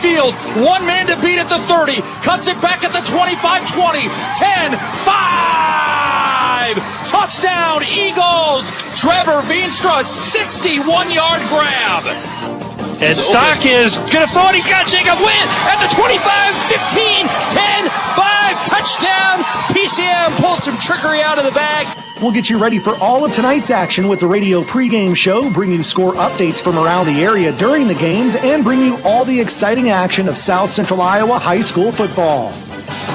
midfield. One man to beat at the 30. Cuts it back at the 25, 20, 10, 5. Touchdown, Eagles. Trevor Veenstra, 61-yard grab. And Stock is going to throw it. He's got Jacob Witt at the 25, 15, 10, 5. Touchdown. PCM pulls some trickery out of the bag. We'll get you ready for all of tonight's action with the radio pregame show, bring you score updates from around the area during the games, and bring you all the exciting action of South Central Iowa high school football.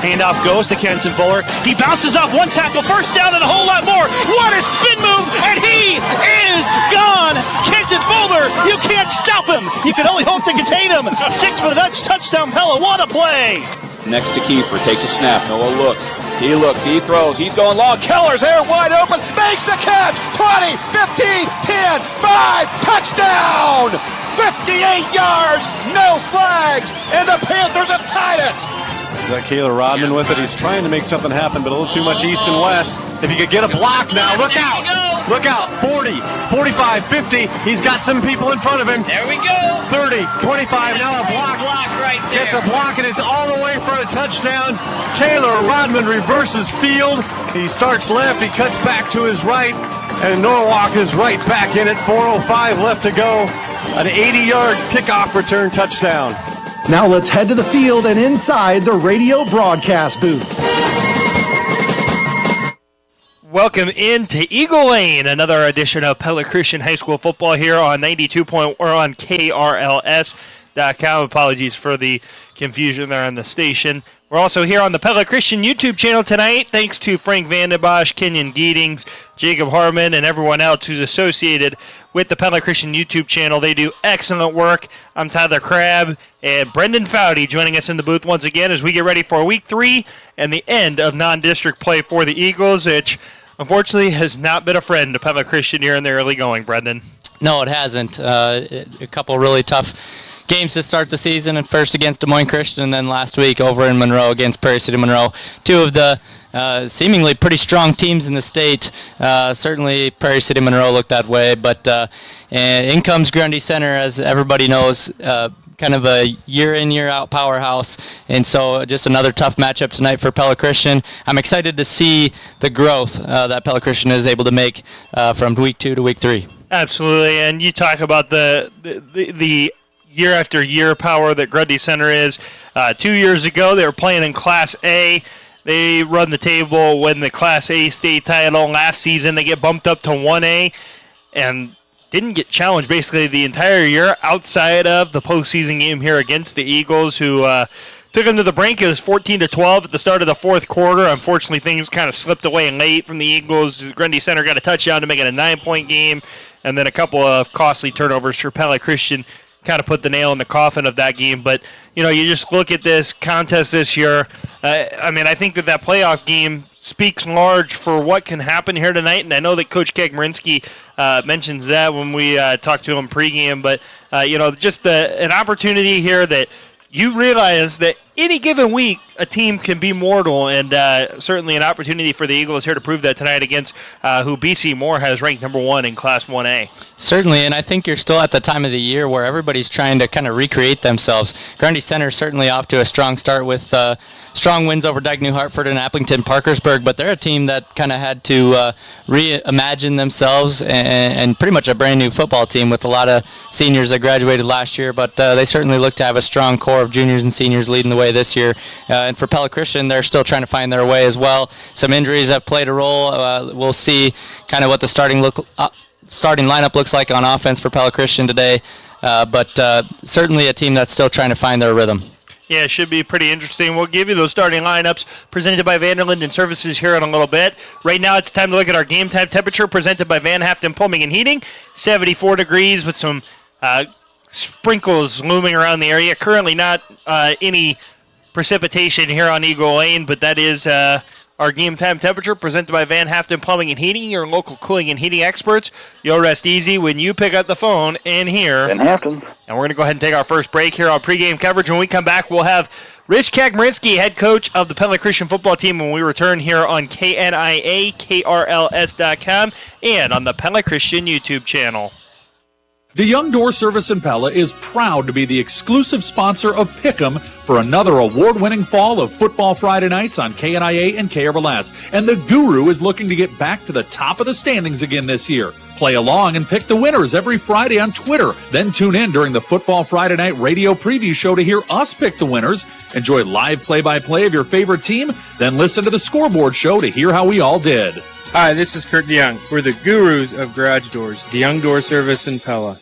Handoff goes to Kenson Fuller. He bounces off one tackle, first down, and a whole lot more. What a spin move, and he is gone. Kenson Fuller, you can't stop him. You can only hope to contain him. 6 for the Dutch touchdown, Pella. What a play. Next to Kiefer, takes a snap. Noah looks, he throws, he's going long. Keller's there, wide open, makes the catch. 20, 15, 10, 5, touchdown. 58 yards, no flags, and the Panthers have tied it. Kayla Rodman with it. He's trying to make something happen, but a little too much east and west. If he could get a block now, look out. Look out. 40, 45, 50. He's got some people in front of him. There we go. 30, 25. Now a block. Right there. Gets a block, and it's all the way for a touchdown. Kayla Rodman reverses field. He starts left. He cuts back to his right, and Norwalk is right back in it. 4:05 left to go. An 80-yard kickoff return touchdown. Now let's head to the field and inside the radio broadcast booth. Welcome into Eagle Lane, another edition of Pella Christian High School football here on 92 or on KRLS.com. Apologies for the confusion there on the station. We're also here on the Pella Christian YouTube channel tonight. Thanks to Frank Vandenbosch, Kenyon Geetings, Jacob Harmon, and everyone else who's associated with the Pella Christian YouTube channel. They do excellent work. I'm Tyler Crabb and Brendan Foudy joining us in the booth once again as we get ready for Week 3 and the end of non-district play for the Eagles, which unfortunately has not been a friend to Pella Christian here in the early going, Brendan. No, it hasn't. A couple really tough games to start the season, and first against Des Moines Christian, and then last week over in Monroe against Prairie City Monroe. Two of the seemingly pretty strong teams in the state. Certainly Prairie City Monroe looked that way, but in comes Grundy Center, as everybody knows, kind of a year-in, year-out powerhouse, and so just another tough matchup tonight for Pella Christian. I'm excited to see the growth that Pella Christian is able to make from Week 2 to Week 3. Absolutely, and you talk about the year after year power that Grundy Center is. 2 years ago, they were playing in Class A. They run the table, win the Class A state title. Last season, they get bumped up to 1A and didn't get challenged basically the entire year outside of the postseason game here against the Eagles, who took them to the brink. It was 14-12 at the start of the fourth quarter. Unfortunately, things kind of slipped away late from the Eagles. Grundy Center got a touchdown to make it a 9-point game, and then a couple of costly turnovers for Pella Christian kind of put the nail in the coffin of that game. But, you know, you just look at this contest this year. I think that playoff game speaks large for what can happen here tonight. And I know that Coach Kegmerinsky mentions that when we talked to him pregame. But, just an opportunity here that you realize that any given week a team can be mortal, and certainly an opportunity for the Eagles here to prove that tonight against who BC Moore has ranked number 1 in Class 1A. Certainly, and I think you're still at the time of the year where everybody's trying to kind of recreate themselves. Grundy Center certainly off to a strong start with strong wins over Dyke New Hartford and Appleton Parkersburg, but they're a team that kind of had to reimagine themselves and pretty much a brand new football team with a lot of seniors that graduated last year, but they certainly look to have a strong core of juniors and seniors leading the way this year. And for Pella Christian, they're still trying to find their way as well. Some injuries have played a role. We'll see kind of what the starting lineup looks like on offense for Pella Christian today, but certainly a team that's still trying to find their rhythm. Yeah, it should be pretty interesting. We'll give you those starting lineups presented by Vanderlinden Services here in a little bit. Right now, it's time to look at our game time temperature presented by Van Haften Plumbing and Heating. 74 degrees with some sprinkles looming around the area. Currently not any precipitation here on Eagle Lane, but that is our game time temperature presented by Van Haften Plumbing and Heating, your local cooling and heating experts. You'll rest easy when you pick up the phone and hear Van Haften. And we're going to go ahead and take our first break here on pregame coverage. When we come back, we'll have Rich Kagmerinsky, head coach of the Pella Christian football team, when we return here on KNIA, KRLS.com, and on the Pella Christian YouTube channel. The Young Door Service in Pella is proud to be the exclusive sponsor of Pick'em for another award-winning fall of Football Friday nights on KNIA and KRLS. And the Guru is looking to get back to the top of the standings again this year. Play along and pick the winners every Friday on Twitter. Then tune in during the Football Friday Night radio preview show to hear us pick the winners. Enjoy live play-by-play of your favorite team. Then listen to the scoreboard show to hear how we all did. Hi, this is Kurt DeYoung. We're the gurus of garage doors, the Young Door Service in Pella.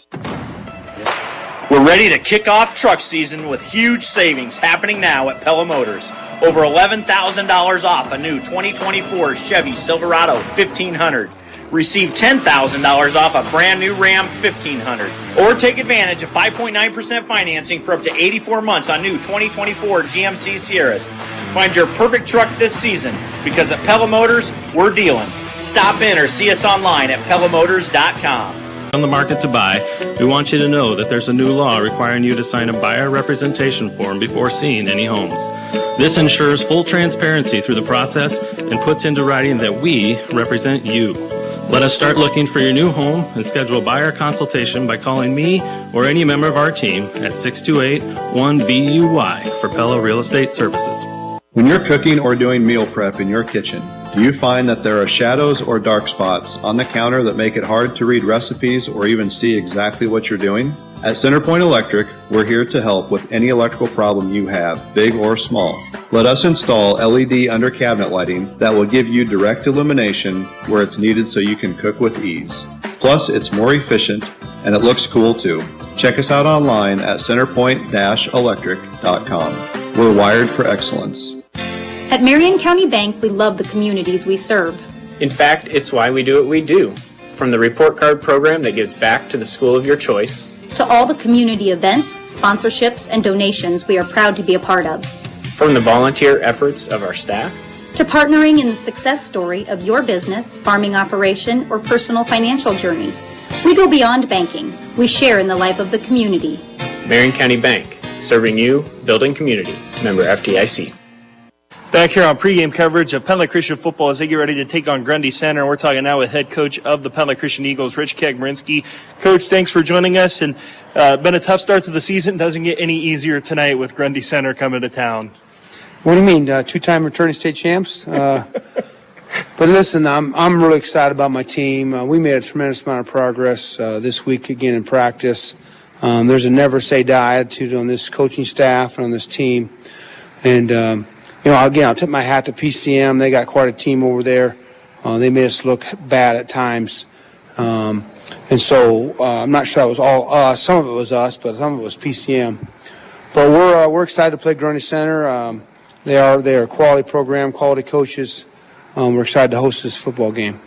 We're ready to kick off truck season with huge savings happening now at Pella Motors. Over $11,000 off a new 2024 Chevy Silverado 1500. Receive $10,000 off a brand new Ram 1500. Or take advantage of 5.9% financing for up to 84 months on new 2024 GMC Sierras. Find your perfect truck this season because at Pella Motors, we're dealing. Stop in or see us online at PellaMotors.com. On the market to buy, we want you to know that there's a new law requiring you to sign a buyer representation form before seeing any homes. This ensures full transparency through the process and puts into writing that we represent you. Let us start looking for your new home and schedule a buyer consultation by calling me or any member of our team at 628-1BUY for Pella Real Estate Services. When you're cooking or doing meal prep in your kitchen, do you find that there are shadows or dark spots on the counter that make it hard to read recipes or even see exactly what you're doing? At Centerpoint Electric, we're here to help with any electrical problem you have, big or small. Let us install LED under cabinet lighting that will give you direct illumination where it's needed so you can cook with ease. Plus, it's more efficient and it looks cool too. Check us out online at centerpoint-electric.com. We're wired for excellence. At Marion County Bank, we love the communities we serve. In fact, it's why we do what we do. From the report card program that gives back to the school of your choice, to all the community events, sponsorships, and donations we are proud to be a part of. From the volunteer efforts of our staff, to partnering in the success story of your business, farming operation, or personal financial journey. We go beyond banking. We share in the life of the community. Marion County Bank, serving you, building community. Member FDIC. Back here on pregame coverage of Pella Christian football as they get ready to take on Grundy Center. We're talking now with head coach of the Pella Christian Eagles, Rich Kegmerinsky. Coach, thanks for joining us. And been a tough start to the season. Doesn't get any easier tonight with Grundy Center coming to town. What do you mean, two-time returning state champs? But listen, I'm really excited about my team. We made a tremendous amount of progress this week again in practice. There's a never-say-die attitude on this coaching staff and on this team. And again, I'll tip my hat to PCM. They got quite a team over there. They made us look bad at times. And so I'm not sure that was all us. Some of it was us, but some of it was PCM. But we're excited to play Grundy Center. They are a quality program, quality coaches. We're excited to host this football game.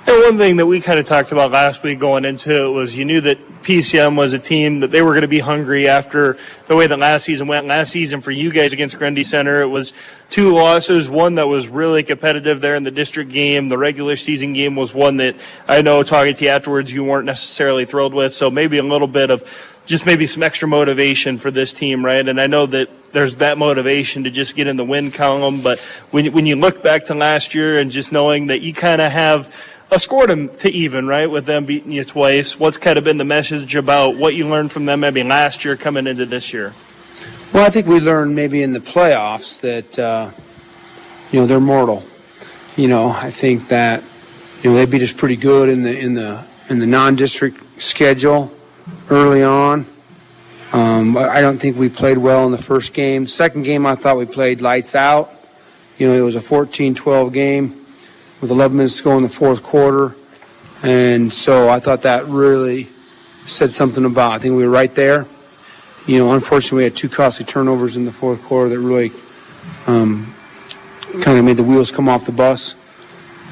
And one thing that we kind of talked about last week going into it was you knew that PCM was a team that they were going to be hungry after the way that last season went. Last season for you guys against Grundy Center, it was 2 losses, one that was really competitive there in the district game. The regular season game was one that I know talking to you afterwards you weren't necessarily thrilled with. So maybe a little bit of just maybe some extra motivation for this team, right? And I know that there's that motivation to just get in the win column. But when you look back to last year and just knowing that you kind of have scored them to even, right, with them beating you twice. What's kind of been the message about what you learned from them maybe last year coming into this year? Well, I think we learned maybe in the playoffs that, they're mortal. I think that, they beat us pretty good in the non-district schedule early on. I don't think we played well in the first game. Second game, I thought we played lights out. It was a 14-12 game with 11 minutes to go in the fourth quarter. And so I thought that really said something about, I think we were right there. Unfortunately, we had 2 costly turnovers in the fourth quarter that really kind of made the wheels come off the bus.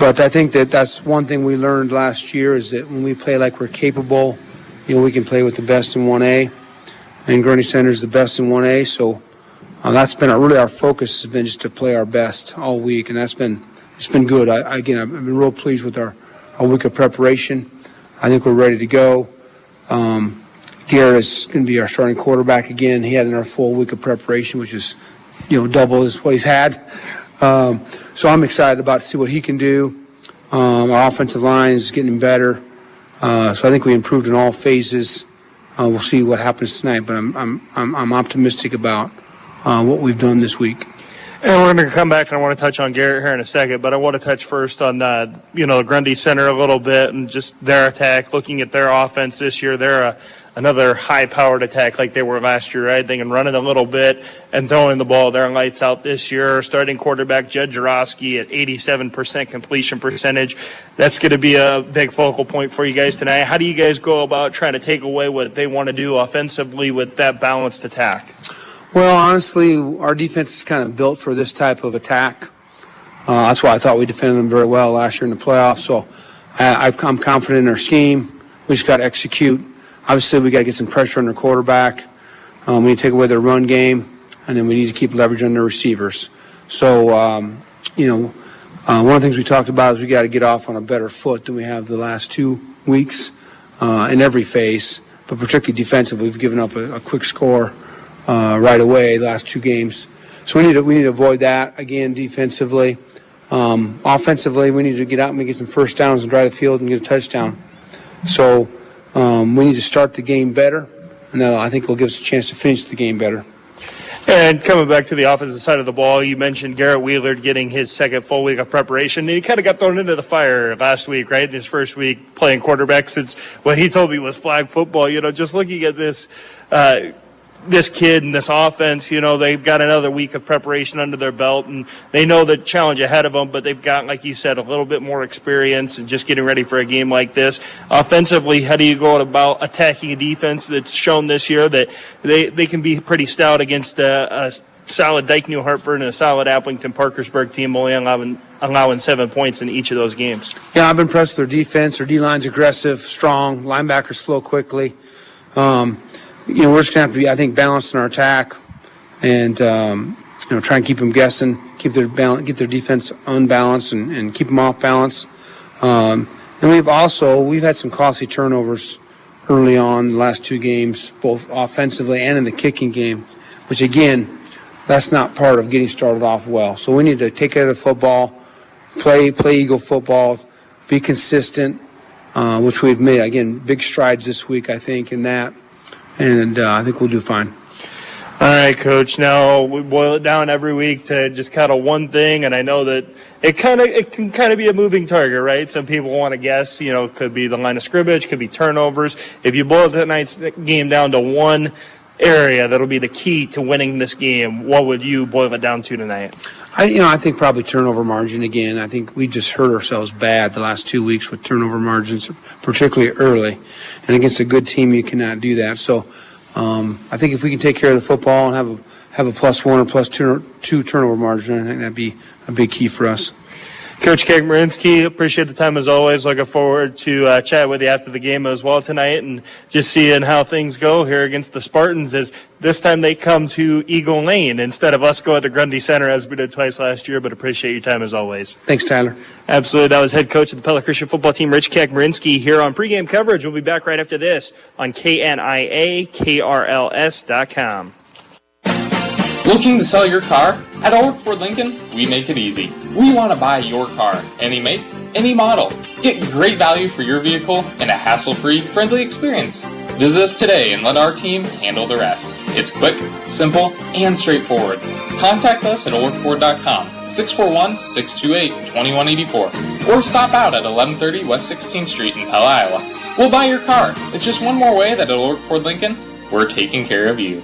But I think that's one thing we learned last year is that when we play like we're capable, we can play with the best in 1A. And Grundy Center is the best in 1A. So that's been really our focus has been just to play our best all week. And it's been good. I've been real pleased with our week of preparation. I think we're ready to go. Garrett is going to be our starting quarterback again. He had our full week of preparation, which is, double as what he's had. So I'm excited about to see what he can do. Our offensive line is getting better. So I think we improved in all phases. we'll see what happens tonight. But I'm optimistic about what we've done this week. And we're going to come back, and I want to touch on Garrett here in a second, but I want to touch first on, the Grundy Center a little bit and just their attack, looking at their offense this year. They're another high-powered attack like they were last year, right? They can run it a little bit and throwing the ball. They're lights out this year. Starting quarterback Jed Jarosky at 87% completion percentage. That's going to be a big focal point for you guys tonight. How do you guys go about trying to take away what they want to do offensively with that balanced attack? Well, honestly, our defense is kind of built for this type of attack. That's why I thought we defended them very well last year in the playoffs. So I'm confident in our scheme. We just got to execute. Obviously, we got to get some pressure on their quarterback. We need to take away their run game, and then we need to keep leverage on their receivers. So, one of the things we talked about is we got to get off on a better foot than we have the last 2 weeks in every phase, but particularly defensively. We've given up a quick score right away the last 2 games. So we need to avoid that again defensively. Offensively, we need to get out and get some first downs and drive the field and get a touchdown. So we need to start the game better, and that I think will give us a chance to finish the game better. And coming back to the offensive side of the ball, you mentioned Garrett Wheeler getting his second full week of preparation. And he kind of got thrown into the fire last week, right? In his first week playing quarterback since what he told me was flag football. Just looking at this kid and this offense, they've got another week of preparation under their belt, and they know the challenge ahead of them, but they've got, like you said, a little bit more experience and just getting ready for a game like this. Offensively, how do you go about attacking a defense that's shown this year that they can be pretty stout against a solid Dike New Hartford and a solid Appleton Parkersburg team, only allowing 7 points in each of those games? Yeah, I've been impressed with their defense. Their D-line's aggressive, strong. Linebackers flow quickly. We're just going to have to be, I think, balanced in our attack and, try and keep them guessing, get their defense unbalanced and keep them off balance. And we've had some costly turnovers early on in the last 2 games, both offensively and in the kicking game, which, again, that's not part of getting started off well. So we need to take care of the football, play Eagle football, be consistent, which we've made, again, big strides this week, I think, in that. And I think we'll do fine. All right, Coach. Now we boil it down every week to just kind of one thing, and I know that it can kind of be a moving target, right? Some people want to guess, could be the line of scrimmage, could be turnovers. If you boil tonight's game down to one area that'll be the key to winning this game, what would you boil it down to tonight? I think probably turnover margin again. I think we just hurt ourselves bad the last 2 weeks with turnover margins, particularly early. And against a good team, you cannot do that. So I think if we can take care of the football and have a +1 or +2 turnover margin, I think that'd be a big key for us. Coach Kegmarinsky, appreciate the time as always. Looking forward to chat with you after the game as well tonight and just seeing how things go here against the Spartans as this time they come to Eagle Lane instead of us going to Grundy Center as we did twice last year, but appreciate your time as always. Thanks, Tyler. Absolutely. That was head coach of the Pella Christian football team, Rich Kegmarinsky, here on pregame coverage. We'll be back right after this on KNIA-KRLS.com. Looking to sell your car? At Oak Ford Lincoln, we make it easy. We want to buy your car, any make, any model. Get great value for your vehicle and a hassle-free, friendly experience. Visit us today and let our team handle the rest. It's quick, simple, and straightforward. Contact us at oakford.com, 641-628-2184, or stop out at 1130 West 16th Street in Pella, Iowa. We'll buy your car. It's just one more way that at Oak Ford Lincoln, we're taking care of you.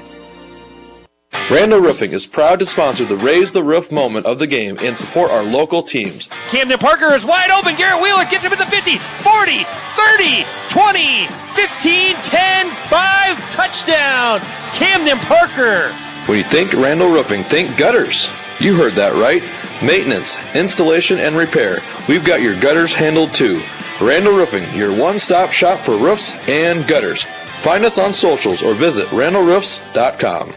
Randall Roofing is proud to sponsor the Raise the Roof moment of the game and support our local teams. Camden Parker is wide open. Garrett Wheeler gets him at the 50, 40, 30, 20, 15, 10, 5, touchdown. Camden Parker. When you think Randall Roofing, think gutters. You heard that right. Maintenance, installation, and repair. We've got your gutters handled too. Randall Roofing, your one-stop shop for roofs and gutters. Find us on socials or visit randallroofs.com.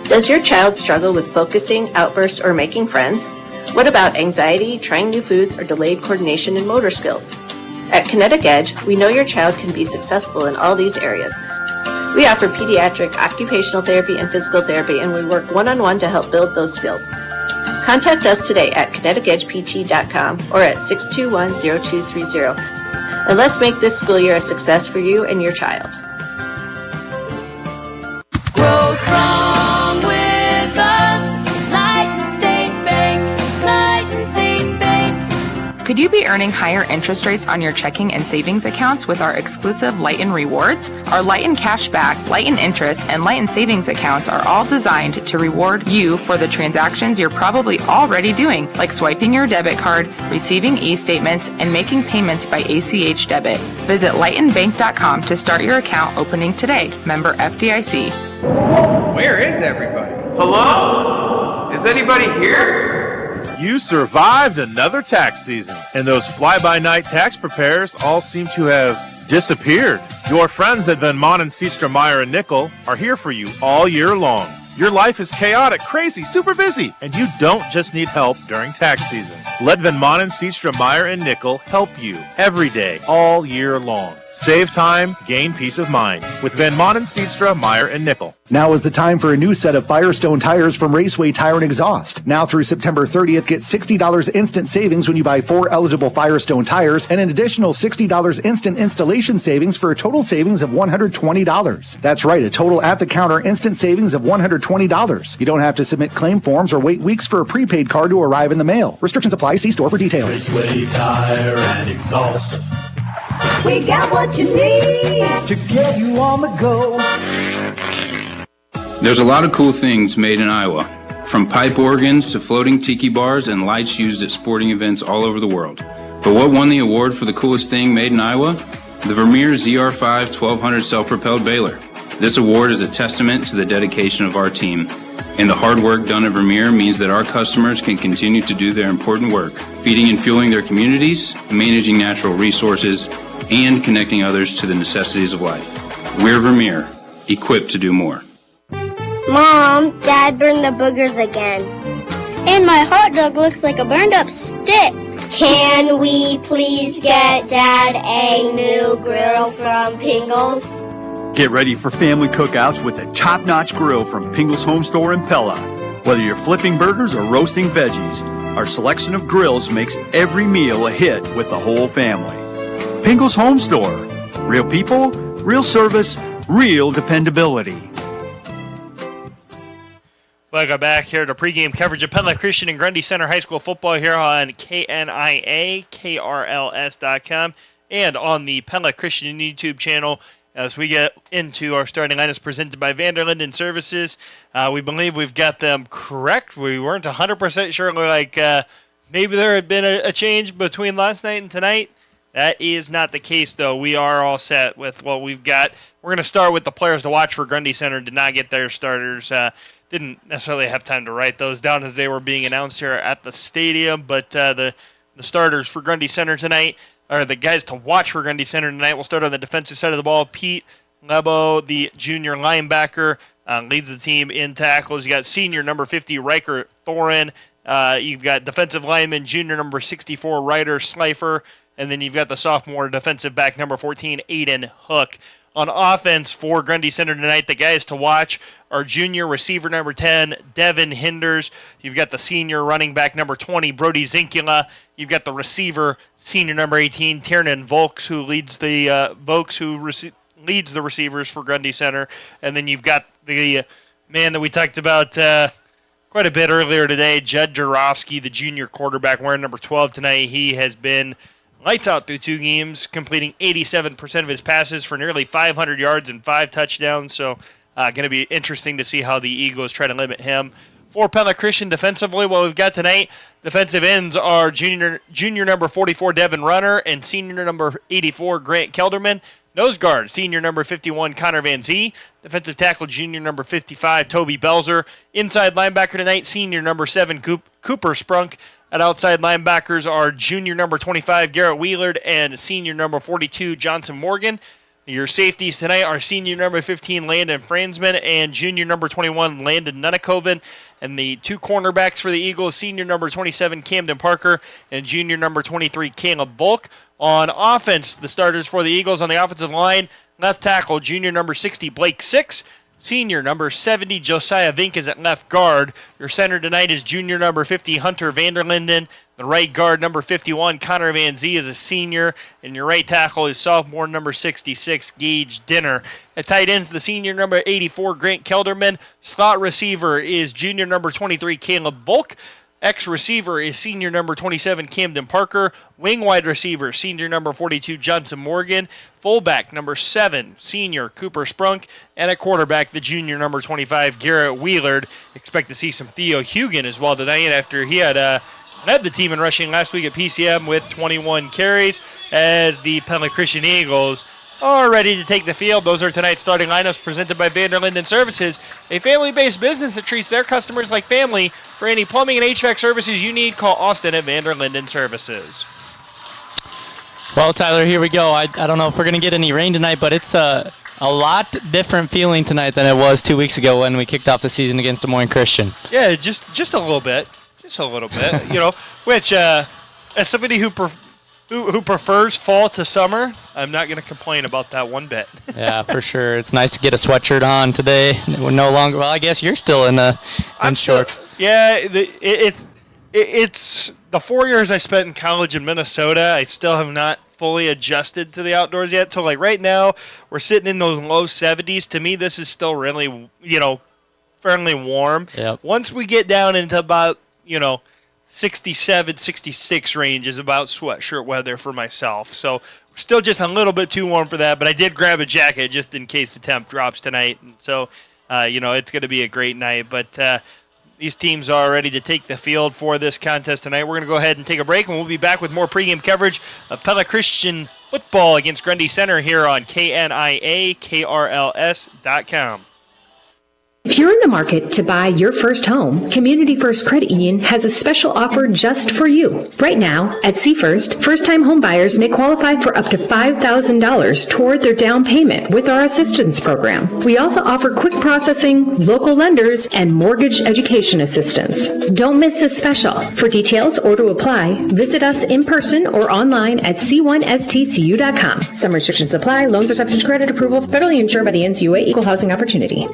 Does your child struggle with focusing, outbursts, or making friends? What about anxiety, trying new foods, or delayed coordination and motor skills? At Kinetic Edge, we know your child can be successful in all these areas. We offer pediatric, occupational therapy, and physical therapy, and we work one-on-one to help build those skills. Contact us today at kineticedgept.com or at 621-0230. And let's make this school year a success for you and your child. Grow strong with us, Light State Bank, Light State Bank. Could you be earning higher interest rates on your checking and savings accounts with our exclusive Lighten Rewards? Our Lighten Cashback, Lighten Interest, and Lighten Savings accounts are all designed to reward you for the transactions you're probably already doing, like swiping your debit card, receiving e-statements, and making payments by ACH debit. Visit lightenbank.com to start your account opening today. Member FDIC. Where is everybody? Hello? Is anybody here? You survived another tax season, and those fly-by-night tax preparers all seem to have disappeared. Your friends at Van Manen, Seatstra, Meyer, and Nickel are here for you all year long. Your life is chaotic, crazy, super busy, and you don't just need help during tax season. Let Van Manen, Seatstra, Meyer, and Nickel help you every day, all year long. Save time, gain peace of mind with Van Manen, Seatstra, Meyer, and Nickel. Now is the time for a new set of Firestone tires from Raceway Tire and Exhaust. Now through September 30th, get $60 instant savings when you buy 4 eligible Firestone tires and an additional $60 instant installation savings for a total savings of $120. That's right, a total at-the-counter instant savings of $120. You don't have to submit claim forms or wait weeks for a prepaid card to arrive in the mail. Restrictions apply. See store for details. Raceway Tire and Exhaust. We got what you need to get you on the go. There's a lot of cool things made in Iowa, from pipe organs to floating tiki bars and lights used at sporting events all over the world. But what won the award for the coolest thing made in Iowa? The Vermeer ZR5 1200 self-propelled baler. This award is a testament to the dedication of our team, and the hard work done at Vermeer means that our customers can continue to do their important work, feeding and fueling their communities, managing natural resources, and connecting others to the necessities of life. We're Vermeer, equipped to do more. Mom, Dad burned the boogers again. And my hot dog looks like a burned up stick. Can we please get Dad a new grill from Pingles? Get ready for family cookouts with a top-notch grill from Pingles Home Store in Pella. Whether you're flipping burgers or roasting veggies, our selection of grills makes every meal a hit with the whole family. Pingles Home Store. Real people, real service, real dependability. Welcome back here to pregame coverage of Pella Christian and Grundy Center High School football here on KNIA, KRLS.com, and on the Pella Christian YouTube channel. As we get into our starting lineups presented by Vanderlinden Services, we believe we've got them correct. We weren't 100% sure, maybe there had been a change between last night and tonight. That is not the case, though. We are all set with what we've got. We're going to start with the players to watch for Grundy Center. Did not get their starters. Didn't necessarily have time to write those down as they were being announced here at the stadium. But the starters for Grundy Center tonight, or the guys to watch for Grundy Center tonight, we'll start on the defensive side of the ball. Pete Lebo, the junior linebacker, leads the team in tackles. You got senior number 50, Riker Thorin. You've got defensive lineman, junior number 64, Ryder Slifer. And then you've got the sophomore defensive back, number 14, Aiden Hook. On offense for Grundy Center tonight, the guys to watch are junior receiver number 10, Devin Hinders. You've got the senior running back number 20, Brody Zinkula. You've got the receiver, senior number 18, Tiernan Volks, who leads the leads the receivers for Grundy Center. And then you've got the man that we talked about quite a bit earlier today, Judd Jarofsky, the junior quarterback, wearing number 12 tonight. He has been lights out through 2 games, completing 87% of his passes for nearly 500 yards and 5 touchdowns. So going to be interesting to see how the Eagles try to limit him. For Pella Christian defensively, what we've got tonight, defensive ends are junior number 44, Devin Runner, and senior number 84, Grant Kelderman. Nose guard, senior number 51, Connor Van Zee. Defensive tackle, junior number 55, Toby Belzer. Inside linebacker tonight, senior number 7, Cooper Sprunk. At outside linebackers are junior number 25, Garrett Wheelard, and senior number 42, Johnson Morgan. Your safeties tonight are senior number 15, Landon Franzman, and junior number 21, Landon Nunakoven. And the 2 cornerbacks for the Eagles, senior number 27, Camden Parker, and junior number 23, Caleb Volk. On offense, the starters for the Eagles on the offensive line, left tackle, junior number 60, Blake Six. Senior number 70, Josiah Vink, is at left guard. Your center tonight is junior number 50, Hunter Vanderlinden. The right guard, number 51, Connor Van Zee, is a senior. And your right tackle is sophomore, number 66, Gage Dinner. At tight ends, the senior, number 84, Grant Kelderman. Slot receiver is junior, number 23, Caleb Volk. Ex-receiver is senior number 27, Camden Parker. Wing wide receiver, senior number 42, Johnson Morgan. Fullback, number 7, senior Cooper Sprunk. And at quarterback, the junior number 25, Garrett Wheelard. Expect to see some Theo Hugan as well tonight after he had led the team in rushing last week at PCM with 21 carries, as the Pella Christian Eagles are ready to take the field. Those are tonight's starting lineups presented by Vanderlinden Services, a family-based business that treats their customers like family. For any plumbing and HVAC services you need, call Austin at Vanderlinden Services. Well, Tyler, here we go. I don't know if we're going to get any rain tonight, but it's a lot different feeling tonight than it was 2 weeks ago when we kicked off the season against Des Moines Christian. Yeah, just a little bit. Just a little bit, which as somebody who prefers fall to summer, I'm not going to complain about that one bit. Yeah, for sure. It's nice to get a sweatshirt on today. We're no longer. Well, I guess you're still in shorts. It's the 4 years I spent in college in Minnesota. I still have not fully adjusted to the outdoors yet. So, like right now, we're sitting in those low 70s. To me, this is still really, fairly warm. Yep. Once we get down into about, 67, 66 range is about sweatshirt weather for myself. So we're still just a little bit too warm for that, but I did grab a jacket just in case the temp drops tonight. And so, it's going to be a great night. But these teams are ready to take the field for this contest tonight. We're going to go ahead and take a break, and we'll be back with more pregame coverage of Pella Christian football against Grundy Center here on KNIA-KRLS.com. If you're in the market to buy your first home, Community First Credit Union has a special offer just for you. Right now, at C-First, first-time home buyers may qualify for up to $5,000 toward their down payment with our assistance program. We also offer quick processing, local lenders, and mortgage education assistance. Don't miss this special. For details or to apply, visit us in person or online at c1stcu.com. Some restrictions apply. Loans are subject to credit approval. Federally insured by the NCUA Equal Housing Opportunity.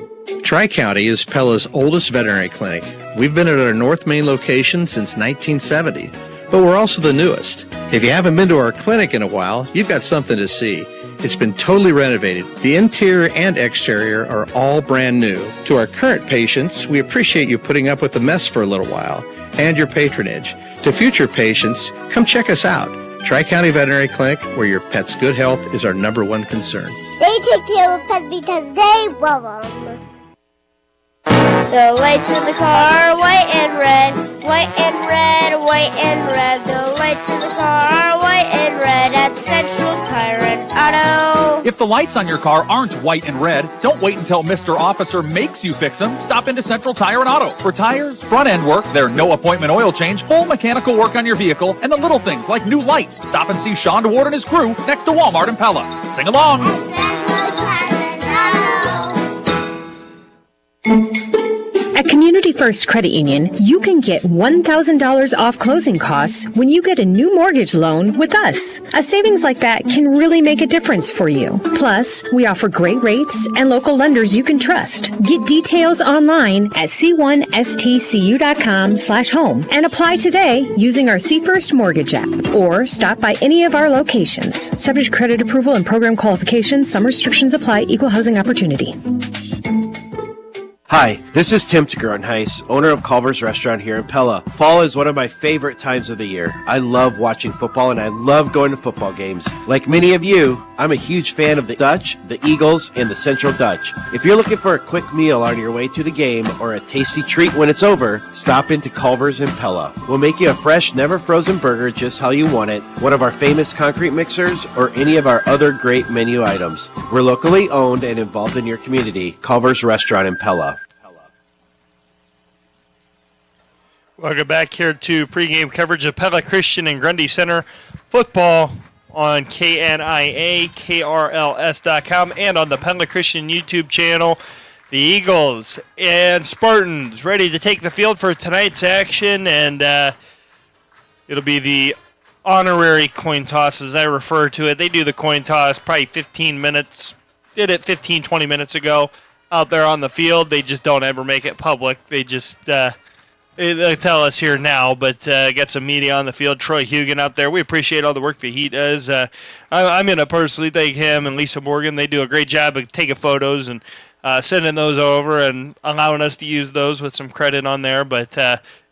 Tri-County is Pella's oldest veterinary clinic. We've been at our North Main location since 1970, but we're also the newest. If you haven't been to our clinic in a while, you've got something to see. It's been totally renovated. The interior and exterior are all brand new. To our current patients, we appreciate you putting up with the mess for a little while and your patronage. To future patients, come check us out. Tri-County Veterinary Clinic, where your pet's good health is our number one concern. They take care of pets because they love them. The lights in the car, white and red, white and red, white and red. The lights in the car, white and red at Central Tire and Auto. If the lights on your car aren't white and red, don't wait until Mr. Officer makes you fix them. Stop into Central Tire and Auto. For tires, front end work, their no appointment oil change, full mechanical work on your vehicle, and the little things like new lights. Stop and see Sean DeWard and his crew next to Walmart in Pella. Sing along. At Community First Credit Union, you can get $1,000 off closing costs when you get a new mortgage loan with us. A savings like that can really make a difference for you. Plus, we offer great rates and local lenders you can trust. Get details online at c1stcu.com/home and apply today using our C-First Mortgage app or stop by any of our locations. Subject to credit approval and program qualifications. Some restrictions apply. Equal housing opportunity. Hi, this is Tim Grotenhuis, owner of Culver's Restaurant here in Pella. Fall is one of my favorite times of the year. I love watching football and I love going to football games. Like many of you, I'm a huge fan of the Dutch, the Eagles, and the Central Dutch. If you're looking for a quick meal on your way to the game or a tasty treat when it's over, stop into Culver's in Pella. We'll make you a fresh, never frozen burger just how you want it, one of our famous concrete mixers, or any of our other great menu items. We're locally owned and involved in your community. Culver's Restaurant in Pella. Welcome back here to pregame coverage of Pella Christian and Grundy Center football on KNIA-KRLS.com and on the Pella Christian YouTube channel. The Eagles and Spartans ready to take the field for tonight's action, and it'll be the honorary coin toss, as I refer to it. They do the coin toss probably 15 minutes, did it 15, 20 minutes ago out there on the field. They just don't ever make it public. They just They tell us here now, but got some media on the field. Troy Hugan out there. We appreciate all the work that he does. I'm going to personally thank him and Lisa Morgan. They do a great job of taking photos and sending those over and allowing us to use those with some credit on there. But,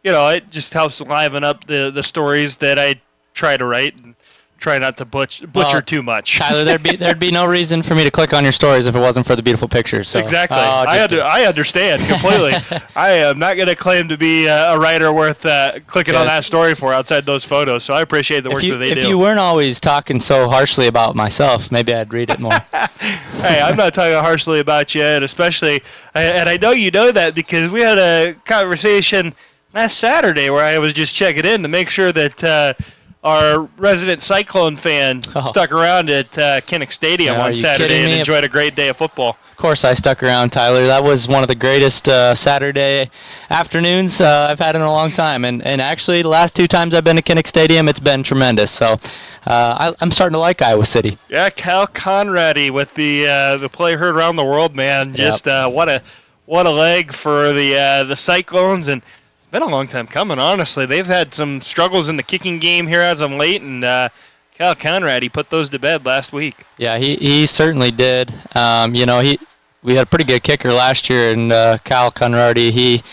it just helps liven up the stories that I try to write and try not to butcher too much. Tyler, there'd be no reason for me to click on your stories if it wasn't for the beautiful pictures. So, exactly. I understand completely. I am not going to claim to be a writer worth clicking on that story for outside those photos. So I appreciate the work that they do. If you weren't always talking so harshly about myself, maybe I'd read it more. Hey, I'm not talking harshly about you, and especially, and I know you know that because we had a conversation last Saturday where I was just checking in to make sure that our resident Cyclone fan stuck around at Kinnick Stadium on Saturday and enjoyed a great day of football. Of course I stuck around, Tyler. That was one of the greatest Saturday afternoons I've had in a long time. And actually, the last 2 times I've been to Kinnick Stadium, it's been tremendous. So I'm starting to like Iowa City. Yeah, Cal Conradi with the play heard around the world, man. Just what a leg for the Cyclones. And it's been a long time coming, honestly. They've had some struggles in the kicking game here as of late, and Cal Conradi put those to bed last week. Yeah, he certainly did. We had a pretty good kicker last year, and Cal Conradi,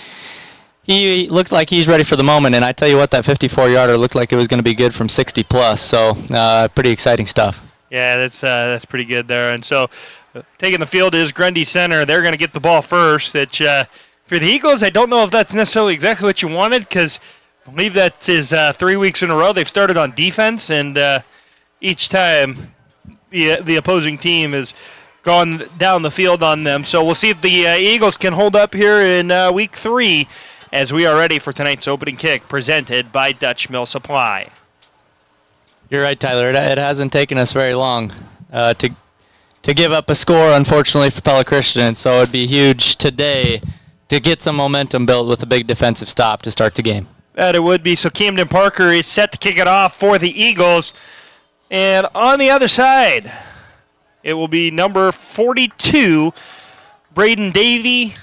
he looked like he's ready for the moment. And I tell you what, that 54-yarder looked like it was going to be good from 60 plus. So pretty exciting stuff. Yeah, that's pretty good there. And so taking the field is Grundy Center. They're going to get the ball first. For the Eagles, I don't know if that's necessarily exactly what you wanted because I believe that is 3 weeks in a row they've started on defense, and each time the opposing team has gone down the field on them. So we'll see if the Eagles can hold up here in week 3 as we are ready for tonight's opening kick presented by Dutch Mill Supply. You're right, Tyler. It hasn't taken us very long to give up a score, unfortunately, for Pella Christian, so it'd be huge today to get some momentum built with a big defensive stop to start the game. That it would be. So Camden Parker is set to kick it off for the Eagles. And on the other side, it will be number 42, Braden Davey.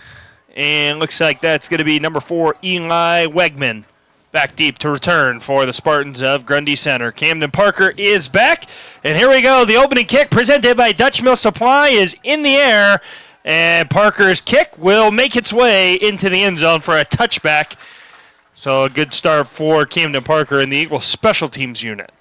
And looks like that's going to be number 4, Eli Wegman. Back deep to return for the Spartans of Grundy Center. Camden Parker is back. And here we go. The opening kick presented by Dutch Mill Supply is in the air. And Parker's kick will make its way into the end zone for a touchback. So a good start for Camden Parker and the Eagles special teams unit.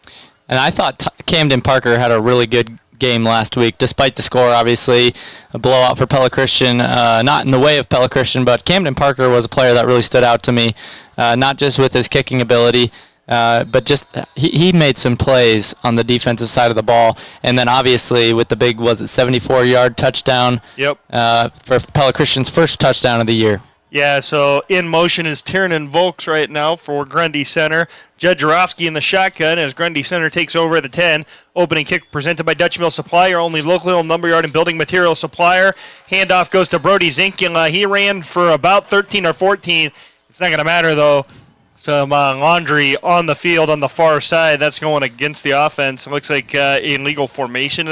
And I thought Camden Parker had a really good game last week, despite the score, obviously. A blowout for Pella Christian. Not in the way of Pella Christian, but Camden Parker was a player that really stood out to me, not just with his kicking ability, but just he made some plays on the defensive side of the ball. And then obviously with the big, 74-yard touchdown for Pella Christian's first touchdown of the year. Yeah, so in motion is Tiernan Volks right now for Grundy Center. Judd Jarofsky in the shotgun as Grundy Center takes over at the 10. Opening kick presented by Dutch Mill Supply, your only locally owned lumberyard and building material supplier. Handoff goes to Brody Zinkula. He ran for about 13 or 14. It's not going to matter, though. Some laundry on the field on the far side. That's going against the offense. It looks like illegal formation.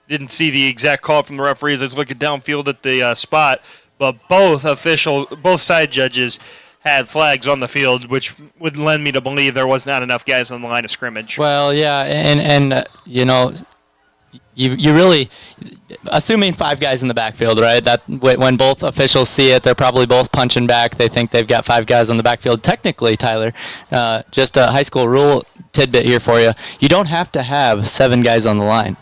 Didn't see the exact call from the referees. I was looking downfield at the spot. But both side judges had flags on the field, which would lend me to believe there was not enough guys on the line of scrimmage. Well, yeah, and you really, assuming 5 guys in the backfield, right? That when both officials see it, they're probably both punching back. They think they've got 5 guys on the backfield. Technically, Tyler, just a high school rule tidbit here for you. You don't have to have 7 guys on the line.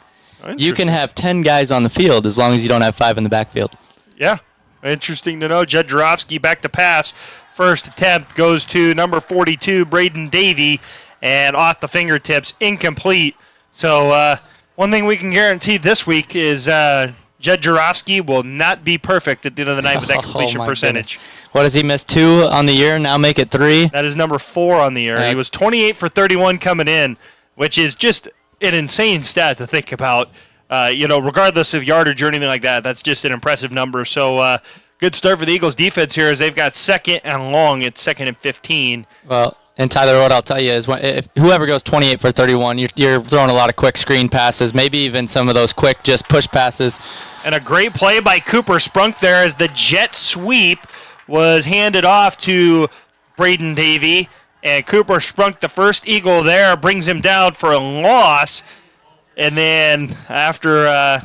You can have 10 guys on the field as long as you don't have 5 in the backfield. Yeah. Interesting to know. Judd Jarofsky back to pass. First attempt goes to number 42, Braden Davey, and off the fingertips, incomplete. So one thing we can guarantee this week is Judd Jarofsky will not be perfect at the end of the night with that completion percentage. Goodness. What does he miss, 2 on the year, now make it 3? That is number 4 on the year. He was 28 for 31 coming in, which is just an insane stat to think about. Regardless of yardage or anything like that, that's just an impressive number. So good start for the Eagles defense here as they've got 2nd and long. It's 2nd and 15. Well, and Tyler, what I'll tell you is if whoever goes 28 for 31, you're throwing a lot of quick screen passes, maybe even some of those quick just push passes. And a great play by Cooper Sprunk there as the jet sweep was handed off to Braden Davey. And Cooper Sprunk, the first Eagle there, brings him down for a loss. And then after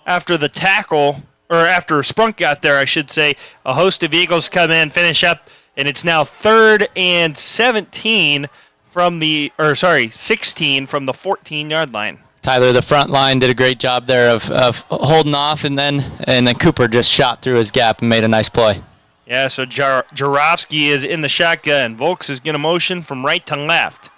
the tackle, or after Sprunk got there, I should say, a host of Eagles come in, finish up, and it's now 3rd and 16 from the 14-yard line. Tyler, the front line did a great job there of holding off, and then Cooper just shot through his gap and made a nice play. Yeah, so Jarofsky is in the shotgun. Volks is going to motion from right to left.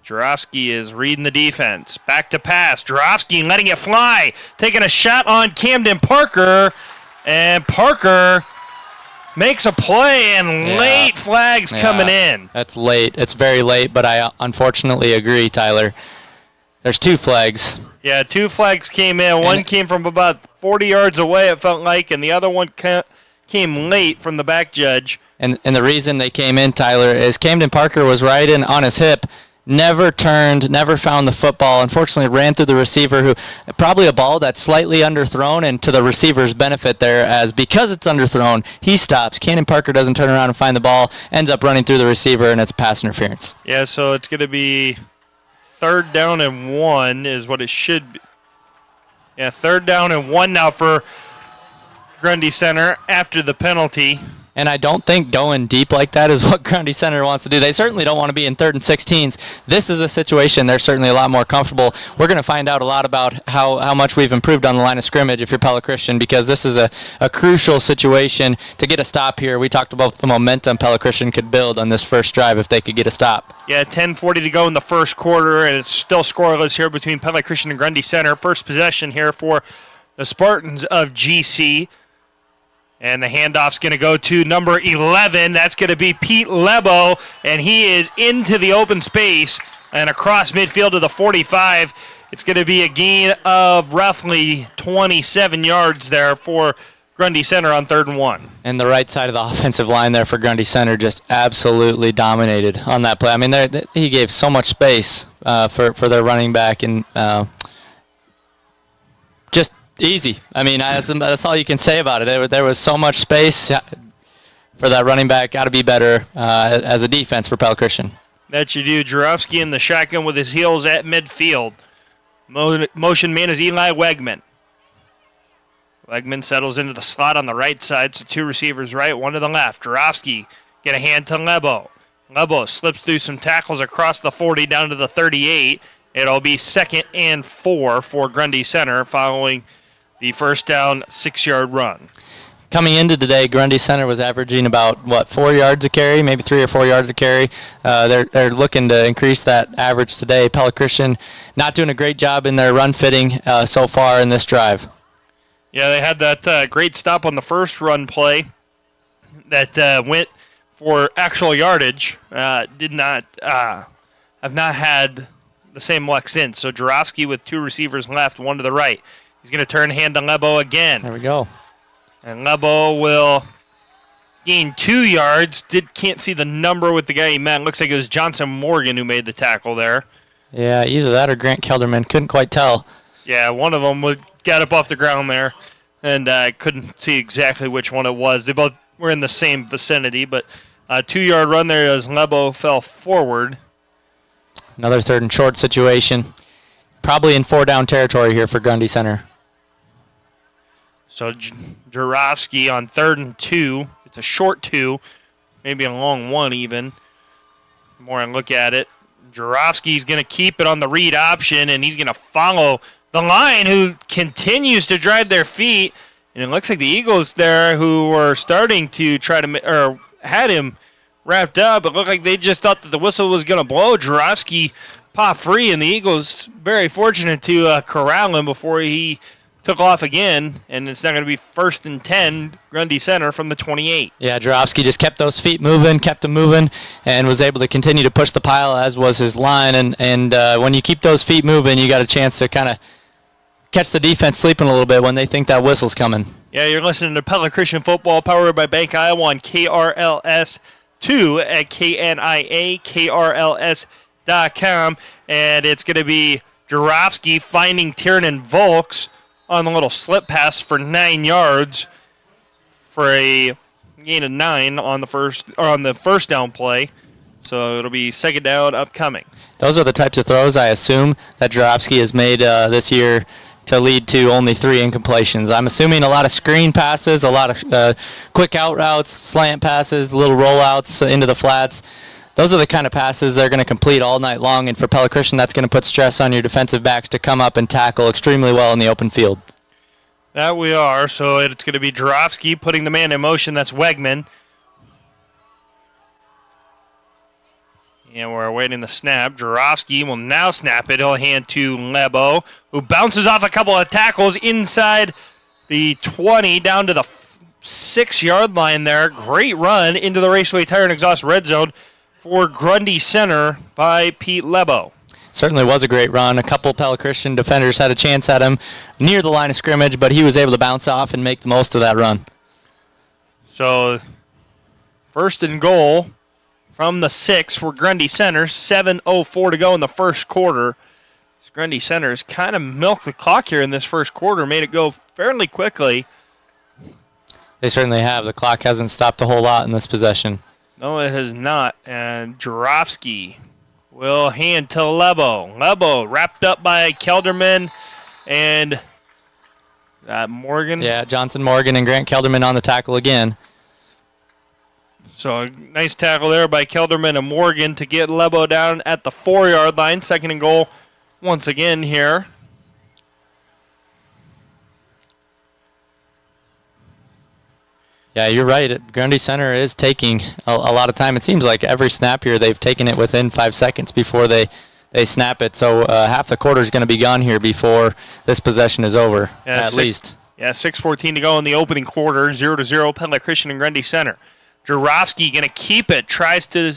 Jarofsky is reading the defense. Back to pass. Jarofsky letting it fly. Taking a shot on Camden Parker. And Parker makes a play, and late flags coming in. That's late. It's very late, but I unfortunately agree, Tyler. There's 2 flags. Yeah, 2 flags came in. One came from about 40 yards away, it felt like, and the other one came late from the back judge. And the reason they came in, Tyler, is Camden Parker was right in on his hip, never turned, never found the football. Unfortunately, ran through the receiver, who probably a ball that's slightly underthrown, and to the receiver's benefit there, as because it's underthrown, he stops. Camden Parker doesn't turn around and find the ball, ends up running through the receiver, and it's pass interference. Yeah, so it's going to be 3rd down and 1 is what it should be. Yeah, 3rd down and 1 now for Grundy Center after the penalty. And I don't think going deep like that is what Grundy Center wants to do. They certainly don't want to be in 3rd and 16s. This is a situation they're certainly a lot more comfortable. We're going to find out a lot about how much we've improved on the line of scrimmage if you're Pella Christian, because this is a crucial situation to get a stop here. We talked about the momentum Pella Christian could build on this first drive if they could get a stop. Yeah, 10:40 to go in the first quarter, and it's still scoreless here between Pella Christian and Grundy Center. First possession here for the Spartans of GC. And the handoff's going to go to number 11. That's going to be Pete Lebo, and he is into the open space and across midfield to the 45. It's going to be a gain of roughly 27 yards there for Grundy Center on 3rd and 1. And the right side of the offensive line there for Grundy Center just absolutely dominated on that play. I mean, he gave so much space for their running back, and just easy. I mean, that's all you can say about it. There was so much space for that running back. Got to be better as a defense for Pella Christian. That you do. Jarofsky in the shotgun with his heels at midfield. Motion man is Eli Wegman. Wegman settles into the slot on the right side, so 2 receivers right, 1 to the left. Jarofsky get a hand to Lebo. Lebo slips through some tackles across the 40 down to the 38. It'll be 2nd and 4 for Grundy Center following the first down 6-yard run. Coming into today, Grundy Center was averaging about, 4 yards a carry, maybe 3 or 4 yards a carry. They're looking to increase that average today. Pella Christian not doing a great job in their run fitting so far in this drive. Yeah, they had that great stop on the first run play that went for actual yardage. Have not had the same luck since. So Jarofsky with 2 receivers left, 1 to the right. He's going to turn hand to Lebo again. There we go. And Lebo will gain 2 yards. Can't see the number with the guy he met. Looks like it was Johnson Morgan who made the tackle there. Yeah, either that or Grant Kelderman. Couldn't quite tell. Yeah, one of them got up off the ground there, and I couldn't see exactly which one it was. They both were in the same vicinity, but a 2-yard run there as Lebo fell forward. Another 3rd and short situation. Probably in 4-down territory here for Grundy Center. So Jarofsky on 3rd and 2. It's a short 2, maybe a long 1 even. The more I look at it. Jarofsky's going to keep it on the read option, and he's going to follow the line, who continues to drive their feet. And it looks like the Eagles there, who were starting to try to, or had him wrapped up. It looked like they just thought that the whistle was going to blow. Jarofsky popped free, and the Eagles very fortunate to corral him before he took off again, and it's now going to be 1st and 10, Grundy Center from the 28. Yeah, Jarofsky just kept those feet moving, kept them moving, and was able to continue to push the pile, as was his line. And when you keep those feet moving, you got a chance to kind of catch the defense sleeping a little bit when they think that whistle's coming. Yeah, you're listening to Pella Christian Football, powered by Bank Iowa on KRLS 2 at KNIA-KRLS.com. And it's going to be Jarofsky finding Tiernan Volks on the little slip pass for 9 yards for a gain of 9 on the first down play. So it'll be second down upcoming. Those are the types of throws I assume that Jarofsky has made this year to lead to only 3 incompletions. I'm assuming a lot of screen passes, a lot of quick out routes, slant passes, little rollouts into the flats. Those are the kind of passes they're going to complete all night long, and for Pella Christian, that's going to put stress on your defensive backs to come up and tackle extremely well in the open field. That we are, so it's going to be Jarofsky putting the man in motion. That's Wegman. And we're awaiting the snap. Jarofsky will now snap it. He'll hand to Lebo, who bounces off a couple of tackles inside the 20 down to the 6-yard line there. Great run into the Raceway Tire and Exhaust red zone for Grundy Center by Pete Lebo. Certainly was a great run. A couple Pella Christian defenders had a chance at him near the line of scrimmage, but he was able to bounce off and make the most of that run. So, first and goal from the 6 for Grundy Center. 7:04 to go in the first quarter. This Grundy Center has kind of milked the clock here in this first quarter, made it go fairly quickly. They certainly have. The clock hasn't stopped a whole lot in this possession. No, it has not. And Jarofsky will hand to Lebo. Lebo wrapped up by Kelderman and Morgan. Yeah, Johnson, Morgan, and Grant Kelderman on the tackle again. So a nice tackle there by Kelderman and Morgan to get Lebo down at the 4-yard line. Second and goal once again here. Yeah, you're right. Grundy Center is taking a lot of time. It seems like every snap here they've taken it within 5 seconds before they snap it. So half the quarter is going to be gone here before this possession is over, at least. Yeah, 6:14 to go in the opening quarter. 0-0, Pella Christian and Grundy Center. Jarofsky going to keep it. Tries to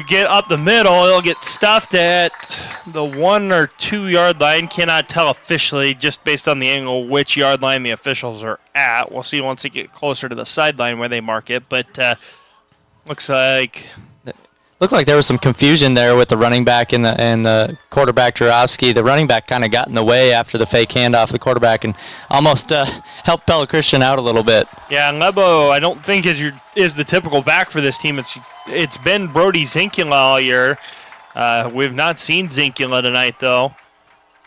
get up the middle. He'll get stuffed at the 1 or 2 yard line. Cannot tell officially, just based on the angle, which yard line the officials are at. We'll see once they get closer to the sideline where they mark it. But looks like there was some confusion there with the running back and the quarterback Jarofsky. The running back kind of got in the way after the fake handoff. The quarterback and almost helped Pella Christian out a little bit. Yeah, and Lebo, I don't think is the typical back for this team. It's been Brody Zinkula all year. We've not seen Zinkula tonight, though.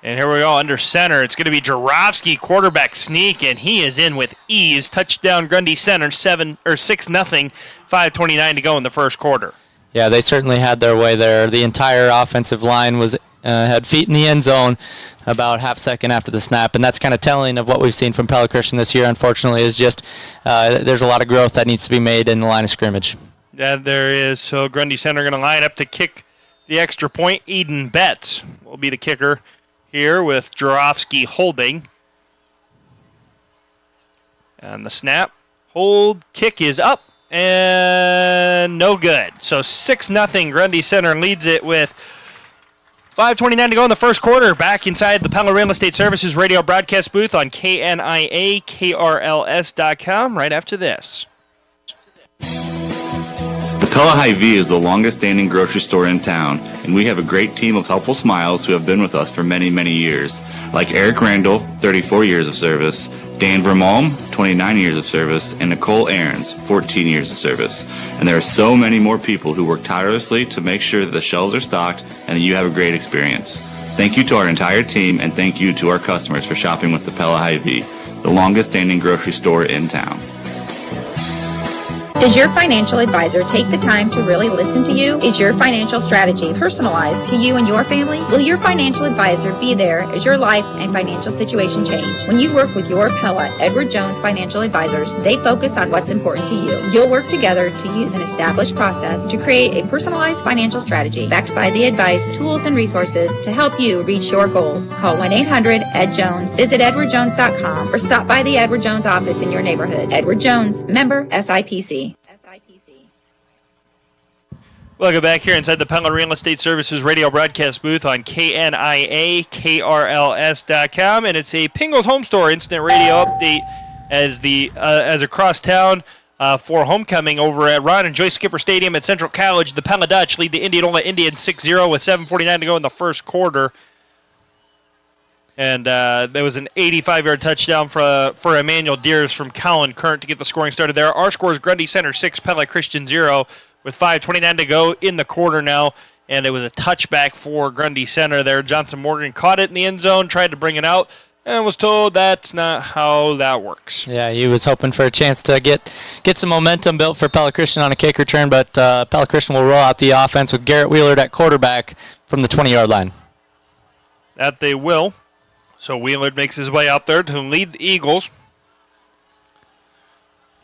And here we go under center. It's going to be Jarofsky, quarterback sneak, and he is in with ease. Touchdown Grundy Center, 6-0, 5:29 to go in the first quarter. Yeah, they certainly had their way there. The entire offensive line had feet in the end zone about half second after the snap, and that's kind of telling of what we've seen from Pella Christian this year, unfortunately, is just there's a lot of growth that needs to be made in the line of scrimmage. Yeah, there is. So Grundy Center going to line up to kick the extra point. Eden Betts will be the kicker here with Jarofsky holding. And the snap, hold, kick is up, and no good. So 6-0, Grundy Center leads it with 5:29 to go in the first quarter. Back inside the Pella Real Estate Services radio broadcast booth on KNIA, KRLS.com right after this. The Pella Hy-Vee is the longest-standing grocery store in town, and we have a great team of helpful smiles who have been with us for many, many years, like Eric Randall, 34 years of service, Dan Vermalm, 29 years of service, and Nicole Ahrens, 14 years of service. And there are so many more people who work tirelessly to make sure that the shelves are stocked and that you have a great experience. Thank you to our entire team, and thank you to our customers for shopping with the Pella Hy-Vee, the longest-standing grocery store in town. Does your financial advisor take the time to really listen to you? Is your financial strategy personalized to you and your family? Will your financial advisor be there as your life and financial situation change? When you work with your Pella Edward Jones financial advisors, they focus on what's important to you. You'll work together to use an established process to create a personalized financial strategy backed by the advice, tools, and resources to help you reach your goals. Call 1-800-ED-JONES, visit edwardjones.com, or stop by the Edward Jones office in your neighborhood. Edward Jones, member SIPC. Welcome back here inside the Pella Real Estate Services radio broadcast booth on KNIA, KRLS.com, and it's a Pingles Home Store instant radio update as across town for homecoming over at Ron and Joyce Skipper Stadium at Central College. The Pella Dutch lead the Indianola Indians 6-0 with 7:49 to go in the first quarter. And there was an 85-yard touchdown for Emmanuel Deers from Colin Current to get the scoring started there. Our score is Grundy Center 6, Pella Christian 0, with 5:29 to go in the quarter now. And it was a touchback for Grundy Center there. Johnson Morgan caught it in the end zone, tried to bring it out, and was told that's not how that works. Yeah, he was hoping for a chance to get some momentum built for Pella Christian on a kick return, but Pella Christian will roll out the offense with Garrett Wheeler at quarterback from the 20-yard line. That they will. So Wheeler makes his way out there to lead the Eagles.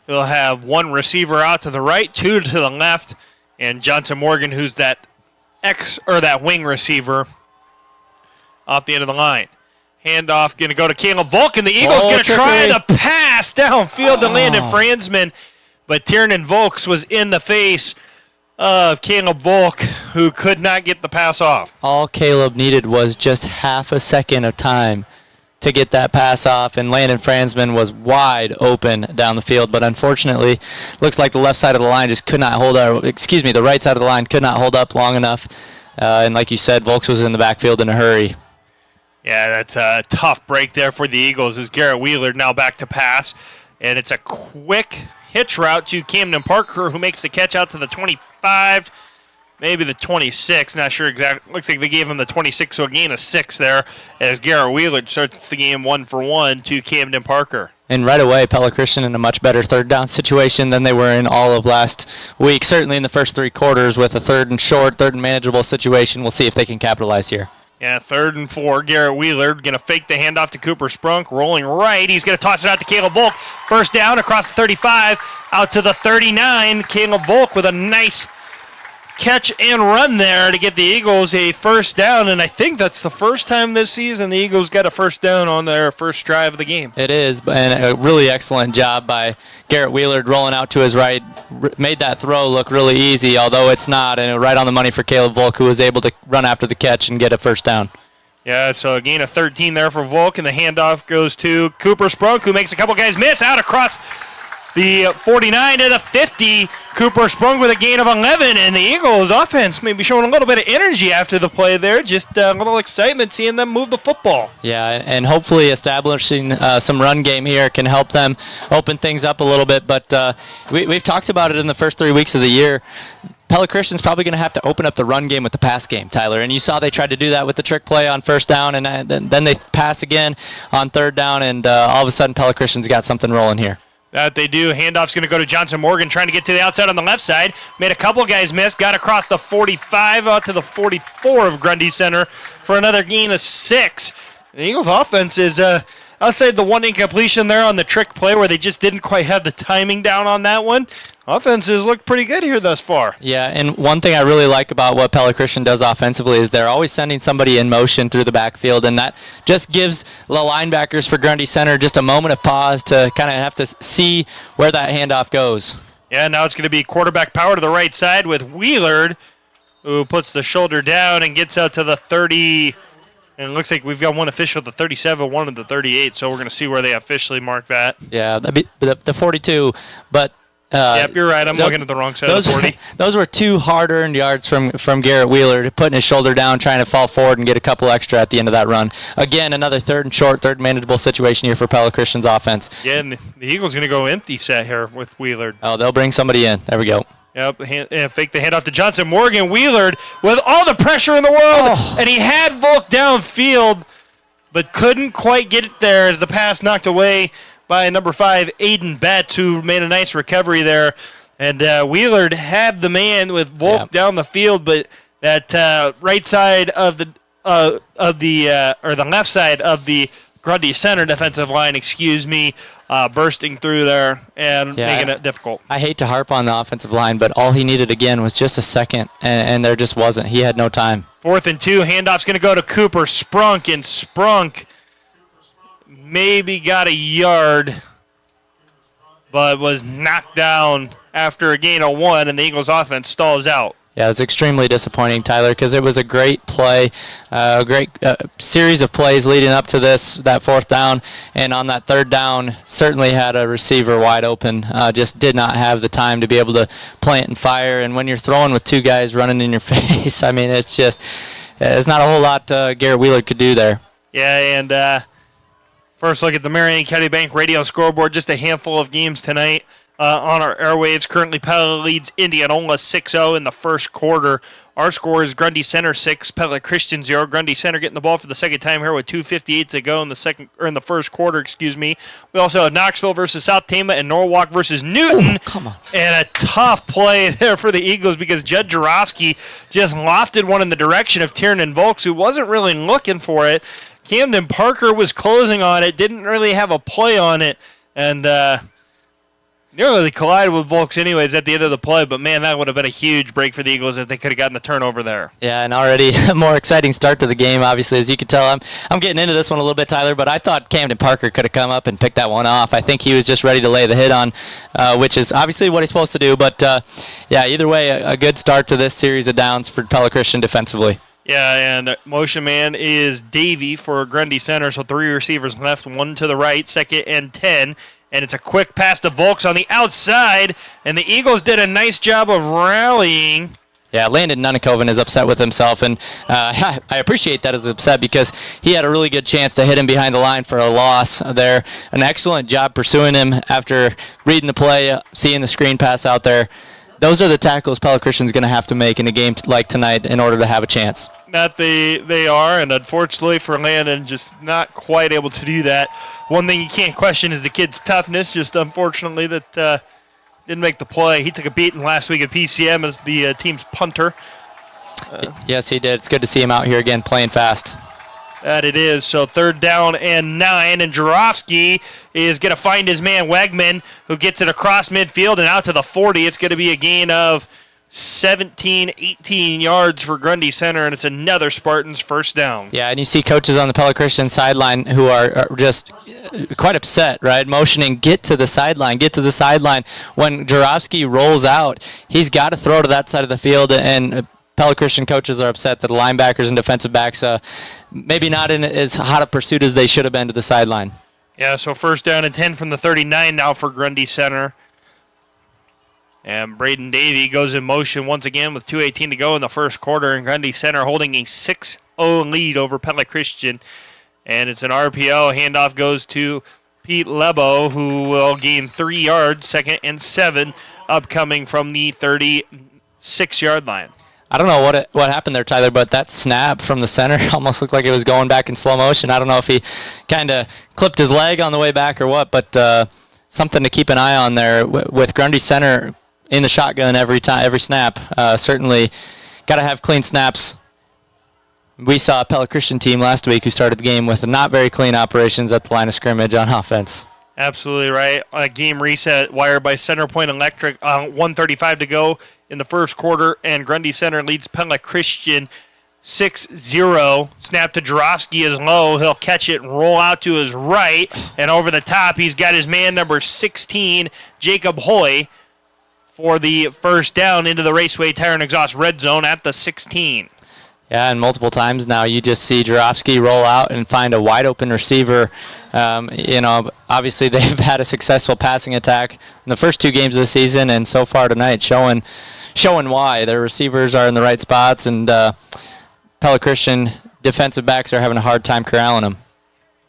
He'll have one receiver out to the right, two to the left, and Johnson Morgan, who's that wing receiver, off the end of the line. Handoff going to go to Caleb Volk, and the Eagles going to try to pass downfield to Landon Franzman, but Tiernan Volks was in the face of Caleb Volk, who could not get the pass off. All Caleb needed was just half a second of time to get that pass off, and Landon Franzman was wide open down the field, but unfortunately, looks like the left side of the line just could not hold up, the right side of the line could not hold up long enough, and like you said, Volks was in the backfield in a hurry. Yeah, that's a tough break there for the Eagles as Garrett Wheeler now back to pass, and it's a quick hitch route to Camden Parker, who makes the catch out to the 25, maybe the 26, not sure exactly. Looks like they gave him the 26, so a gain of 6 there as Garrett Wheeler starts the game 1-for-1 to Camden Parker. And right away, Pella Christian in a much better third down situation than they were in all of last week, certainly in the first 3 quarters with a third and short, third and manageable situation. We'll see if they can capitalize here. Yeah, 3rd and 4. Garrett Wheeler going to fake the handoff to Cooper Sprunk, rolling right. He's going to toss it out to Caleb Volk. First down across the 35, out to the 39. Caleb Volk with a nice catch and run there to get the Eagles a first down, and I think that's the first time this season the Eagles got a first down on their first drive of the game. It is, and a really excellent job by Garrett Wheeler rolling out to his right, made that throw look really easy, although it's not, and right on the money for Caleb Volk, who was able to run after the catch and get a first down. Yeah, so a gain of 13 there for Volk, and the handoff goes to Cooper Sprunk, who makes a couple guys miss out across the 49 to the 50. Cooper Sprung with a gain of 11, and the Eagles offense may be showing a little bit of energy after the play there. Just a little excitement seeing them move the football. Yeah, and hopefully establishing some run game here can help them open things up a little bit. But we've talked about it in the first 3 weeks of the year. Pella Christian's probably going to have to open up the run game with the pass game, Tyler. And you saw they tried to do that with the trick play on first down, and then they pass again on third down, and all of a sudden Pella Christian's got something rolling here. That they do. Handoff's going to go to Johnson Morgan, trying to get to the outside on the left side. Made a couple guys miss. Got across the 45 out to the 44 of Grundy Center for another gain of 6. The Eagles' offense is outside the one incompletion there on the trick play where they just didn't quite have the timing down on that one. Offenses look pretty good here thus far. Yeah, and one thing I really like about what Pella Christian does offensively is they're always sending somebody in motion through the backfield, and that just gives the linebackers for Grundy Center just a moment of pause to kind of have to see where that handoff goes. Yeah, now it's going to be quarterback power to the right side with Wheeler, who puts the shoulder down and gets out to the 30. And it looks like we've got one official at the 37, one at the 38, so we're going to see where they officially mark that. Yeah, that'd be the 42, but... yep, you're right. I'm looking at the wrong side of the 40. Those were 2 hard-earned yards from Garrett Wheeler, putting his shoulder down, trying to fall forward and get a couple extra at the end of that run. Again, another third and short, third manageable situation here for Pella Christian's offense. Yeah, and the Eagles going to go empty set here with Wheeler. Oh, they'll bring somebody in. There we go. Yep, fake the handoff to Johnson Morgan. Wheeler with all the pressure in the world, and he had Volk downfield, but couldn't quite get it there as the pass knocked away by number 5, Aiden Betts, who made a nice recovery there. And Wheeler had the man with Volk down the field, but that right side of the left side of the Grundy Center defensive line, bursting through there and making it difficult. I hate to harp on the offensive line, but all he needed again was just a second, and there just wasn't. He had no time. 4th and 2, handoff's going to go to Cooper Sprunk, and Sprunk maybe got a yard, but was knocked down after a gain of 1, and the Eagles' offense stalls out. Yeah, it's extremely disappointing, Tyler, because it was a great play, a great series of plays leading up to that 4th down, and on that 3rd down, certainly had a receiver wide open, just did not have the time to be able to plant and fire, and when you're throwing with 2 guys running in your face, I mean, it's not a whole lot Garrett Wheeler could do there. Yeah, and first look at the Marion County Bank radio scoreboard. Just a handful of games tonight on our airwaves. Currently, Pella leads Indianola 6-0 in the first quarter. Our score is Grundy Center 6, Pella Christian 0. Grundy Center getting the ball for the second time here with 2:58 to go in the first quarter. We also have Knoxville versus South Tama and Norwalk versus Newton. Ooh, come on. And a tough play there for the Eagles because Judd Jarofsky just lofted one in the direction of Tiernan Volks, who wasn't really looking for it. Camden Parker was closing on it, didn't really have a play on it, and nearly collided with Volks anyways at the end of the play, but man, that would have been a huge break for the Eagles if they could have gotten the turnover there. Yeah, and already a more exciting start to the game, obviously. As you can tell, I'm getting into this one a little bit, Tyler, but I thought Camden Parker could have come up and picked that one off. I think he was just ready to lay the hit on, which is obviously what he's supposed to do, but yeah, either way, a good start to this series of downs for Pella Christian defensively. Yeah, and motion man is Davey for Grundy Center, so 3 receivers left, 1 to the right, 2nd and 10. And it's a quick pass to Volks on the outside, and the Eagles did a nice job of rallying. Yeah, Landon Nunnikoven is upset with himself, and I appreciate that as upset because he had a really good chance to hit him behind the line for a loss there. An excellent job pursuing him after reading the play, seeing the screen pass out there. Those are the tackles Pella Christian's going to have to make in a game like tonight in order to have a chance. That they are, and unfortunately for Landon, just not quite able to do that. One thing you can't question is the kid's toughness, just unfortunately that didn't make the play. He took a beating last week at PCM as the team's punter. Yes, he did. It's good to see him out here again playing fast. That it is. So 3rd down and 9, and Jarofsky is going to find his man Wegman, who gets it across midfield and out to the 40. It's going to be a gain of 17, 18 yards for Grundy Center, and it's another Spartans first down. Yeah, and you see coaches on the Pella Christian sideline who are just quite upset, right? Motioning, get to the sideline. When Jarofsky rolls out, he's got to throw to that side of the field, and Pella Christian coaches are upset that the linebackers and defensive backs maybe not in as hot a pursuit as they should have been to the sideline. Yeah, so 1st down and 10 from the 39 now for Grundy Center. And Braden Davey goes in motion once again with 2:18 to go in the first quarter, and Grundy Center holding a 6-0 lead over Pella Christian. And it's an RPO. Handoff goes to Pete Lebo, who will gain 3 yards, 2nd and 7, upcoming from the 36-yard line. I don't know what happened there, Tyler, but that snap from the center almost looked like it was going back in slow motion. I don't know if he kind of clipped his leg on the way back or what, but something to keep an eye on there with Grundy Center in the shotgun every snap. Certainly got to have clean snaps. We saw a Pella Christian team last week who started the game with not very clean operations at the line of scrimmage on offense. Absolutely right. A game reset wired by Center Point Electric. 1:35 to go in the first quarter, and Grundy Center leads Pella Christian 6-0. Snap to Jarofsky is low. He'll catch it and roll out to his right, and over the top he's got his man number 16, Jacob Hoy, for the first down into the Raceway Tire and Exhaust red zone at the 16. Yeah, and multiple times now you just see Jarofsky roll out and find a wide open receiver. Obviously they've had a successful passing attack in the first 2 games of the season, and so far tonight showing why. Their receivers are in the right spots, and Pella Christian defensive backs are having a hard time corralling them.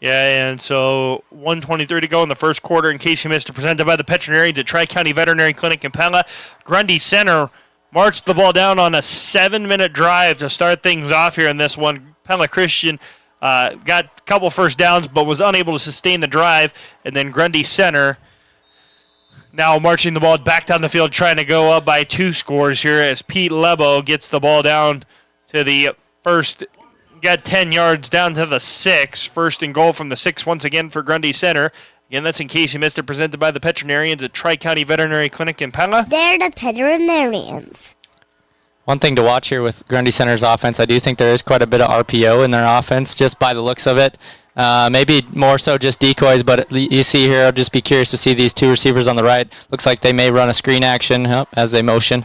Yeah, and so 1:23 to go in the first quarter. In case you missed it, presented by the veterinarians at Tri-County Veterinary Clinic in Pella. Grundy Center marched the ball down on a 7-minute drive to start things off here in this one. Pella Christian got a couple first downs but was unable to sustain the drive. And then Grundy Center now marching the ball back down the field, trying to go up by 2 scores here as Pete Lebo gets the ball down to the first. Got 10 yards down to the 6. First and goal from the 6 once again for Grundy Center. Again, that's in case you missed it, presented by the veterinarians at Tri-County Veterinary Clinic in Pella. They're the veterinarians. One thing to watch here with Grundy Center's offense, I do think there is quite a bit of RPO in their offense, just by the looks of it. Maybe more so just decoys, but you see here, I'll just be curious to see these 2 receivers on the right. Looks like they may run a screen action as they motion.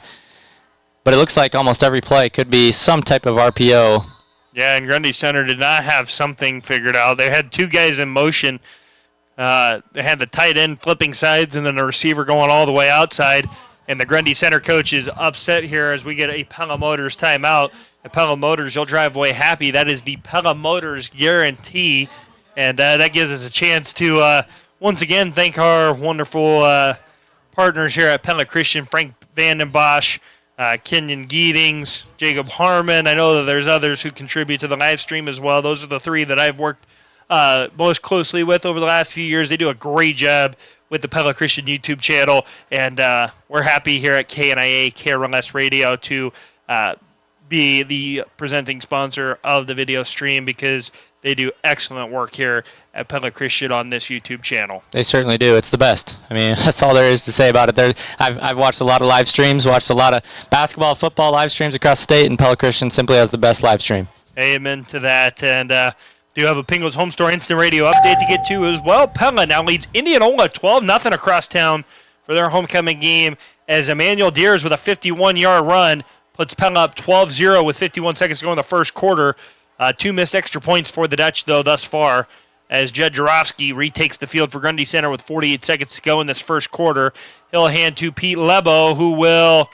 But it looks like almost every play could be some type of RPO. Yeah, and Grundy Center did not have something figured out. They had 2 guys in motion. They had the tight end flipping sides and then the receiver going all the way outside. And the Grundy Center coach is upset here as we get a Pella Motors timeout. At Pella Motors, you'll drive away happy. That is the Pella Motors guarantee. And that gives us a chance to once again thank our wonderful partners here at Pella Christian, Frank Vandenbosch, Kenyon Geetings, Jacob Harmon. I know that there's others who contribute to the live stream as well. Those are the three that I've worked most closely with over the last few years. They do a great job with the Pella Christian YouTube channel, and we're happy here at KNIA KRLS Radio to be the presenting sponsor of the video stream because they do excellent work here at Pella Christian on this YouTube channel. They certainly do. It's the best. I mean, that's all there is to say about it. I've watched a lot of live streams, watched a lot of basketball, football live streams across the state, and Pella Christian simply has the best live stream. Amen to that. And do have a Pingles Home Store Instant Radio update to get to as well. Pella now leads Indianola 12-0 across town for their homecoming game as Emmanuel Deers with a 51-yard run puts Pella up 12-0 with 51 seconds to go in the first quarter. 2 missed extra points for the Dutch, though, thus far, as Jed Jarofsky retakes the field for Grundy Center with 48 seconds to go in this first quarter. He'll hand to Pete Lebo, who will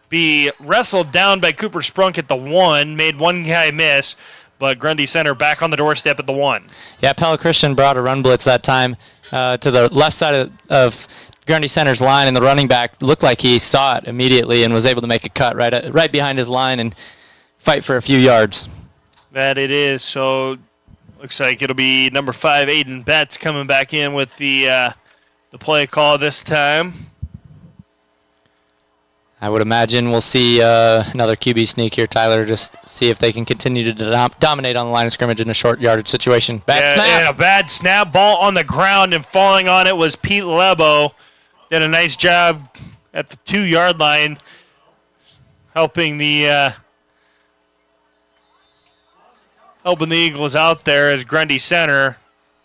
be wrestled down by Cooper Sprunk at the 1, made one guy miss, but Grundy Center back on the doorstep at the 1. Yeah, Pella Christian brought a run blitz that time to the left side of Grundy Center's line, and the running back looked like he saw it immediately and was able to make a cut right behind his line and fight for a few yards. That it is. So looks like it'll be number 5, Aiden Betts, coming back in with the play call this time. I would imagine we'll see another QB sneak here, Tyler, just see if they can continue to dominate on the line of scrimmage in a short yardage situation. Bad snap. Yeah, a bad snap. Ball on the ground, and falling on it was Pete Lebo. Did a nice job at the 2-yard line helping the Eagles out there as Grundy Center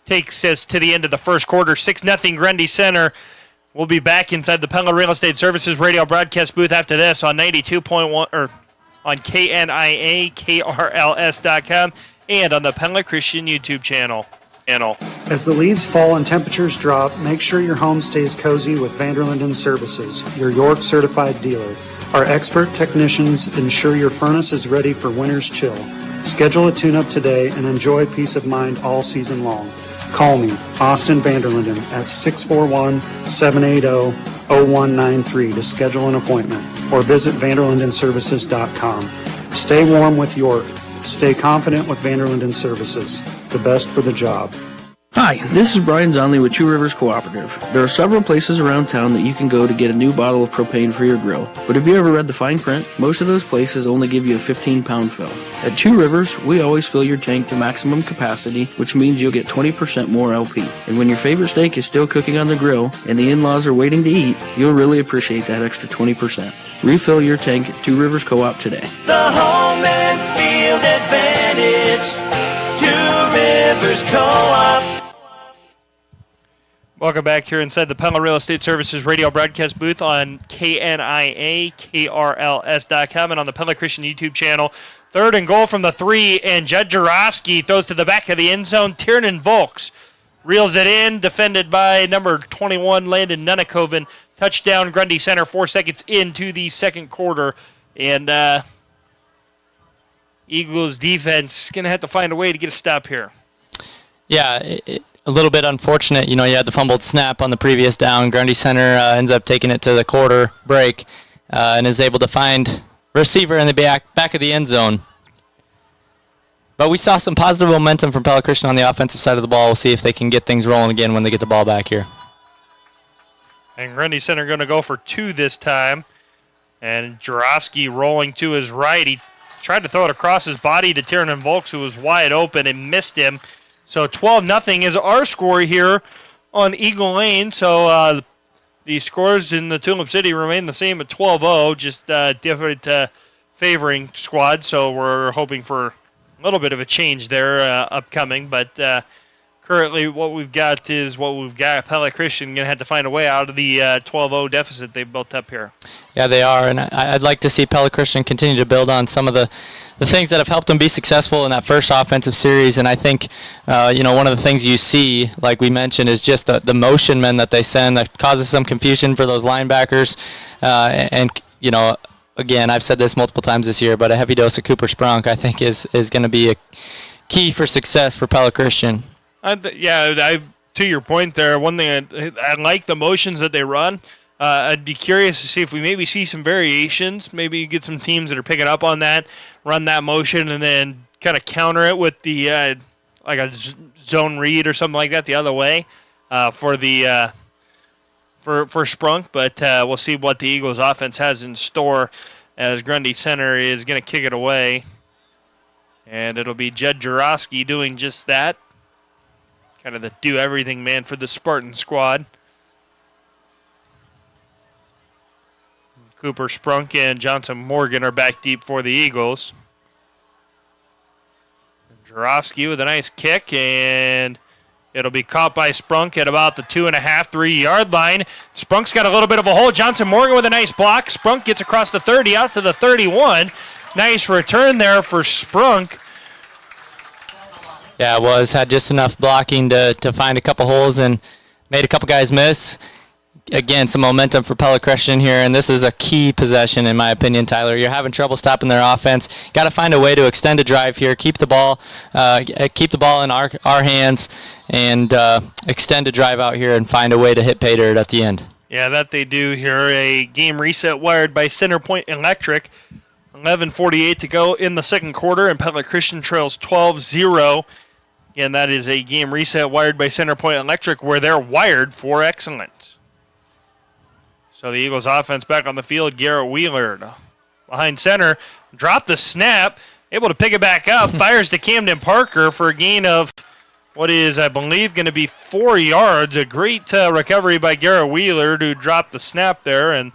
takes us to the end of the first quarter. 6-0 Grundy Center. We'll be back inside the Pella Real Estate Services radio broadcast booth after this on 92.1 or on KNIA, KRLS.com, and on the Pella Christian YouTube channel. As the leaves fall and temperatures drop, make sure your home stays cozy with Vanderlinden Services, your York certified dealer. Our expert technicians ensure your furnace is ready for winter's chill. Schedule a tune-up today and enjoy peace of mind all season long. Call me, Austin Vanderlinden, at 641-780-0193 to schedule an appointment, or visit vanderlindenservices.com. Stay warm with York. Stay confident with Vanderlinden Services. The best for the job. Hi, this is Brian Zonley with Two Rivers Cooperative. There are several places around town that you can go to get a new bottle of propane for your grill. But have you ever read the fine print? Most of those places only give you a 15-pound fill. At Two Rivers, we always fill your tank to maximum capacity, which means you'll get 20% more LP. And when your favorite steak is still cooking on the grill and the in-laws are waiting to eat, you'll really appreciate that extra 20%. Refill your tank at Two Rivers Co-op today. The home and field advantage. Two Rivers Co-op. Welcome back here inside the Pella Real Estate Services radio broadcast booth on KNIA, KRLS.com, and on the Pella Christian YouTube channel. 3rd and goal from the 3, and Jed Jarofsky throws to the back of the end zone. Tiernan Volks reels it in, defended by number 21, Landon Nunnikoven. Touchdown, Grundy Center, 4 seconds into the second quarter. And Eagles defense going to have to find a way to get a stop here. Yeah, a little bit unfortunate. You had the fumbled snap on the previous down. Grundy Center ends up taking it to the quarter break and is able to find receiver in the back of the end zone. But we saw some positive momentum from Pella Christian on the offensive side of the ball. We'll see if they can get things rolling again when they get the ball back here. And Grundy Center going to go for 2 this time. And Jarofsky rolling to his right. He tried to throw it across his body to Tiernan Volks, who was wide open, and missed him. So 12-0 is our score here on Eagle Lane. So the scores in the Tulip City remain the same at 12-0, just different favoring squad. So we're hoping for a little bit of a change there upcoming. But currently what we've got is what we've got. Pella Christian going to have to find a way out of the 12-0 deficit they've built up here. Yeah, they are, and I'd like to see Pella Christian continue to build on some of the things that have helped them be successful in that first offensive series. And I think, one of the things you see, like we mentioned, is just the motion men that they send that causes some confusion for those linebackers. Again, I've said this multiple times this year, but a heavy dose of Cooper Sprunk, I think, is going to be a key for success for Pella Christian. To your point there, one thing I like the motions that they run. I'd be curious to see if we maybe see some variations, maybe get some teams that are picking up on that, run that motion, and then kind of counter it with the like a zone read or something like that the other way for Sprunk. But we'll see what the Eagles offense has in store as Grundy Center is going to kick it away. And it'll be Jed Jarofsky doing just that. Kind of the do-everything man for the Spartan squad. Cooper Sprunk and Johnson Morgan are back deep for the Eagles. Jarofsky with a nice kick, and it'll be caught by Sprunk at about the 2.5, 3-yard line. Sprunk's got a little bit of a hole. Johnson Morgan with a nice block. Sprunk gets across the 30 out to the 31. Nice return there for Sprunk. Yeah, had just enough blocking to find a couple holes and made a couple guys miss. Again, some momentum for Pella Christian here, and this is a key possession in my opinion, Tyler. You're having trouble stopping their offense. Got to find a way to extend a drive here, keep the ball in our hands, and extend a drive out here and find a way to hit pay dirt at the end. Yeah, that they do here. A game reset wired by Centerpoint Electric. 11:48 to go in the second quarter, and Pella Christian trails 12-0. And that is a game reset wired by Centerpoint Electric, where they're wired for excellence. So the Eagles offense back on the field. Garrett Wheeler behind center. Dropped the snap. Able to pick it back up. Fires to Camden Parker for a gain of what is, I believe, going to be 4 yards. A great recovery by Garrett Wheeler to drop the snap there and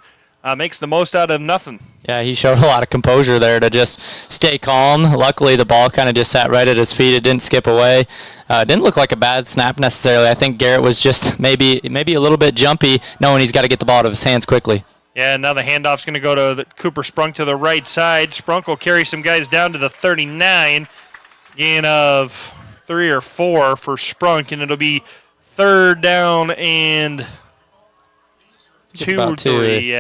makes the most out of nothing. Yeah, he showed a lot of composure there to just stay calm. Luckily, the ball kind of just sat right at his feet. It didn't skip away. Didn't look like a bad snap necessarily. I think Garrett was just maybe a little bit jumpy, knowing he's got to get the ball out of his hands quickly. Yeah, now the handoff's going to go to Cooper Sprunk to the right side. Sprunk will carry some guys down to the 39. Gain of 3 or 4 for Sprunk, and it'll be third down and 2 or 3.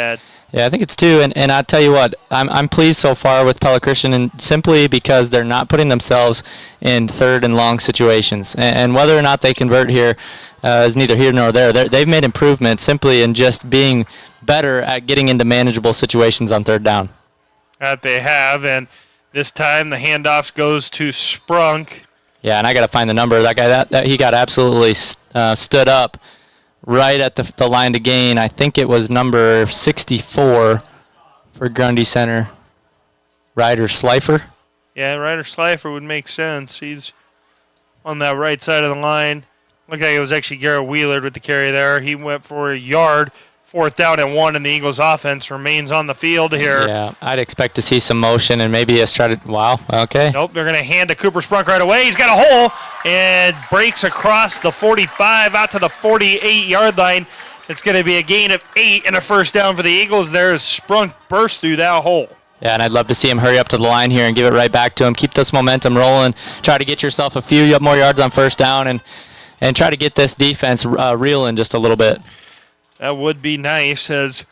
Yeah, I think it's 2, and I tell you what, I'm pleased so far with Pella Christian, and simply because they're not putting themselves in third and long situations. And whether or not they convert here is neither here nor there. They've made improvements simply in just being better at getting into manageable situations on third down. That they have, and this time the handoff goes to Sprunk. Yeah, and I got to find the number. That guy, that he got absolutely stood up right at the line to gain. I think it was number 64 for Grundy Center. Ryder Slifer. Yeah, Ryder Slifer would make sense. He's on that right side of the line. Looked like it was actually Garrett Wheeler with the carry there. He went for a yard. 4th down and 1, and the Eagles offense remains on the field here. Yeah, I'd expect to see some motion and maybe just try to, wow, okay. Nope, they're going to hand to Cooper Sprunk right away. He's got a hole and breaks across the 45 out to the 48-yard line. It's going to be a gain of 8 and a first down for the Eagles. There's Sprunk burst through that hole. Yeah, and I'd love to see him hurry up to the line here and give it right back to him. Keep this momentum rolling. Try to get yourself a few more yards on first down and try to get this defense reeling just a little bit. That would be nice as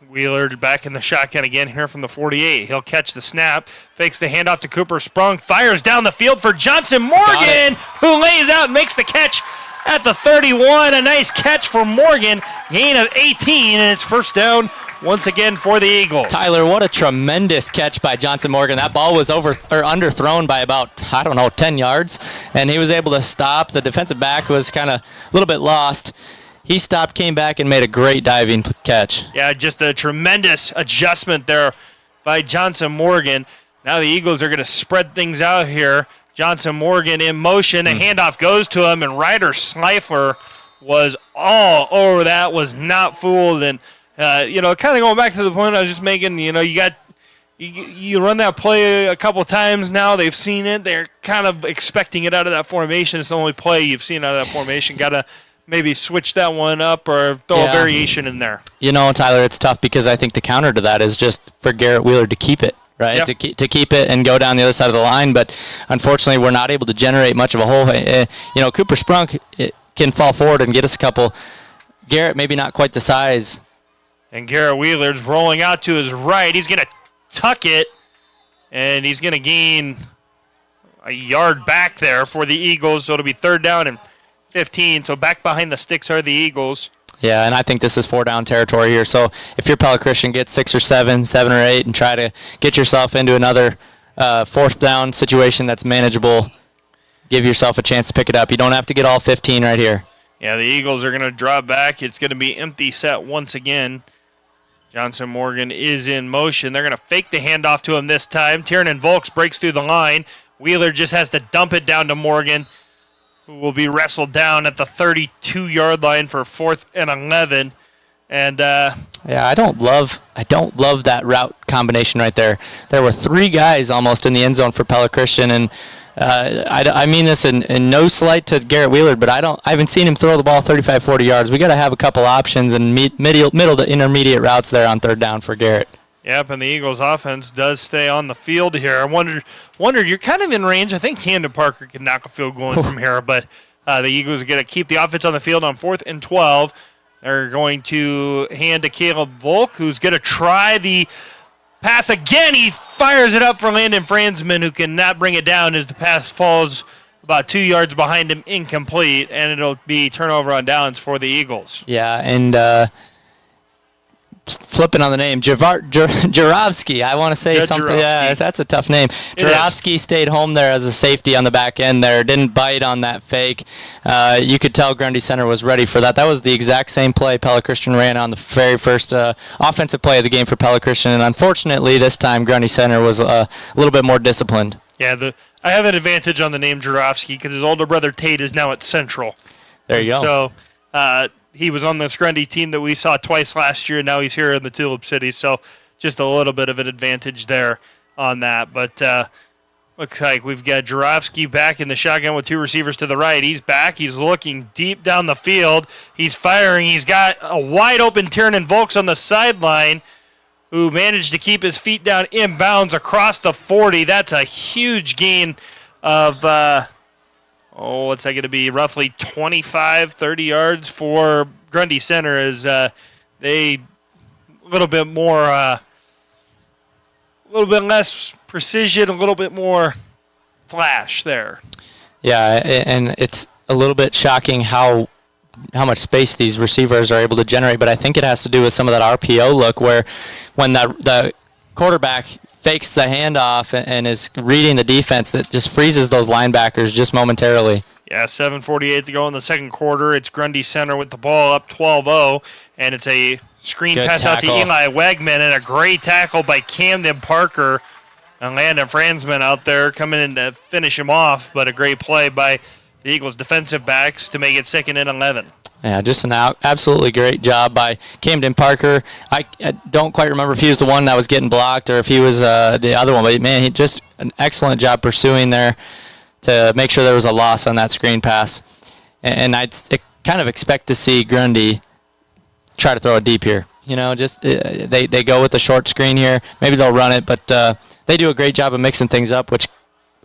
Wheeler back in the shotgun again here from the 48. He'll catch the snap, fakes the handoff to Cooper Sprunk, fires down the field for Johnson Morgan, who lays out and makes the catch at the 31. A nice catch for Morgan. Gain of 18, and it's first down once again for the Eagles. Tyler, what a tremendous catch by Johnson Morgan. That ball was underthrown by about, 10 yards, and he was able to stop. The defensive back was kind of a little bit lost. He stopped, came back, and made a great diving catch. Yeah, just a tremendous adjustment there by Johnson Morgan. Now the Eagles are going to spread things out here. Johnson Morgan in motion. A handoff goes to him, and Ryder Slifer was all over that, was not fooled. And kind of going back to the point I was just making, you got You run that play a couple times now. They've seen it. They're kind of expecting it out of that formation. It's the only play you've seen out of that formation. Got to maybe switch that one up or throw a variation in there. You know, Tyler, it's tough because I think the counter to that is just for Garrett Wheeler to keep it, right? Yep. To keep it and go down the other side of the line. But unfortunately, we're not able to generate much of a hole. Cooper Sprunk can fall forward and get us a couple. Garrett, maybe not quite the size. And Garrett Wheeler's rolling out to his right. He's going to tuck it, and he's going to gain a yard back there for the Eagles, so it'll be 3rd down and 15. So back behind the sticks are the Eagles. Yeah, and I think this is 4-down territory here. So if you're Pella Christian, get 6 or 7 or 8, and try to get yourself into another 4th down situation that's manageable. Give yourself a chance to pick it up. You don't have to get all 15 right here. Yeah, the Eagles are going to drop back. It's going to be empty set once again. Johnson Morgan is in motion. They're going to fake the handoff to him this time. Tiernan Volks breaks through the line. Wheeler just has to dump it down to Morgan, who will be wrestled down at the 32-yard line for 4th and 11. And I don't love that route combination right there. There were 3 guys almost in the end zone for Pella Christian, and I mean this in no slight to Garrett Wheeler, but I haven't seen him throw the ball 35, 40 yards. We got to have a couple options and middle to intermediate routes there on 3rd down for Garrett. Yep, and the Eagles' offense does stay on the field here. I wonder, you're kind of in range. I think Camden Parker can knock a field goal in from here, but the Eagles are going to keep the offense on the field on 4th and 12. They're going to hand to Caleb Volk, who's going to try the pass again. He fires it up for Landon Franzman, who cannot bring it down as the pass falls about 2 yards behind him, incomplete, and it'll be turnover on downs for the Eagles. Yeah, and flipping on the name, Jarovsky. I want to say Judd something. Jarovsky. Yeah, that's a tough name. Jarovsky stayed home there as a safety on the back end there. Didn't bite on that fake. You could tell Grundy Center was ready for that. That was the exact same play Pella Christian ran on the very first offensive play of the game for Pella Christian. And unfortunately, this time Grundy Center was a little bit more disciplined. Yeah, I have an advantage on the name Jarovsky because his older brother Tate is now at Central. There you go. So he was on this Grundy team that we saw twice last year, and now he's here in the Tulip City. So just a little bit of an advantage there on that. But looks like we've got Jarovsky back in the shotgun with 2 receivers to the right. He's back. He's looking deep down the field. He's firing. He's got a wide-open Tiernan Volks on the sideline, who managed to keep his feet down inbounds across the 40. That's a huge gain of what's that going to be? Roughly 25, 30 yards for Grundy Center as they a little bit more, a little bit less precision, a little bit more flash there. Yeah, and it's a little bit shocking how much space these receivers are able to generate, but I think it has to do with some of that RPO look where when the quarterback fakes the handoff and is reading the defense, that just freezes those linebackers just momentarily. Yeah, 7:48 to go in the second quarter. It's Grundy Center with the ball up 12-0, and it's a screen pass tackle out to Eli Wegman, and a great tackle by Camden Parker. And Landon Franzman out there coming in to finish him off, but a great play by the Eagles defensive backs to make it 2nd and 11. Yeah, just an absolutely great job by Camden Parker. I don't quite remember if he was the one that was getting blocked or if he was the other one, but man, he just an excellent job pursuing there to make sure there was a loss on that screen pass. And I'd kind of expect to see Grundy try to throw it deep here. You know, just they go with the short screen here. Maybe they'll run it, but they do a great job of mixing things up, which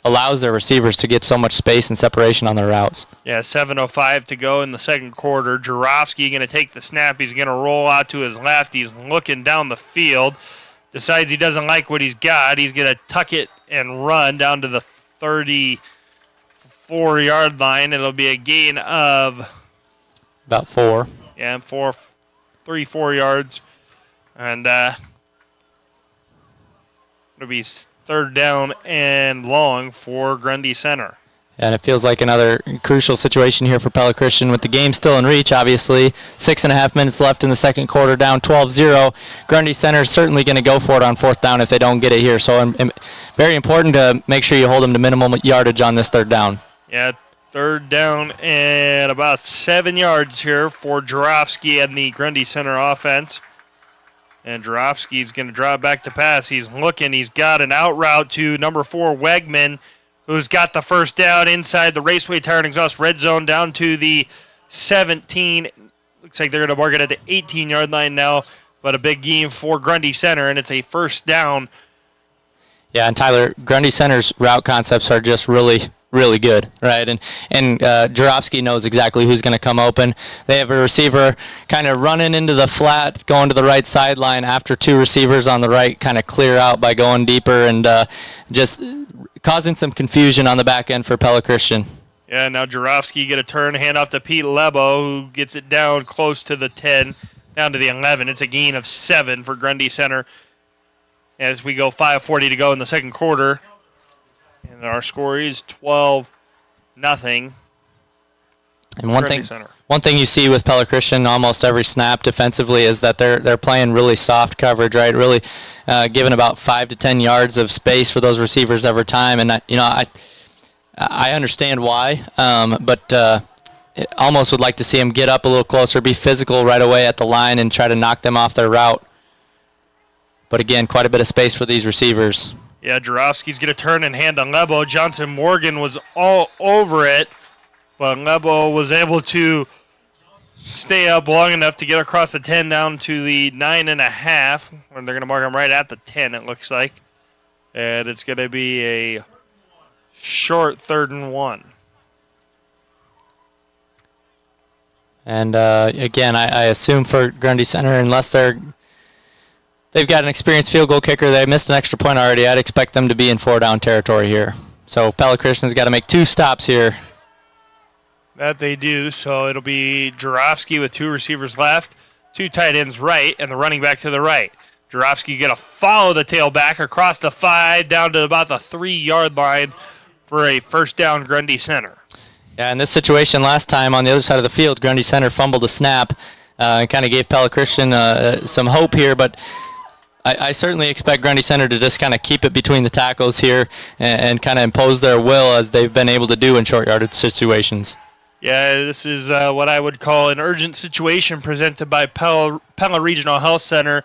allows their receivers to get so much space and separation on their routes. Yeah, 7:05 to go in the second quarter. Jarovsky going to take the snap. He's going to roll out to his left. He's looking down the field. Decides he doesn't like what he's got. He's going to tuck it and run down to the 34-yard line. It'll be a gain of about 4. Yeah, 4 yards. And it'll be 3rd down and long for Grundy Center. And it feels like another crucial situation here for Pella Christian with the game still in reach, obviously. 6.5 minutes left in the second quarter, down 12-0. Grundy Center is certainly going to go for it on 4th down if they don't get it here. So very important to make sure you hold them to minimum yardage on this 3rd down. Yeah, 3rd down and about 7 yards here for Jarovsky and the Grundy Center offense. And Jarofsky's going to draw back to pass. He's looking. He's got an out route to number 4, Wegman, who's got the first down inside the Raceway Tire and Exhaust red zone down to the 17. Looks like they're going to mark it at the 18-yard line now, but a big game for Grundy Center, and it's a first down. Yeah, and Tyler, Grundy Center's route concepts are just really, really good, right? And Jarofsky knows exactly who's going to come open. They have a receiver kind of running into the flat, going to the right sideline after 2 receivers on the right kind of clear out by going deeper and just causing some confusion on the back end for Pella Christian. Yeah, now Jarofsky get a turn, hand off to Pete Lebo, who gets it down close to the 10, down to the 11. It's a gain of 7 for Grundy Center as we go 5:40 to go in the second quarter. And our score is 12-0. And one thing you see with Pella Christian almost every snap defensively is that they're playing really soft coverage, right? Really giving about 5 to 10 yards of space for those receivers every time. And I understand why, but almost would like to see them get up a little closer, be physical right away at the line, and try to knock them off their route. But again, quite a bit of space for these receivers. Yeah, Jarofsky's going to turn and hand on Lebo. Johnson Morgan was all over it, but Lebo was able to stay up long enough to get across the 10 down to the 9.5. And they're going to mark him right at the 10, it looks like. And it's going to be a short 3rd and 1. And again, I assume for Grundy Center, unless they've got an experienced field goal kicker, they missed an extra point already, I'd expect them to be in 4-down territory here. So Pella Christian's got to make 2 stops here. That they do, so it'll be Jarofsky with 2 receivers left, 2 tight ends right, and the running back to the right. Jarofsky going to follow the tailback across the 5 down to about the 3-yard line for a first down Grundy Center. Yeah, in this situation last time on the other side of the field, Grundy Center fumbled a snap and kind of gave Pella Christian some hope here, but I certainly expect Grundy Center to just kind of keep it between the tackles here and kind of impose their will as they've been able to do in short yardage situations. Yeah, this is what I would call an urgent situation presented by Pella Regional Health Center.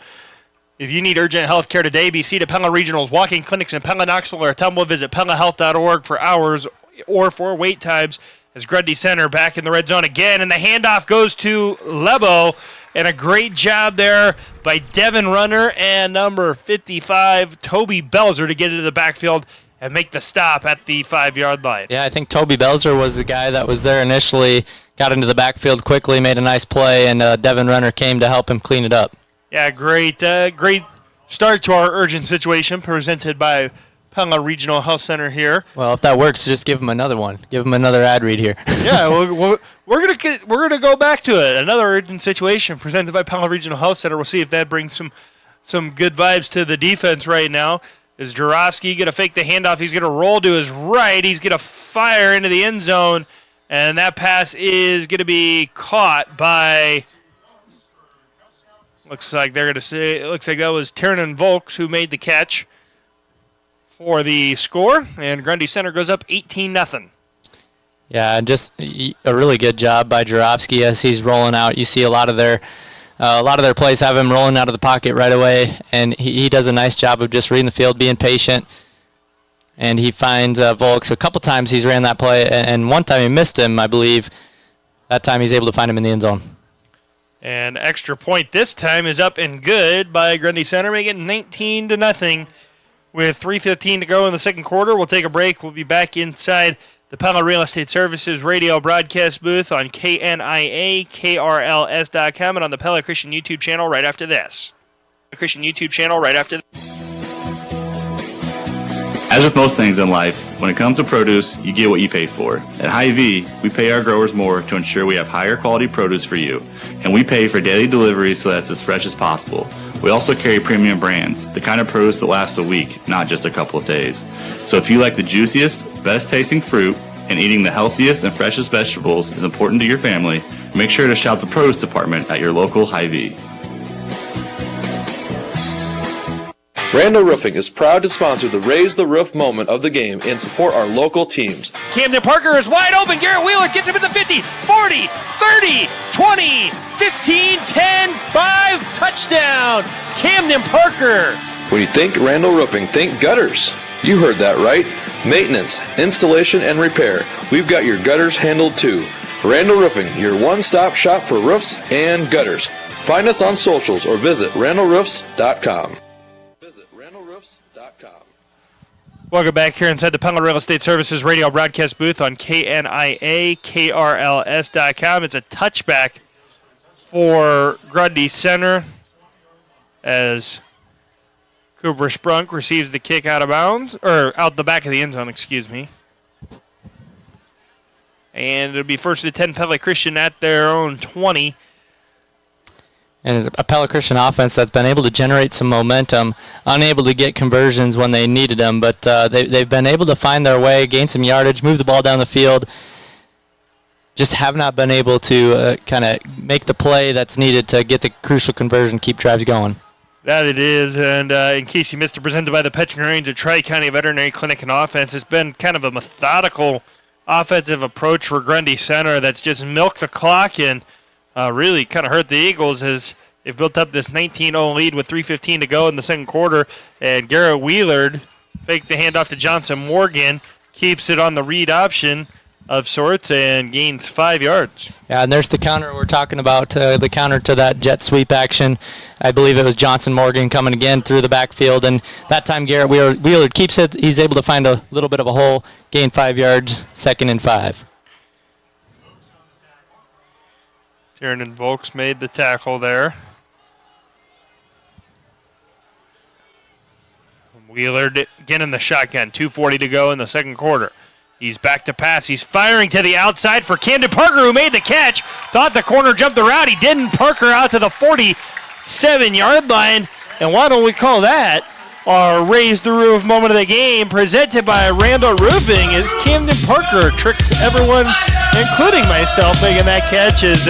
If you need urgent health care today, be seen at Pella Regional's walk-in clinics in Pella, Knoxville, or Tumble. Visit PellaHealth.org for hours or for wait times. As Grundy Center back in the red zone again, and the handoff goes to Lebo, and a great job there by Devin Runner and number 55, Toby Belzer, to get into the backfield and make the stop at the 5-yard line. Yeah, I think Toby Belzer was the guy that was there initially, got into the backfield quickly, made a nice play, and Devin Runner came to help him clean it up. Yeah, great start to our urgent situation presented by Pella Regional Health Center here. Well, if that works, just give him another one. Give him another ad read here. Yeah, we're gonna go back to it. Another urgent situation presented by Pella Regional Health Center. We'll see if that brings some good vibes to the defense right now. Is Jarofsky gonna fake the handoff? He's gonna roll to his right. He's gonna fire into the end zone, and that pass is gonna be caught by. Looks like they're gonna say. It looks like that was Tiernan Volks who made the catch for the score, and Grundy Center goes up 18-0. Yeah, just a really good job by Jarofsky as he's rolling out. You see a lot of their plays have him rolling out of the pocket right away, and he does a nice job of just reading the field, being patient, and he finds Volks. A couple times he's ran that play, and one time he missed him, I believe. That time he's able to find him in the end zone. And extra point this time is up and good by Grundy Center, making it 19-0 with 3:15 to go in the second quarter. We'll take a break. We'll be back inside the Pella Real Estate Services radio broadcast booth on KNIA-KRLS.com and on the Pella Christian YouTube channel right after this. As with most things in life, when it comes to produce, you get what you pay for. At Hy-Vee, we pay our growers more to ensure we have higher quality produce for you, and we pay for daily deliveries so that it's as fresh as possible. We also carry premium brands, the kind of produce that lasts a week, not just a couple of days. So if you like the juiciest, best tasting fruit, and eating the healthiest and freshest vegetables is important to your family, make sure to shop the produce department at your local Hy-Vee. Randall Roofing is proud to sponsor the Raise the Roof moment of the game and support our local teams. Camden Parker is wide open. Garrett Wheeler gets him at the 50, 40, 30, 20, 15, 10, 5, touchdown, Camden Parker. When you think Randall Roofing, think gutters. You heard that right. Maintenance, installation, and repair. We've got your gutters handled too. Randall Roofing, your one-stop shop for roofs and gutters. Find us on socials or visit randallroofs.com. Welcome back here inside the Pella Real Estate Services radio broadcast booth on KNIA, KRLS.com. It's a touchback for Grundy Center as Cooper Sprunk receives the kick out of bounds, or out the back of the end zone, excuse me. And it'll be first and 10 Pella Christian at their own 20. And a Pella Christian offense that's been able to generate some momentum, unable to get conversions when they needed them, but they've been able to find their way, gain some yardage, move the ball down the field. Just have not been able to kind of make the play that's needed to get the crucial conversion, keep drives going. That it is, and in case you missed it, presented by the Petchnerians at Tri-County Veterinary Clinic and Offense. It's been kind of a methodical offensive approach for Grundy Center that's just milked the clock and really kind of hurt the Eagles as they've built up this 19-0 lead with 3:15 to go in the second quarter. And Garrett Wheelard faked the handoff to Johnson Morgan, keeps it on the read option of sorts, and gains 5 yards. Yeah, and there's the counter we're talking about, the counter to that jet sweep action. I believe it was Johnson Morgan coming again through the backfield, and that time Garrett Wheelard keeps it. He's able to find a little bit of a hole, gain 5 yards, 2nd and 5. Tiernan Volks made the tackle there. Wheeler again in the shotgun. 2:40 to go in the second quarter. He's back to pass. He's firing to the outside for Camden Parker, who made the catch. Thought the corner jumped the route. He didn't. Parker out to the 47-yard line. And why don't we call that our Raise the Roof moment of the game, presented by Randall Roofing, as Camden Parker tricks everyone, including myself, making that catch as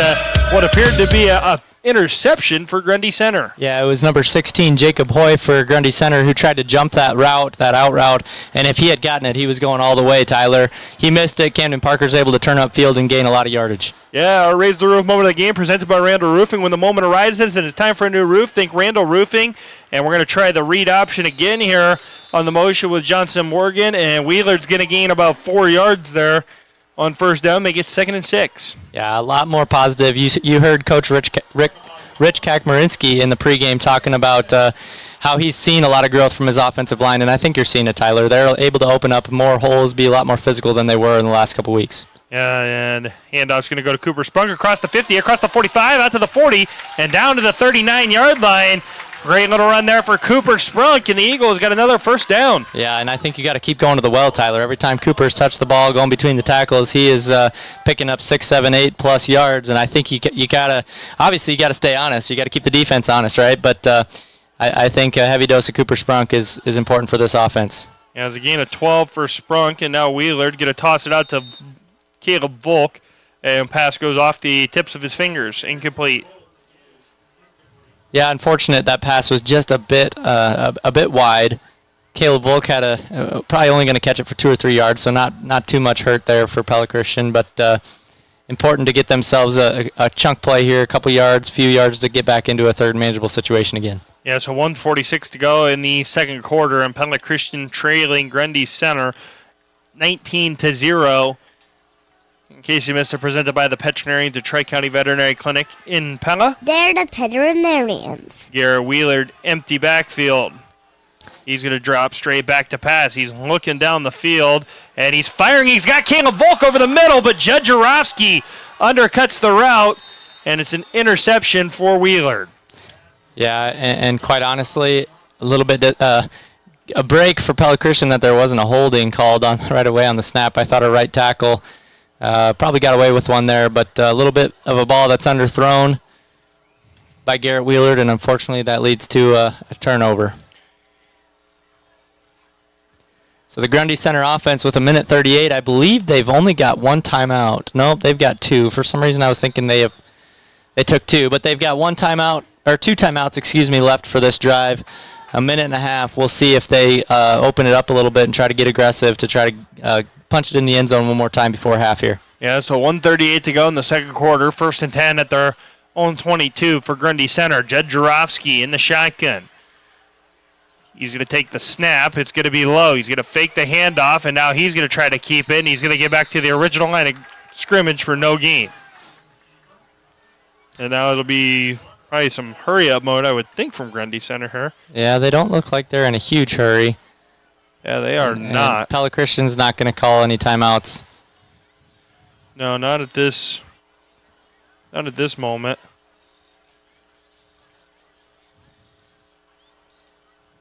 what appeared to be a interception for Grundy Center. Yeah, it was number 16, Jacob Hoy for Grundy Center, who tried to jump that out route, and if he had gotten it, he was going all the way, Tyler. He missed it. Camden Parker's able to turn upfield and gain a lot of yardage. Yeah, our Raise the Roof moment of the game presented by Randall Roofing. When the moment arises and it's time for a new roof, think Randall Roofing. And we're going to try the read option again here on the motion with Johnson Morgan, and Wheeler's going to gain about 4 yards there on first down. Make it 2nd and 6. Yeah, a lot more positive. You heard Coach Rich Kakmarinsky in the pregame talking about how he's seen a lot of growth from his offensive line, and I think you're seeing it, Tyler. They're able to open up more holes, be a lot more physical than they were in the last couple weeks. Yeah, and handoff's going to go to Cooper Sprung across the 50, across the 45, out to the 40, and down to the 39-yard line. Great little run there for Cooper Sprunk, and the Eagles got another first down. Yeah, and I think you got to keep going to the well, Tyler. Every time Cooper's touched the ball, going between the tackles, he is picking up 6, 7, 8+ yards. And I think you got to stay honest. You got to keep the defense honest, right? But I think a heavy dose of Cooper Sprunk is important for this offense. Yeah, it's a gain of 12 for Sprunk, and now Wheeler going to toss it out to Caleb Volk, and pass goes off the tips of his fingers, incomplete. Yeah, unfortunate that pass was just a bit wide. Caleb Volk had probably only going to catch it for 2 or 3 yards, so not too much hurt there for Pella Christian, but important to get themselves a chunk play here, a couple yards, few yards to get back into a third manageable situation again. Yeah, so 1:46 to go in the second quarter, and Pella Christian trailing Grundy Center 19-0. In case you missed it, presented by the Petchnerians at Tri-County Veterinary Clinic in Pella. They're the veterinarians. Garrett Wheeler, empty backfield. He's going to drop straight back to pass. He's looking down the field, and he's firing. He's got Caleb Volk over the middle, but Judd Jarofsky undercuts the route, and it's an interception for Wheeler. Yeah, and quite honestly, a little bit a break for Pella Christian that there wasn't a holding called on right away on the snap. I thought a right tackle probably got away with one there, but a little bit of a ball that's underthrown by Garrett Wheeler, and unfortunately that leads to a turnover. So the Grundy Center offense with 1:38, I believe they've only got one timeout. Nope, they've got 2. For some reason I was thinking they took 2, but they've got 2 timeouts, left for this drive. 1.5 minutes. We'll see if they open it up a little bit and try to get aggressive to try to punch it in the end zone one more time before half here. Yeah, so 1:38 to go in the second quarter. 1st and 10 at their own 22 for Grundy Center. Jed Jarofsky in the shotgun. He's going to take the snap. It's going to be low. He's going to fake the handoff, and now he's going to try to keep it, and he's going to get back to the original line of scrimmage for no gain. And now it'll be probably some hurry-up mode, I would think, from Grundy Center here. Yeah, they don't look like they're in a huge hurry. Yeah, they are not. Pella Christian's not going to call any timeouts. No, not at this moment.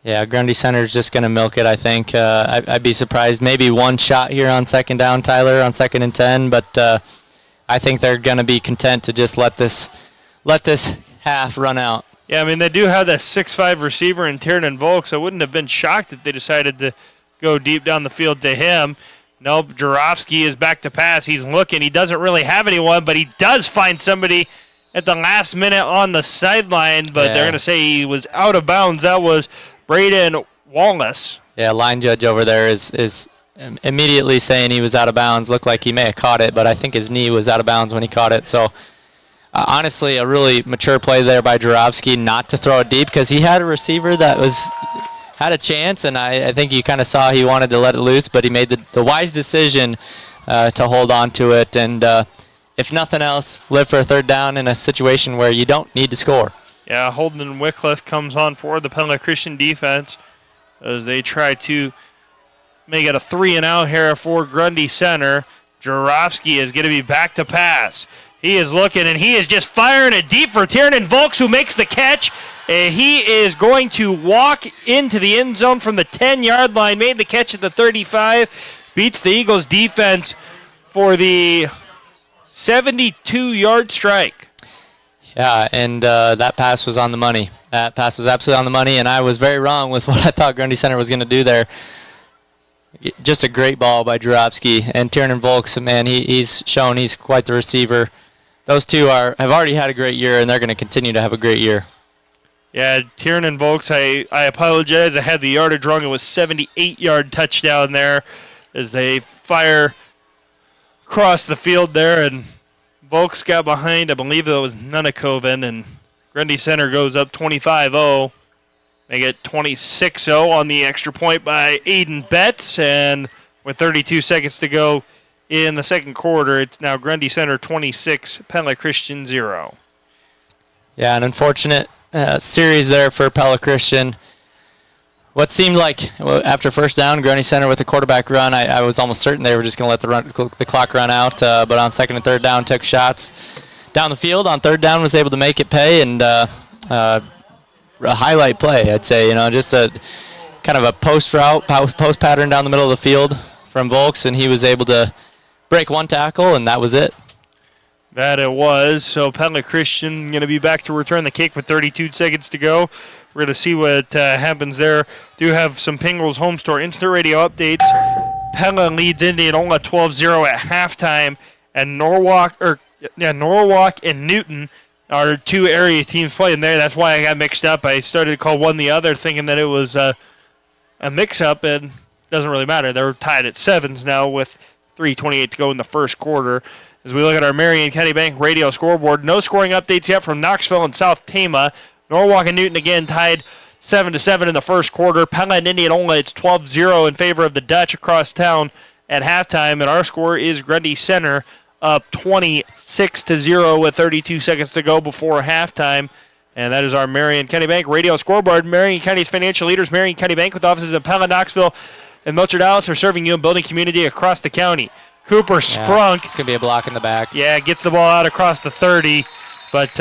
Yeah, Grundy Center's just going to milk it, I think. I'd be surprised. Maybe one shot here on 2nd down, Tyler, on 2nd and 10, but I think they're going to be content to just let this half run out. Yeah, I mean, they do have that 6'5" receiver in Tiernan Volks. I wouldn't have been shocked if they decided to go deep down the field to him. Nope, Jarofsky is back to pass. He's looking. He doesn't really have anyone, but he does find somebody at the last minute on the sideline, but they're going to say he was out of bounds. That was Braden Wallace. Yeah, line judge over there is immediately saying he was out of bounds. Looked like he may have caught it, but I think his knee was out of bounds when he caught it. So, honestly, a really mature play there by Jarofsky not to throw it deep because he had a receiver that had a chance, and I think you kind of saw he wanted to let it loose, but he made the wise decision to hold on to it. And if nothing else, live for a 3rd down in a situation where you don't need to score. Yeah, Holden Wycliffe comes on for the Pella Christian defense as they try to make it a 3-and-out here for Grundy Center. Jarofsky is going to be back to pass. He is looking, and he is just firing it deep for Tiernan Volks, who makes the catch. And he is going to walk into the end zone from the 10-yard line, made the catch at the 35, beats the Eagles defense for the 72-yard strike. Yeah, and that pass was on the money. That pass was absolutely on the money, and I was very wrong with what I thought Grundy Center was going to do there. Just a great ball by Jarofsky. And Tiernan Volks, man, he's shown he's quite the receiver. Those two have already had a great year, and they're going to continue to have a great year. Yeah, Tiernan Volks, I apologize. I had the yardage wrong. It was 78-yard touchdown there as they fire across the field there, and Volks got behind. I believe it was Nunakoven, and Grundy Center goes up 25-0. They get 26-0 on the extra point by Aiden Betts, and with 32 seconds to go in the second quarter, it's now Grundy Center 26, Pella Christian 0. Yeah, an unfortunate series there for Pella Christian. What seemed like after 1st down, Grundy Center with a quarterback run, I was almost certain they were just going to let the clock run out. But on 2nd and 3rd down, took shots down the field. On 3rd down, was able to make it pay, and a highlight play, I'd say. Just a kind of a post pattern down the middle of the field from Volks, and he was able to break one tackle, and that was it. That it was. So Pella Christian going to be back to return the kick with 32 seconds to go. We're going to see what happens there. Do have some Pingles Home Store Instant Radio updates. Pella leads Indianola 12-0 at halftime, and Norwalk and Newton are two area teams playing there. That's why I got mixed up. I started to call one the other, thinking that it was a mix-up, and it doesn't really matter. They're tied at 7s now with 3:28 to go in the first quarter. As we look at our Marion County Bank radio scoreboard, no scoring updates yet from Knoxville and South Tama. Norwalk and Newton again tied 7-7 in the first quarter. Pella and Indianola, it's 12-0 in favor of the Dutch across town at halftime. And our score is Grundy Center up 26-0 with 32 seconds to go before halftime. And that is our Marion County Bank radio scoreboard. Marion County's financial leaders, Marion County Bank, with offices in Pella, Knoxville, and Milcher Dallas, are serving you and building community across the county. Cooper Sprunk. It's going to be a block in the back. Yeah, gets the ball out across the 30, but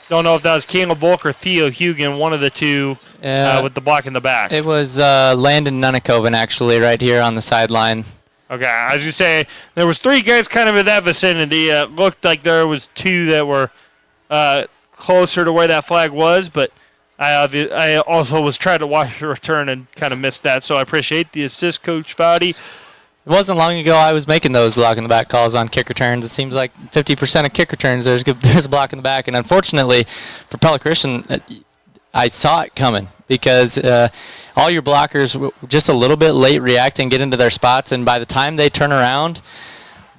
don't know if that was Caleb Volk or Theo Hugan, one of the two, with the block in the back. It was Landon Nunakoven, actually, right here on the sideline. Okay, I was going to say, there was 3 guys kind of in that vicinity. It looked like there was 2 that were closer to where that flag was, but I also was trying to watch the return and kind of missed that, so I appreciate the assist, Coach Fowdy. It wasn't long ago I was making those block in the back calls on kick returns. It seems like 50% of kick returns there's a block in the back, and unfortunately for Pella Christian, I saw it coming because all your blockers were just a little bit late reacting, get into their spots, and by the time they turn around,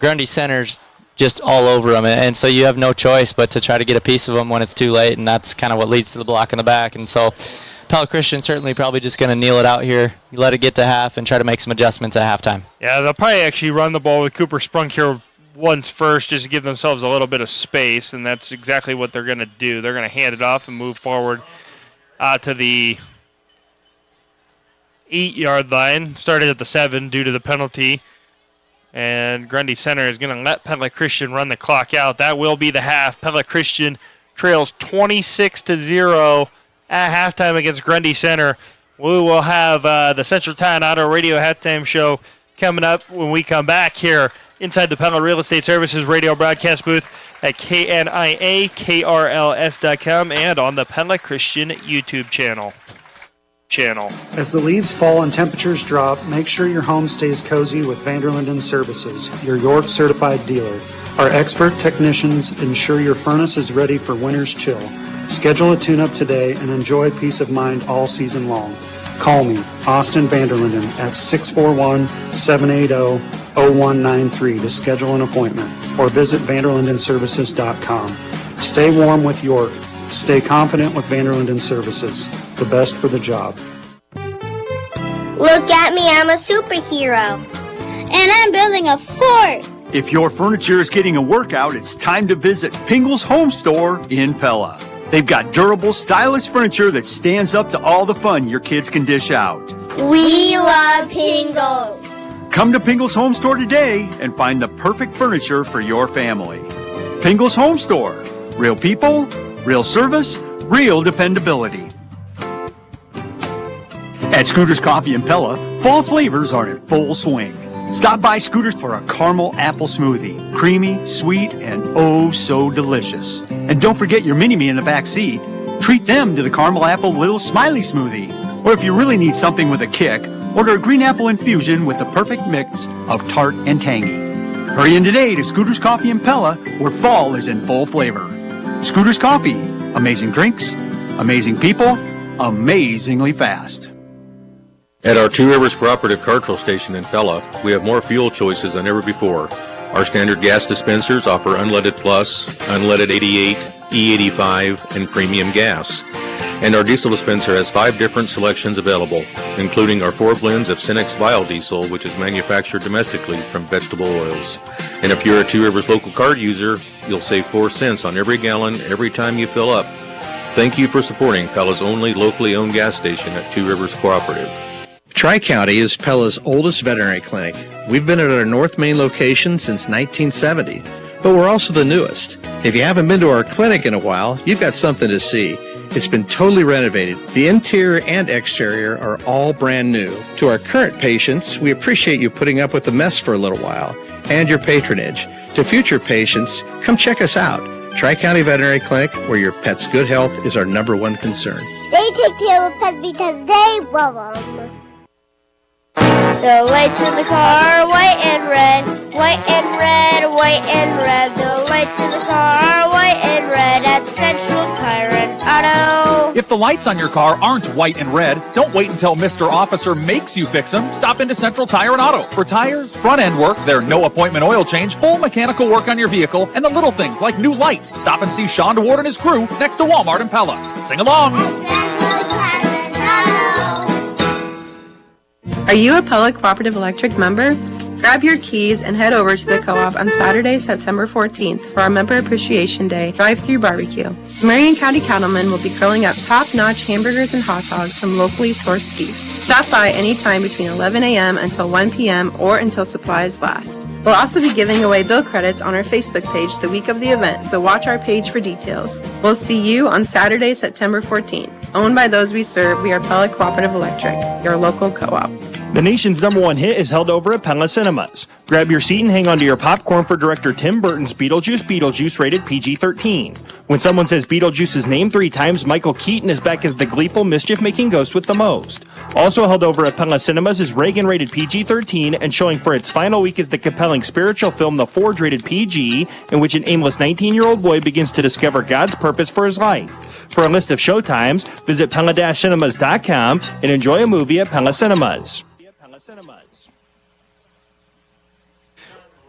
Grundy center's just all over them, and so you have no choice but to try to get a piece of them when it's too late, and that's kind of what leads to the block in the back. And so Pella Christian certainly probably just going to kneel it out here, let it get to half, and try to make some adjustments at halftime. Yeah, they'll probably actually run the ball with Cooper Sprunk here once first just to give themselves a little bit of space, and that's exactly what they're going to do. They're going to hand it off and move forward to the 8-yard line. Started at the 7 due to the penalty. And Grundy Center is going to let Pella Christian run the clock out. That will be the half. Pella Christian trails 26-0 at halftime against Grundy Center. We will have the Central Time Auto Radio halftime show coming up when we come back here inside the Pella Real Estate Services radio broadcast booth at KNIAKRLS.com and on the Pella Christian YouTube channel. As the leaves fall and temperatures drop, make sure your home stays cozy with Vanderlinden Services, your York certified dealer. Our expert technicians ensure your furnace is ready for winter's chill. Schedule a tune-up today and enjoy peace of mind all season long. Call me, Austin Vanderlinden, at 641-780-0193 to schedule an appointment, or visit vanderlindenservices.com. Stay warm with York. Stay confident with Vanderlinden Services. The best for the job. Look at me, I'm a superhero. And I'm building a fort. If your furniture is getting a workout, it's time to visit Pingle's Home Store in Pella. They've got durable, stylish furniture that stands up to all the fun your kids can dish out. We love Pingles. Come to Pingle's Home Store today and find the perfect furniture for your family. Pingle's Home Store. Real people, real service, real dependability. At Scooter's Coffee in Pella, fall flavors are in full swing. Stop by Scooter's for a caramel apple smoothie. Creamy, sweet, and oh so delicious. And don't forget your mini-me in the back seat. Treat them to the caramel apple little smiley smoothie. Or if you really need something with a kick, order a green apple infusion with the perfect mix of tart and tangy. Hurry in today to Scooter's Coffee in Pella, where fall is in full flavor. Scooter's Coffee. Amazing drinks, amazing people, amazingly fast. At our Two Rivers Cooperative Cartwheel Station in Pella, we have more fuel choices than ever before. Our standard gas dispensers offer Unleaded Plus, Unleaded 88, E85, and Premium Gas. And our diesel dispenser has 5 different selections available, including our 4 blends of Cenex biodiesel, which is manufactured domestically from vegetable oils. And if you're a Two Rivers local card user, you'll save 4 cents on every gallon every time you fill up. Thank you for supporting Pella's only locally owned gas station at Two Rivers Cooperative. Tri-County is Pella's oldest veterinary clinic. We've been at our North Main location since 1970, but we're also the newest. If you haven't been to our clinic in a while, you've got something to see. It's been totally renovated. The interior and exterior are all brand new. To our current patients, we appreciate you putting up with the mess for a little while and your patronage. To future patients, come check us out. Tri-County Veterinary Clinic, where your pet's good health is our #1 concern. They take care of pets because they love them. The lights in the car, white and red, white and red, white and red. The lights in the car, white and red at Central Tire and Auto. If the lights on your car aren't white and red, don't wait until Mr. Officer makes you fix them. Stop into Central Tire and Auto. For tires, front end work, their no appointment oil change, full mechanical work on your vehicle, and the little things like new lights. Stop and see Sean DeWard and his crew next to Walmart in Pella. Sing along. Are you a Pella Cooperative Electric member? Grab your keys and head over to the co-op on Saturday, September 14th for our Member Appreciation Day drive-thru barbecue. Marion County Cattlemen will be grilling up top-notch hamburgers and hot dogs from locally sourced beef. Stop by anytime between 11 a.m. until 1 p.m. or until supplies last. We'll also be giving away bill credits on our Facebook page the week of the event, so watch our page for details. We'll see you on Saturday, September 14th. Owned by those we serve, we are Pella Cooperative Electric, your local co-op. The nation's #1 hit is held over at Pella Cinemas. Grab your seat and hang on to your popcorn for director Tim Burton's Beetlejuice rated PG-13. When someone says Beetlejuice's name 3 times, Michael Keaton is back as the gleeful, mischief-making ghost with the most. Also held over at Pella Cinemas is Reagan rated PG-13, and showing for its final week is the compelling spiritual film The Forge rated PG, in which an aimless 19-year-old boy begins to discover God's purpose for his life. For a list of showtimes, visit Pella-Cinemas.com and enjoy a movie at Pella Cinemas.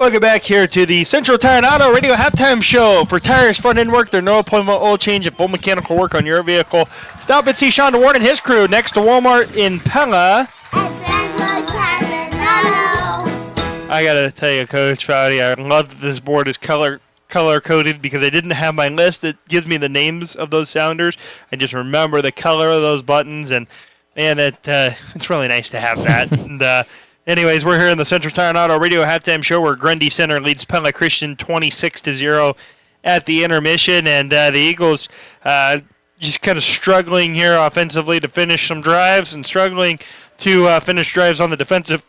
Welcome back here to the Central Tire and Auto Radio Halftime Show. For tires, front-end work, there's no appointment oil change and full mechanical work on your vehicle. Stop and see Sean DeWarden and his crew next to Walmart in Pella. I got to tell you, Coach Fowdy, I love that this board is color-coded because I didn't have my list that gives me the names of those sounders. I just remember the color of those buttons, and it's really nice to have that. And anyways, we're here in the Central Tire and Auto Radio Halftime Show where Grundy Center leads Pella Christian 26-0 at the intermission, and the Eagles just kind of struggling here offensively to finish some drives and struggling to finish drives on the defensive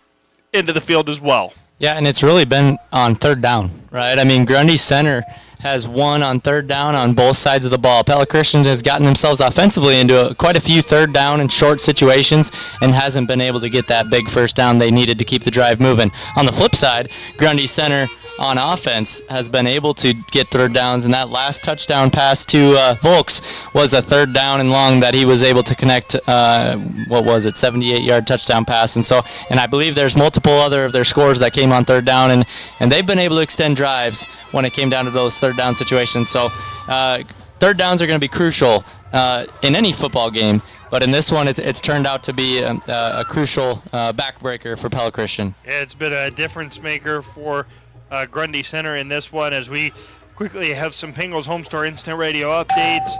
end of the field as well. Yeah, and it's really been on third down, right? I mean, Grundy Center has won on third down on both sides of the ball. Pella Christian has gotten themselves offensively into quite a few third down and short situations and hasn't been able to get that big first down they needed to keep the drive moving. On the flip side, Grundy Center on offense has been able to get third downs, and that last touchdown pass to Volks was a third down and long that he was able to connect, 78-yard touchdown pass. And I believe there's multiple other of their scores that came on third down, and they've been able to extend drives when it came down to those third down situations. So third downs are going to be crucial in any football game, but in this one it's turned out to be a crucial backbreaker for Pella Christian. Yeah, it's been a difference maker for Grundy Center in this one as we quickly have some Pingles Home Store Instant Radio updates.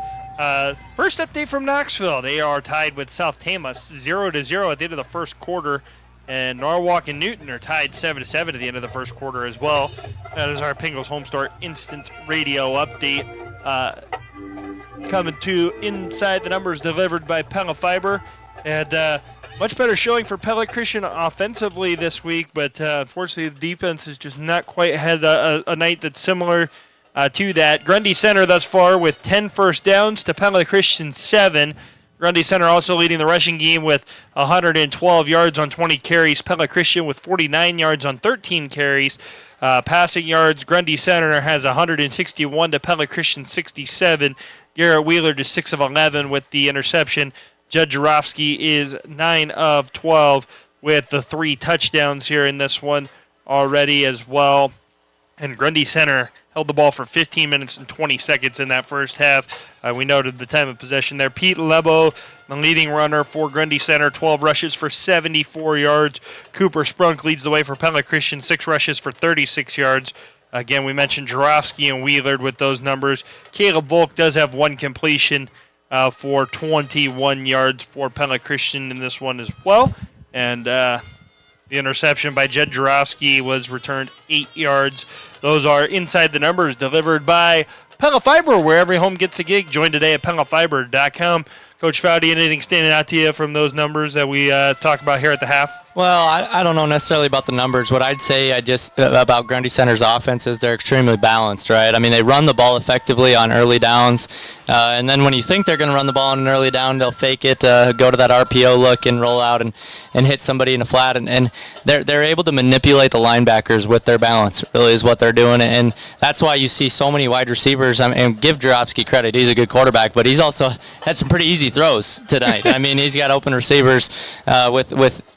First update from Knoxville. They are tied with South Tama 0-0 at the end of the first quarter, and Norwalk and Newton are tied 7-7 at the end of the first quarter as well. That is our Pingles Home Store Instant Radio update. Coming to Inside the Numbers delivered by Pella Fiber, and much better showing for Pella Christian offensively this week, but unfortunately the defense has just not quite had a night that's similar to that. Grundy Center thus far with 10 first downs to Pella Christian 7. Grundy Center also leading the rushing game with 112 yards on 20 carries. Pella Christian with 49 yards on 13 carries. Passing yards, Grundy Center has 161 to Pella Christian 67. Garrett Wheeler to 6 of 11 with the interception. Judd Jarofsky is 9 of 12 with the 3 touchdowns here in this one already as well. And Grundy Center held the ball for 15 minutes and 20 seconds in that first half. We noted the time of possession there. Pete Lebo, the leading runner for Grundy Center, 12 rushes for 74 yards. Cooper Sprunk leads the way for Pella Christian, 6 rushes for 36 yards. Again, we mentioned Jarofsky and Wheeler with those numbers. Caleb Volk does have 1 completion for 21 yards for Pella Christian in this one as well. And the interception by Jed Jarofsky was returned 8 yards. Those are Inside the Numbers delivered by Pella Fiber, where every home gets a gig. Join today at PellaFiber.com. Coach Fowdy, anything standing out to you from those numbers that we talked about here at the half? Well, I don't know necessarily about the numbers. What I'd say about Grundy Center's offense is they're extremely balanced, right? I mean, they run the ball effectively on early downs, and then when you think they're going to run the ball on an early down, they'll fake it, go to that RPO look and roll out and hit somebody in a flat, and they're able to manipulate the linebackers with their balance, really is what they're doing, and that's why you see so many wide receivers. And give Jarofsky credit, he's a good quarterback, but he's also had some pretty easy throws tonight. I mean, he's got open receivers with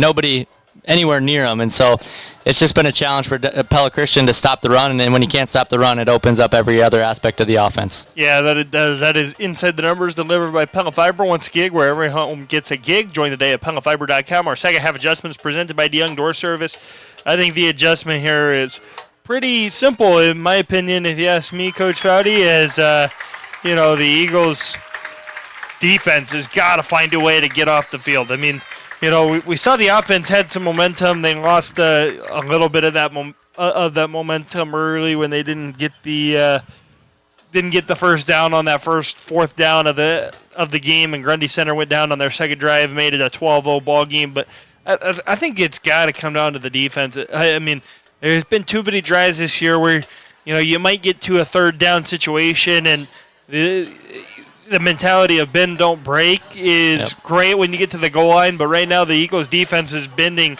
nobody anywhere near him, and so it's just been a challenge for Pella Christian to stop the run, and then when you can't stop the run, it opens up every other aspect of the offense. Yeah, that it does. That is Inside the Numbers delivered by Pella Fiber. Once a gig, where every home gets a gig. Join the day at PellaFiber.com. Our second half adjustments presented by DeYoung Door Service. I think the adjustment here is pretty simple, in my opinion, if you ask me, Coach Fowdy, as the Eagles' defense has got to find a way to get off the field. I mean, we saw the offense had some momentum. They lost a little bit of that momentum early when they didn't get the first down on that fourth down of the game, and Grundy Center went down on their second drive, made it a 12-0 ball game. But I think it's got to come down to the defense. I mean, there's been too many drives this year where you might get to a third down situation, and the mentality of bend, don't break is great when you get to the goal line, but right now the Eagles' defense is bending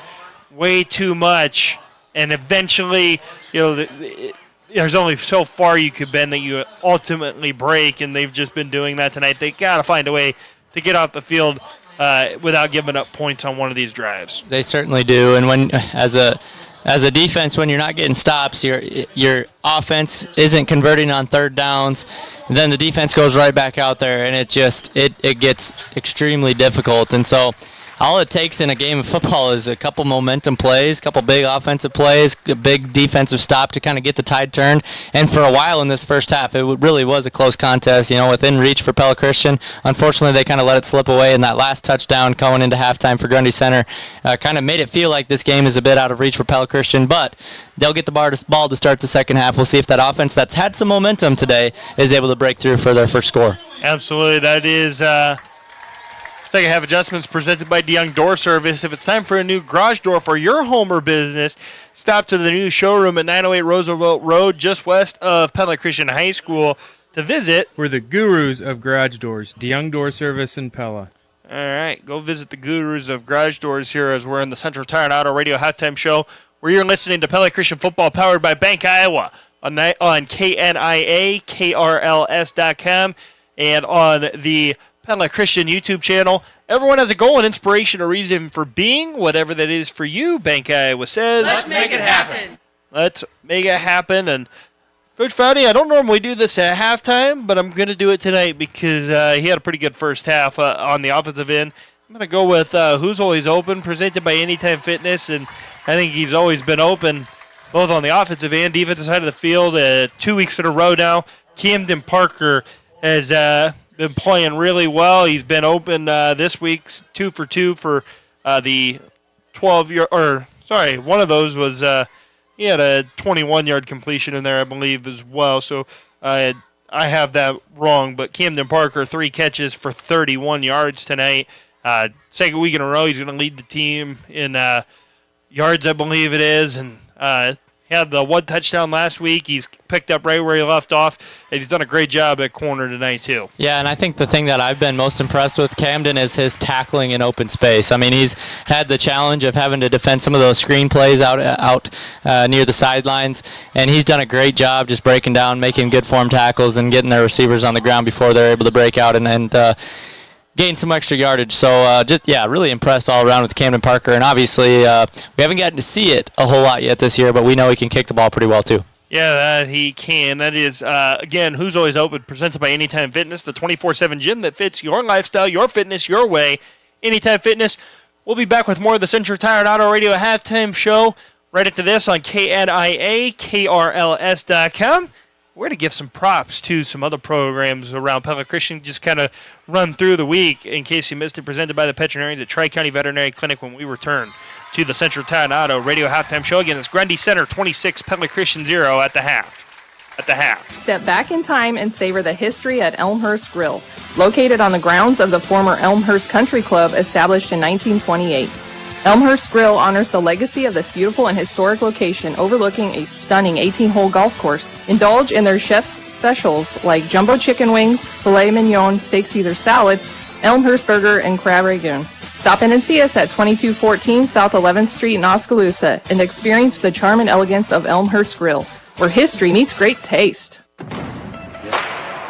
way too much, and eventually, there's only so far you could bend that you ultimately break, and they've just been doing that tonight. They got to find a way to get off the field without giving up points on one of these drives. They certainly do, and when as a as a defense, when you're not getting stops, your offense isn't converting on third downs. And then the defense goes right back out there, and it gets extremely difficult. And so all it takes in a game of football is a couple momentum plays, a couple big offensive plays, a big defensive stop to kind of get the tide turned. And for a while in this first half, it really was a close contest, within reach for Pella Christian. Unfortunately, they kind of let it slip away, and that last touchdown going into halftime for Grundy Center kind of made it feel like this game is a bit out of reach for Pella Christian. But they'll get the ball to start the second half. We'll see if that offense that's had some momentum today is able to break through for their first score. Absolutely. That is second half adjustments presented by DeYoung Door Service. If it's time for a new garage door for your home or business, stop to the new showroom at 908 Roosevelt Road, just west of Pella Christian High School, to visit. We're the gurus of garage doors, DeYoung Door Service in Pella. All right, go visit the gurus of garage doors here as we're in the Central Tire and Auto Radio halftime show, where you're listening to Pella Christian football powered by Bank Iowa on KNIA, KRLS.com, and on the Pella Christian YouTube channel. Everyone has a goal, an inspiration, a reason for being, whatever that is for you. Bank Iowa says, let's make it happen. Let's make it happen. And Coach Fowdy, I don't normally do this at halftime, but I'm going to do it tonight because he had a pretty good first half on the offensive end. I'm going to go with Who's Always Open, presented by Anytime Fitness, and I think he's always been open both on the offensive and defensive side of the field. 2 weeks in a row now. Camden Parker has been playing really well. He's been open this week, 2 for 2 for the 12-yard. One of those was he had a 21-yard completion in there, I believe, as well. So I have that wrong. But Camden Parker, 3 catches for 31 yards tonight. Second week in a row, he's going to lead the team in yards, I believe it is, and he had the 1 touchdown last week. He's picked up right where he left off, and he's done a great job at corner tonight, too. Yeah, and I think the thing that I've been most impressed with Camden is his tackling in open space. I mean, he's had the challenge of having to defend some of those screen plays out near the sidelines, and he's done a great job just breaking down, making good form tackles, and getting their receivers on the ground before they're able to break out and gain some extra yardage. So, really impressed all around with Camden Parker. And obviously, we haven't gotten to see it a whole lot yet this year, but we know he can kick the ball pretty well, too. Yeah, that he can. That is, again, Who's Always Open, presented by Anytime Fitness, the 24/7 gym that fits your lifestyle, your fitness, your way. Anytime Fitness. We'll be back with more of the Central Tire and Auto Radio halftime show right after this on KNIA, KRLS.com. We're going to give some props to some other programs around Pella Christian, just kind of run through the week in case you missed it, presented by the veterinarians at Tri-County Veterinary Clinic when we return to the Central Tire and Auto Radio halftime show. Again, it's Grundy Center 26, Pella Christian 0 at the half. Step back in time and savor the history at Elmhurst Grill, located on the grounds of the former Elmhurst Country Club, established in 1928. Elmhurst Grill honors the legacy of this beautiful and historic location overlooking a stunning 18-hole golf course. Indulge in their chef's specials like jumbo chicken wings, filet mignon, steak Caesar salad, Elmhurst burger, and crab ragoon. Stop in and see us at 2214 South 11th Street in Oskaloosa and experience the charm and elegance of Elmhurst Grill, where history meets great taste.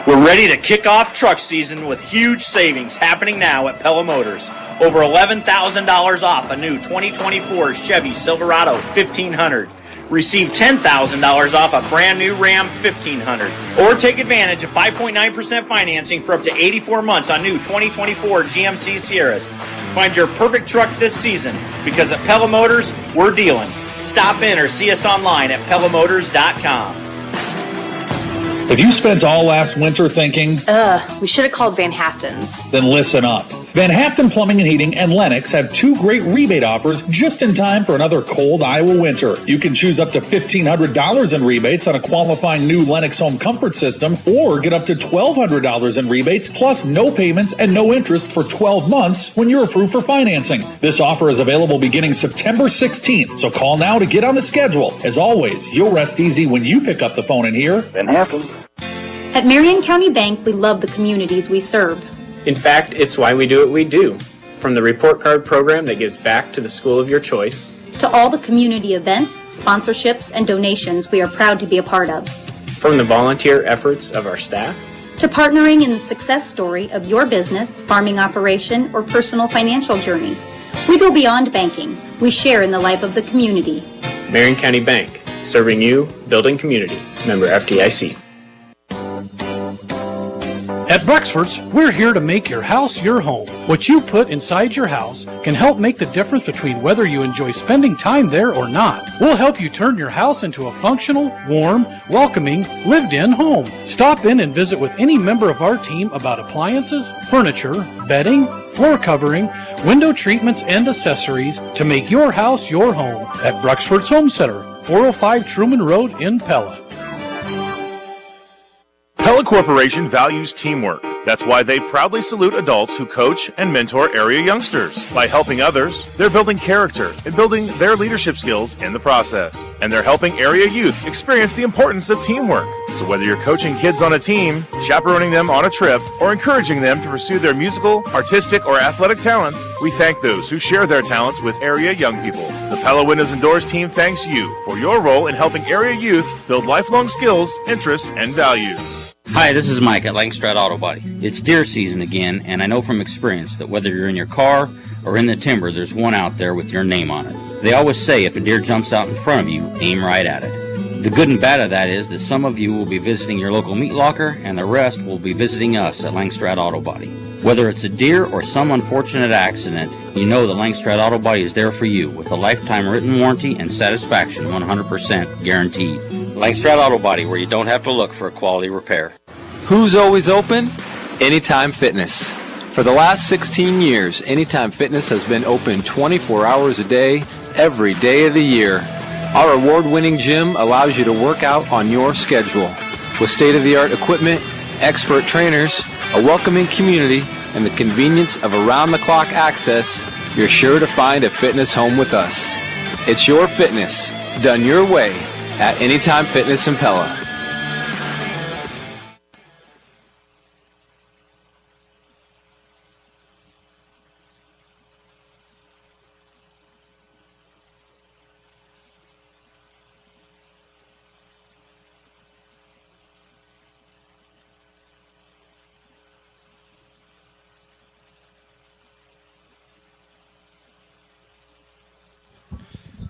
We're ready to kick off truck season with huge savings happening now at Pella Motors. Over $11,000 off a new 2024 Chevy Silverado 1500. Receive $10,000 off a brand new Ram 1500. Or take advantage of 5.9% financing for up to 84 months on new 2024 GMC Sierras. Find your perfect truck this season because at Pella Motors, we're dealing. Stop in or see us online at PellaMotors.com. If you spent all last winter thinking, we should have called Van Haften's. Then listen up. Van Haften Plumbing and Heating and Lennox have 2 great rebate offers just in time for another cold Iowa winter. You can choose up to $1,500 in rebates on a qualifying new Lennox home comfort system, or get up to $1,200 in rebates plus no payments and no interest for 12 months when you're approved for financing. This offer is available beginning September 16th, so call now to get on the schedule. As always, you'll rest easy when you pick up the phone and hear Van Haften. At Marion County Bank, we love the communities we serve. In fact, it's why we do what we do. From the report card program that gives back to the school of your choice, to all the community events, sponsorships, and donations we are proud to be a part of. From the volunteer efforts of our staff, to partnering in the success story of your business, farming operation, or personal financial journey. We go beyond banking. We share in the life of the community. Marion County Bank, serving you, building community. Member FDIC. At Bruxford's, we're here to make your house your home. What you put inside your house can help make the difference between whether you enjoy spending time there or not. We'll help you turn your house into a functional, warm, welcoming, lived-in home. Stop in and visit with any member of our team about appliances, furniture, bedding, floor covering, window treatments, and accessories to make your house your home at Bruxford's Home Center, 405 Truman Road in Pella. Pella Corporation values teamwork. That's why they proudly salute adults who coach and mentor area youngsters. By helping others, they're building character and building their leadership skills in the process. And they're helping area youth experience the importance of teamwork. So whether you're coaching kids on a team, chaperoning them on a trip, or encouraging them to pursue their musical, artistic, or athletic talents, we thank those who share their talents with area young people. The Pella Windows and Doors team thanks you for your role in helping area youth build lifelong skills, interests, and values. Hi, this is Mike at Langstrad Auto Body. It's deer season again, and I know from experience that whether you're in your car or in the timber, there's one out there with your name on it. They always say if a deer jumps out in front of you, aim right at it. The good and bad of that is that some of you will be visiting your local meat locker, and the rest will be visiting us at Langstrad Auto Body. Whether it's a deer or some unfortunate accident, you know that Langstrad Auto Body is there for you with a lifetime written warranty and satisfaction 100% guaranteed. Langstrad Auto Body, where you don't have to look for a quality repair. Who's always open? Anytime Fitness. For the last 16 years, Anytime Fitness has been open 24 hours a day, every day of the year. Our award-winning gym allows you to work out on your schedule. With state-of-the-art equipment, expert trainers, a welcoming community, and the convenience of around-the-clock access, you're sure to find a fitness home with us. It's your fitness, done your way, at Anytime Fitness in Pella.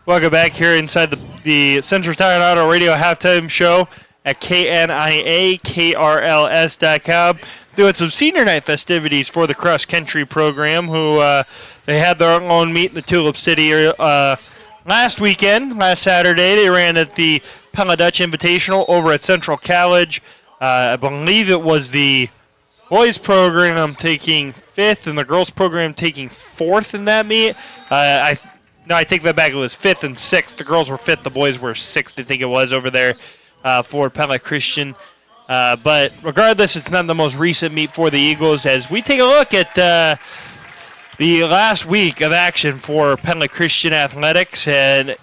Welcome back here inside the Central Tire and Auto Radio halftime show at KNIAKRLS.com. Doing some senior night festivities for the cross country program, who they had their own meet in the Tulip City last Saturday. They ran at the Pella Dutch Invitational over at Central College. I believe it was the boys program taking 5th and the girls program taking 4th in that meet. No, I take that back. It was 5th and 6th. The girls were 5th. The boys were 6th, I think it was, over there for Pella Christian. But regardless, it's not the most recent meet for the Eagles as we take a look at the last week of action for Pella Christian Athletics. And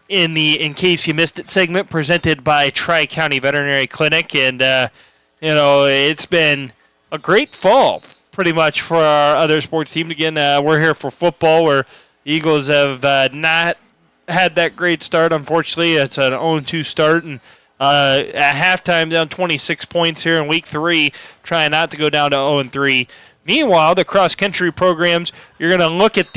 in case you missed it segment, presented by Tri-County Veterinary Clinic. And, it's been a great fall pretty much for our other sports team. Again, we're here for football where Eagles have not had that great start, unfortunately. It's an 0-2 start, and at halftime down 26 points here in week 3, trying not to go down to 0-3. Meanwhile, the cross-country programs, you're going to look at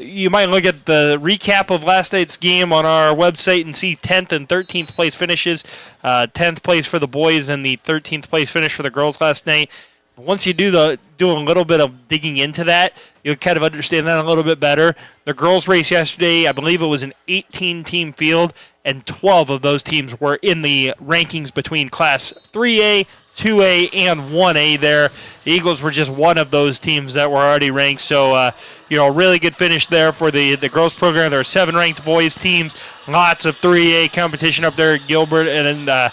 you might look at the recap of last night's game on our website and see 10th and 13th place finishes. 10th place for the boys and the 13th place finish for the girls last night. Once you do a little bit of digging into that, you'll kind of understand that a little bit better. The girls' race yesterday, I believe it was an 18-team field, and 12 of those teams were in the rankings between Class 3A, 2A, and 1A there. The Eagles were just one of those teams that were already ranked. So, really good finish there for the girls' program. There are 7 ranked boys teams, lots of 3A competition up there at Gilbert and at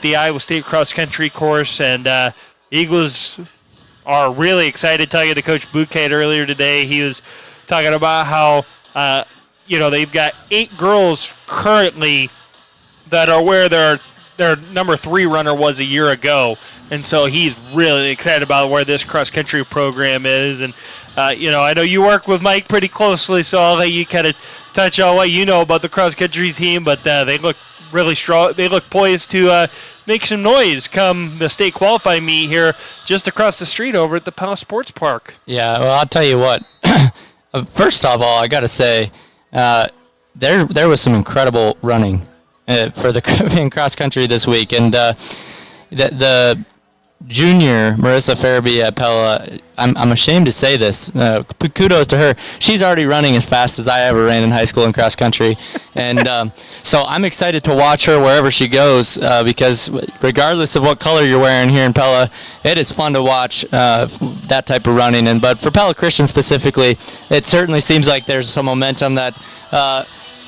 the Iowa State cross-country course, and Eagles are really excited. Talking to Coach Bouquet earlier today, he was talking about how they've got 8 girls currently that are where their number 3 runner was a year ago, and so he's really excited about where this cross country program is. And I know you work with Mike pretty closely, so I'll let you kind of touch on what you know about the cross country team. But they look really strong. They look poised to make some noise come the state qualifying meet here just across the street over at the Pella Sports Park. Yeah, well, I'll tell you what. First of all, I got to say, there was some incredible running for the Caribbean cross country this week, and the junior Marissa Farabee at Pella, I'm ashamed to say this. Kudos to her. She's already running as fast as I ever ran in high school in cross country, and so I'm excited to watch her wherever she goes because regardless of what color you're wearing here in Pella, it is fun to watch that type of running. But for Pella Christian specifically, it certainly seems like there's some momentum that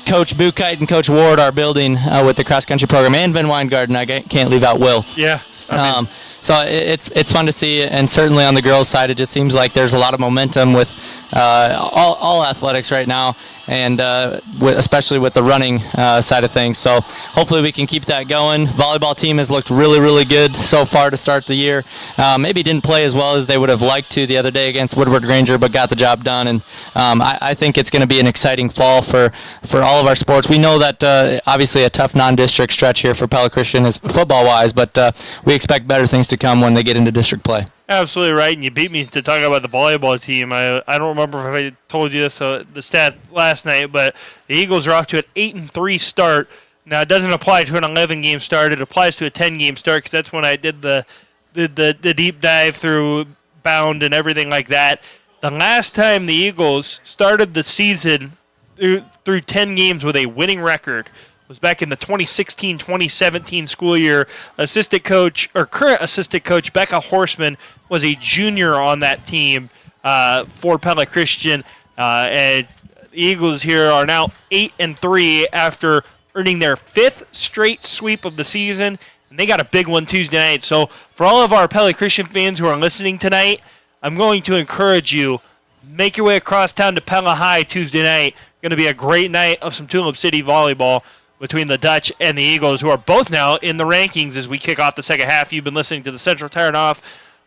Coach Bukite and Coach Ward are building with the cross country program, and Ben Weingarten. I can't leave out Will. Yeah. So it's fun to see, and certainly on the girls' side, it just seems like there's a lot of momentum with all athletics right now, and especially with the running side of things. So hopefully we can keep that going. Volleyball team has looked really, really good so far to start the year. Maybe didn't play as well as they would have liked to the other day against Woodward Granger, but got the job done. And I think it's going to be an exciting fall for all of our sports. We know that obviously a tough non-district stretch here for Pella Christian is football-wise, but we expect better things to come when they get into district play. Absolutely right, and you beat me to talk about the volleyball team. I don't remember if I told you this the stat last night, but the Eagles are off to an 8-3 start. Now it doesn't apply to an 11-game start; it applies to a 10-game start because that's when I did the deep dive through Bound and everything like that. The last time the Eagles started the season through 10 games with a winning record was back in the 2016-2017 school year. Current assistant coach Becca Horseman was a junior on that team for Pella Christian. And the Eagles here are now 8-3 after earning their 5th straight sweep of the season. And they got a big one Tuesday night. So for all of our Pella Christian fans who are listening tonight, I'm going to encourage you, make your way across town to Pella High Tuesday night. Going to be a great night of some Tulip City volleyball between the Dutch and the Eagles, who are both now in the rankings as we kick off the second half. You've been listening to the Central Tire and Off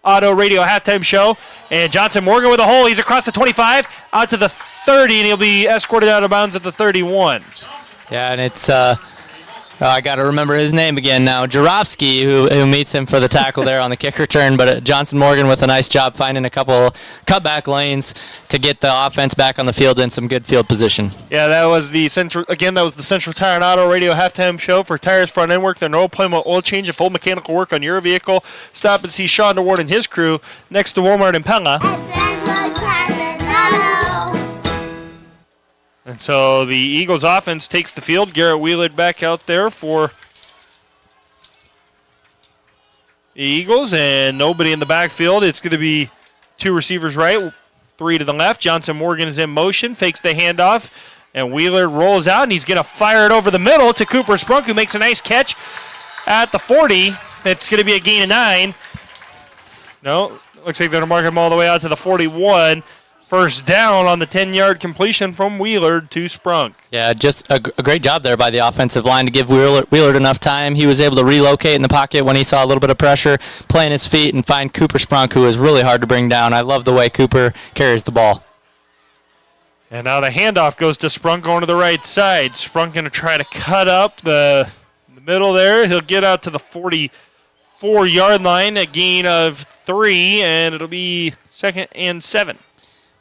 Auto Radio halftime show. And Johnson Morgan with a hole. He's across the 25, out to the 30, and he'll be escorted out of bounds at the 31. Yeah, and it's I got to remember his name again now. Jarofsky, who meets him for the tackle there on the kick return. But Johnson Morgan with a nice job finding a couple cutback lanes to get the offense back on the field in some good field position. Yeah, that was the Central Tire and Auto Radio halftime show for tires, front end work, their no appointment oil change, and full mechanical work on your vehicle. Stop and see Sean DeWard and his crew next to Walmart in Pella. And so the Eagles offense takes the field. Garrett Wheeler back out there for the Eagles, and nobody in the backfield. It's going to be 2 receivers right, 3 to the left. Johnson Morgan is in motion, fakes the handoff, and Wheeler rolls out, and he's going to fire it over the middle to Cooper Sprunk, who makes a nice catch at the 40. It's going to be a gain of 9. No, looks like they're going to mark him all the way out to the 41. First down on the 10-yard completion from Wheeler to Sprunk. Yeah, just a great job there by the offensive line to give Wheeler enough time. He was able to relocate in the pocket when he saw a little bit of pressure, plant his feet, and find Cooper Sprunk, who is really hard to bring down. I love the way Cooper carries the ball. And now the handoff goes to Sprunk going to the right side. Sprunk going to try to cut up the middle there. He'll get out to the 44-yard line, a gain of 3, and it'll be 2nd and 7.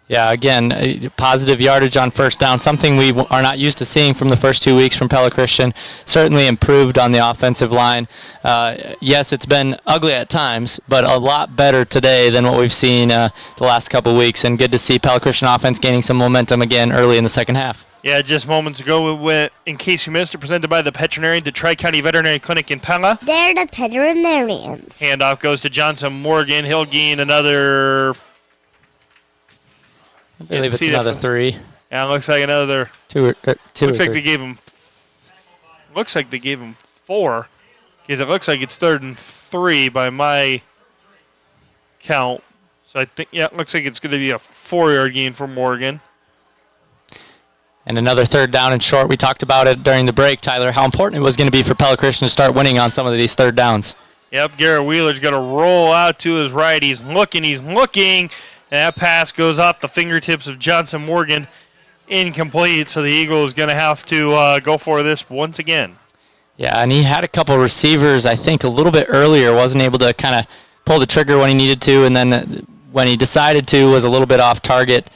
Yeah, again, positive yardage on first down, something we are not used to seeing from the first 2 weeks from Pella Christian. Certainly improved on the offensive line. Yes, it's been ugly at times, but a lot better today than what we've seen the last couple weeks, and good to see Pella Christian offense gaining some momentum again early in the second half. Yeah, just moments ago, we went, in case you missed it, presented by the veterinarian to Tri-County Veterinary Clinic in Pella. They're the veterinarians. Handoff goes to Johnson Morgan. He'll gain another... I believe it's another 3. Yeah, it looks like another 2 or 3. Looks like they gave him. Looks like they gave him 4, because it looks like it's 3rd and 3 by my count. So I think it looks like it's going to be a 4-yard gain for Morgan. And another 3rd down and short. We talked about it during the break, Tyler, how important it was going to be for Pella Christian to start winning on some of these 3rd downs. Yep, Garrett Wheeler's going to roll out to his right. He's looking. And that pass goes off the fingertips of Johnson Morgan, incomplete. So the Eagles going to have to go for this once again. Yeah, and he had a couple receivers, I think, a little bit earlier. Wasn't able to kind of pull the trigger when he needed to, and then when he decided to, was a little bit off target.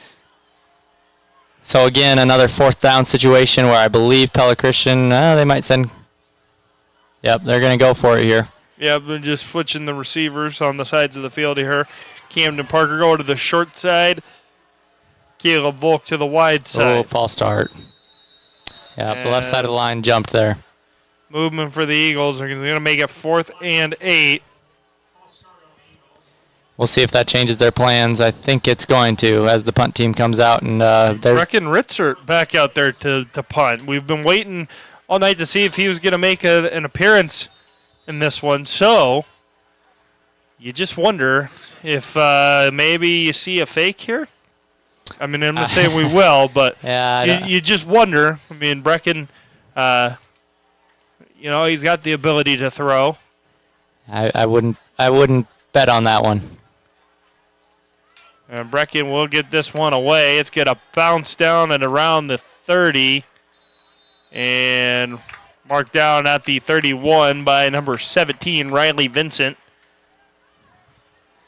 So again, another 4th down situation where I believe Pella Christian, they might send. Yep, they're going to go for it here. Yep, they're just switching the receivers on the sides of the field here. Camden Parker go to the short side. Caleb Volk to the wide side. Oh, false start. Yeah, the left side of the line jumped there. Movement for the Eagles. They're going to make it 4th and 8. We'll see if that changes their plans. I think it's going to as the punt team comes out. And Brecken Ritzert back out there to punt. We've been waiting all night to see if he was going to make an appearance in this one. So you just wonder if maybe you see a fake here. I mean, I'm not saying we will, but you just wonder. I mean, Brecken, he's got the ability to throw. I wouldn't bet on that one. And Brecken will get this one away. It's going to bounce down at around the 30 and marked down at the 31 by number 17, Riley Vincent.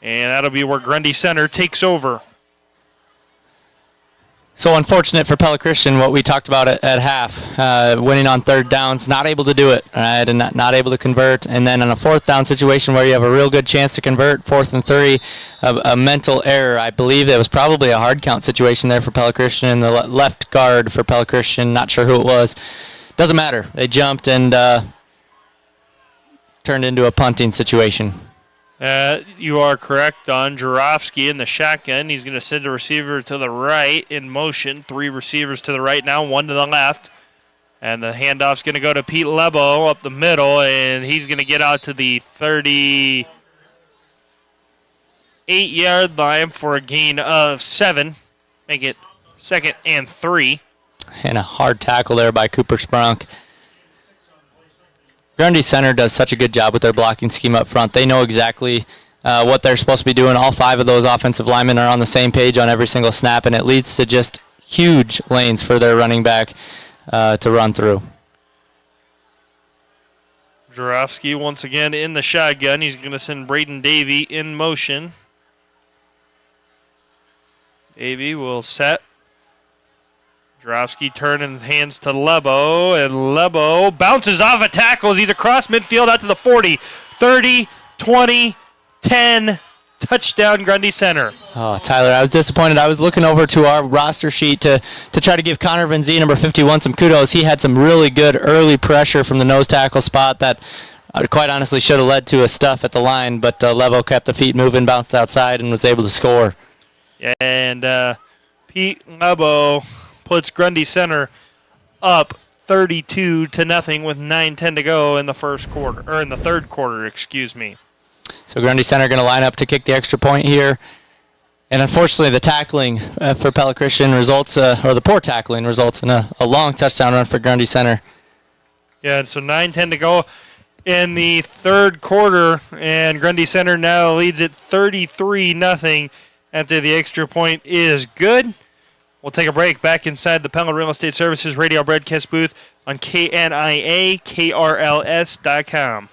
And that'll be where Grundy Center takes over. So unfortunate for Pella Christian, what we talked about at half, winning on 3rd downs, not able to do it, right, and not able to convert. And then in a 4th down situation where you have a real good chance to convert, 4th and 3, a mental error. I believe it was probably a hard count situation there for Pella Christian, and the left guard for Pella Christian, not sure who it was. Doesn't matter. They jumped and turned into a punting situation. You are correct on Jarofsky in the shotgun. He's going to send a receiver to the right in motion. 3 receivers to the right now, 1 to the left. And the handoff's going to go to Pete Lebo up the middle, and he's going to get out to the 38-yard line for a gain of 7. Make it 2nd and 3. And a hard tackle there by Cooper Sprunk. Grundy Center does such a good job with their blocking scheme up front. They know exactly what they're supposed to be doing. All 5 of those offensive linemen are on the same page on every single snap, and it leads to just huge lanes for their running back to run through. Jarofsky once again in the shotgun. He's going to send Braden Davey in motion. Davey will set. Jarofsky turning hands to Lebo, and Lebo bounces off a tackle as he's across midfield out to the 40, 30, 20, 10, touchdown Grundy Center. Oh, Tyler, I was disappointed. I was looking over to our roster sheet to try to give Connor Van Zee, number 51, some kudos. He had some really good early pressure from the nose tackle spot that quite honestly should have led to a stuff at the line, but Lebo kept the feet moving, bounced outside, and was able to score. And Pete Lebo puts Grundy Center up 32-0 with 9:10 to go in the first quarter, or in the third quarter, excuse me. So Grundy Center going to line up to kick the extra point here. And unfortunately, the tackling for Pella Christian results, or the poor tackling results in a long touchdown run for Grundy Center. Yeah, so 9:10 to go in the third quarter, and Grundy Center now leads it 33-0 after the extra point is good. We'll take a break back inside the Pella Real Estate Services radio broadcast booth on KNIA-KRLS.com.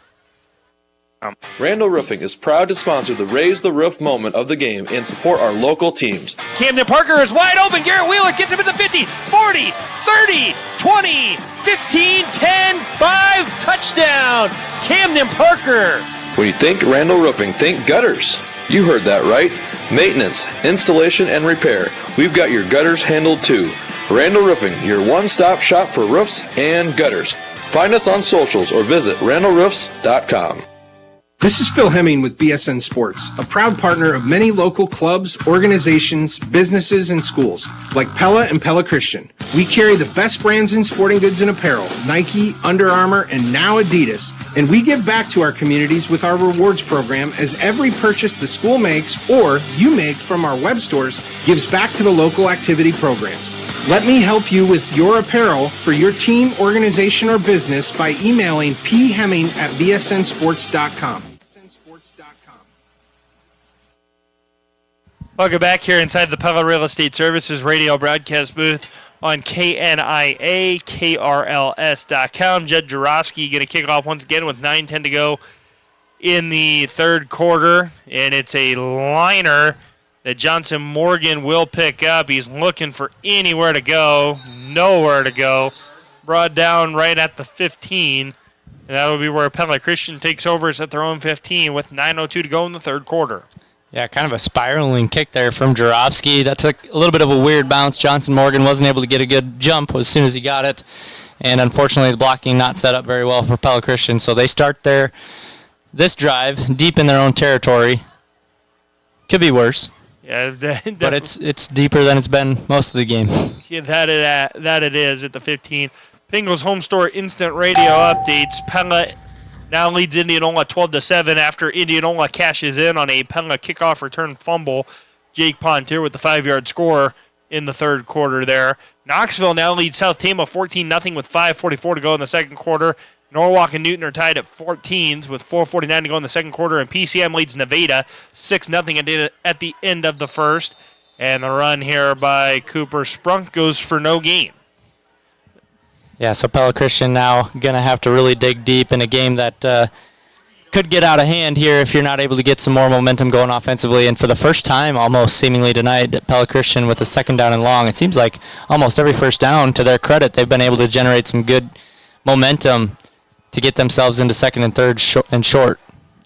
Randall Roofing is proud to sponsor the Raise the Roof moment of the game and support our local teams. Camden Parker is wide open. Garrett Wheeler gets him at the 50, 40, 30, 20, 15, 10, 5, touchdown. Camden Parker. When you think Randall Roofing, think gutters. You heard that right. Maintenance, installation, and repair. We've got your gutters handled too. Randall Roofing, your one-stop shop for roofs and gutters. Find us on socials or visit randallroofs.com. This is Phil Hemming with BSN Sports, a proud partner of many local clubs, organizations, businesses, and schools, like Pella and Pella Christian. We carry the best brands in sporting goods and apparel, Nike, Under Armour, and now Adidas, and we give back to our communities with our rewards program, as every purchase the school makes or you make from our web stores gives back to the local activity programs. Let me help you with your apparel for your team, organization, or business by emailing phemming@bsnsports.com. Welcome back here inside the Pella Real Estate Services radio broadcast booth on KNIA-KRLS.com. Jed Jarofsky going to kick off once again with 9:10 to go in the third quarter, and it's a liner that Johnson Morgan will pick up. He's looking for anywhere to go. Nowhere to go. Brought down right at the 15. And that will be where Pella Christian takes over. It's at their own 15 with 9:02 to go in the third quarter. Yeah, kind of a spiraling kick there from Jarofsky. That took a little bit of a weird bounce. Johnson Morgan wasn't able to get a good jump as soon as he got it. And unfortunately, the blocking not set up very well for Pella Christian. So they start this drive deep in their own territory. Could be worse. Yeah, but it's deeper than it's been most of the game. Yeah, that it is at the 15. Pingle's Home Store Instant Radio updates. Pella now leads Indianola 12-7 after Indianola cashes in on a Pella kickoff return fumble. Jake Pontier with the 5-yard score in the third quarter there. Knoxville now leads South Tama 14-0 with 5:44 to go in the second quarter. Norwalk and Newton are tied at 14s with 4:49 to go in the second quarter, and PCM leads Nevada 6-0 at the end of the first. And the run here by Cooper Sprunk goes for no gain. Yeah, so Pella Christian now going to have to really dig deep in a game that could get out of hand here if you're not able to get some more momentum going offensively. And for the first time almost seemingly tonight, Pella Christian with a second down and long. It seems like almost every first down, to their credit, they've been able to generate some good momentum to get themselves into second and third and short.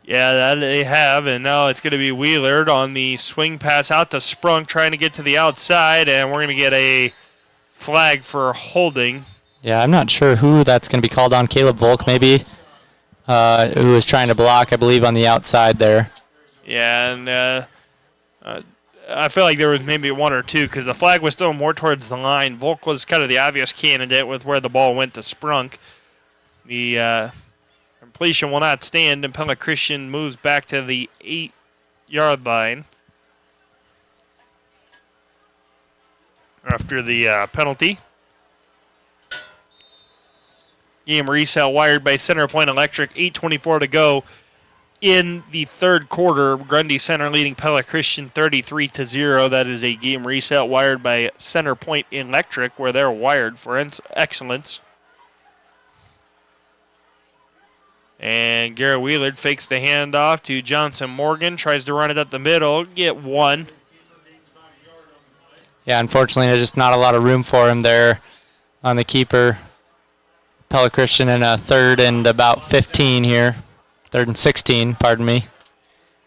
Yeah, that they have, and now it's going to be Wheelard on the swing pass out to Sprunk, trying to get to the outside, and we're going to get a flag for holding. Yeah, I'm not sure who that's going to be called on. Caleb Volk, maybe, who was trying to block, I believe, on the outside there. Yeah, and I feel like there was maybe one or two because the flag was still more towards the line. Volk was kind of the obvious candidate with where the ball went to Sprunk. The completion will not stand, and Pella Christian moves back to the 8-yard line after the penalty. Game reset wired by Center Point Electric. 8:24 to go in the third quarter. Grundy Center leading Pella Christian 33-0. That is a game reset wired by Center Point Electric, where they're wired for excellence. And Garrett Wheelard fakes the handoff to Johnson Morgan. Tries to run it up the middle. Get one. Yeah, unfortunately, there's just not a lot of room for him there on the keeper. Pella Christian in a 3rd and about 15 here. 3rd and 16, pardon me.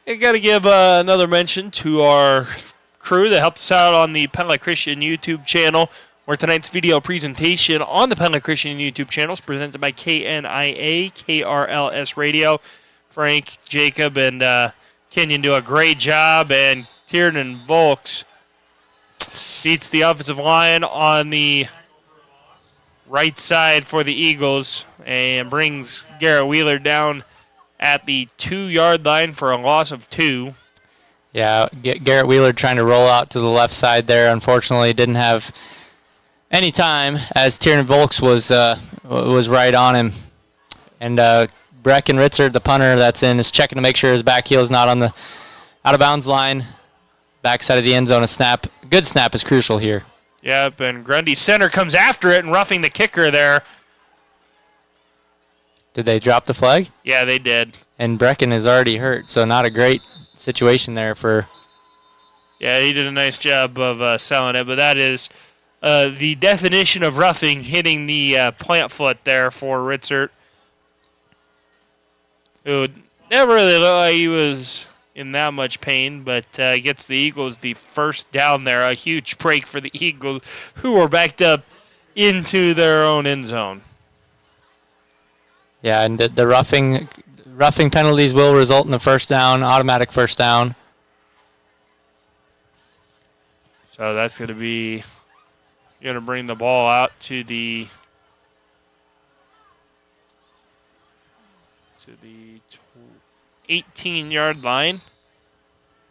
I got to give another mention to our crew that helped us out on the Pella Christian YouTube channel, where tonight's video presentation on the Pella Christian YouTube channel is presented by KNIA, KRLS Radio. Frank, Jacob, and Kenyon do a great job, and Tiernan Volks beats the offensive line on the right side for the Eagles and brings Garrett Wheeler down at the 2-yard line for a loss of 2. Yeah, Garrett Wheeler trying to roll out to the left side there. Unfortunately, didn't have any time as Tiernan Volks was right on him. And Brecken Ritzert, the punter that's in, is checking to make sure his back heel is not on the out-of-bounds line. Backside of the end zone, a snap. Good snap is crucial here. Yep, and Grundy Center comes after it and roughing the kicker there. Did they drop the flag? Yeah, they did. And Brecken is already hurt, so not a great situation there for... Yeah, he did a nice job of selling it, but that is the definition of roughing, hitting the plant foot there for Ritzert, who never really looked like he was in that much pain, but gets the Eagles the first down there. A huge break for the Eagles, who are backed up into their own end zone. Yeah, and the roughing penalties will result in the first down, automatic first down. So that's going to bring the ball out to the 18-yard line,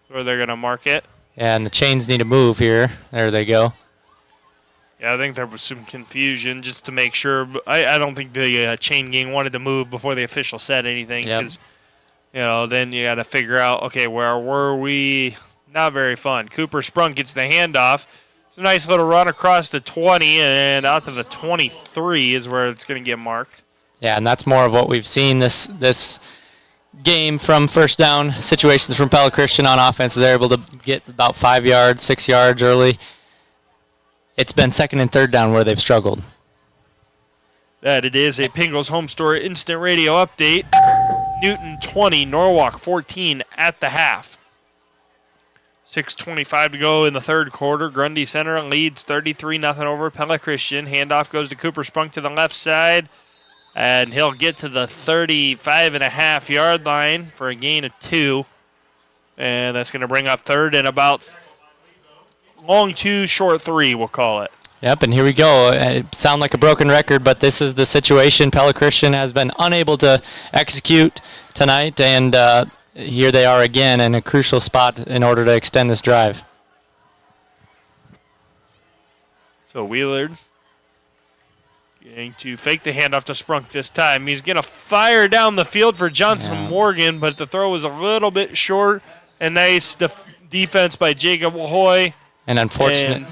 where they're going to mark it. Yeah, and the chains need to move here. There they go. Yeah, I think there was some confusion just to make sure. But I don't think the chain gang wanted to move before the official said anything. Because, then you got to figure out, okay, where were we? Not very fun. Cooper Sprunk gets the handoff. It's a nice little run across the 20 and out to the 23 is where it's going to get marked. Yeah, and that's more of what we've seen this game from first down situations from Pella Christian on offense. They're able to get about 5 yards, 6 yards early. It's been second and third down where they've struggled. That it is a Pingles Home Store Instant Radio update. Newton 20, Norwalk 14 at the half. 6:25 to go in the third quarter. Grundy Center leads 33-0 over Pella Christian. Handoff goes to Cooper Spunk to the left side. And he'll get to the 35.5-yard line for a gain of 2. And that's going to bring up third and about long 2, short 3, we'll call it. Yep, and here we go. It sounds like a broken record, but this is the situation. Pella Christian has been unable to execute tonight, and here they are again in a crucial spot in order to extend this drive. So Wheeler going to fake the handoff to Sprunk this time. He's going to fire down the field for Johnson Morgan, but the throw was a little bit short. And nice defense by Jacob Hoy. And unfortunate,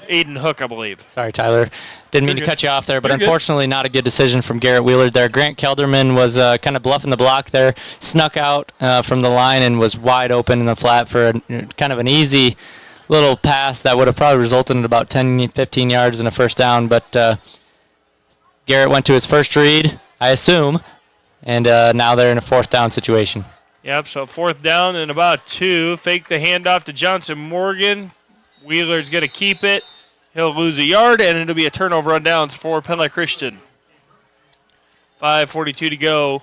Aiden Hook, I believe. Sorry, Tyler. Didn't mean to cut you off there, but You're unfortunately good. not a good decision from Garrett Wheeler there. Grant Kelderman was kind of bluffing the block there, snuck out from the line and was wide open in the flat for kind of an easy little pass that would have probably resulted in about 10, 15 yards and a first down. But Garrett went to his first read, I assume, and now they're in a fourth down situation. Yep, so fourth down and about 2. Fake the handoff to Johnson Morgan. Wheeler's going to keep it. He'll lose a yard, and it'll be a turnover on downs for Pella Christian. 5:42 to go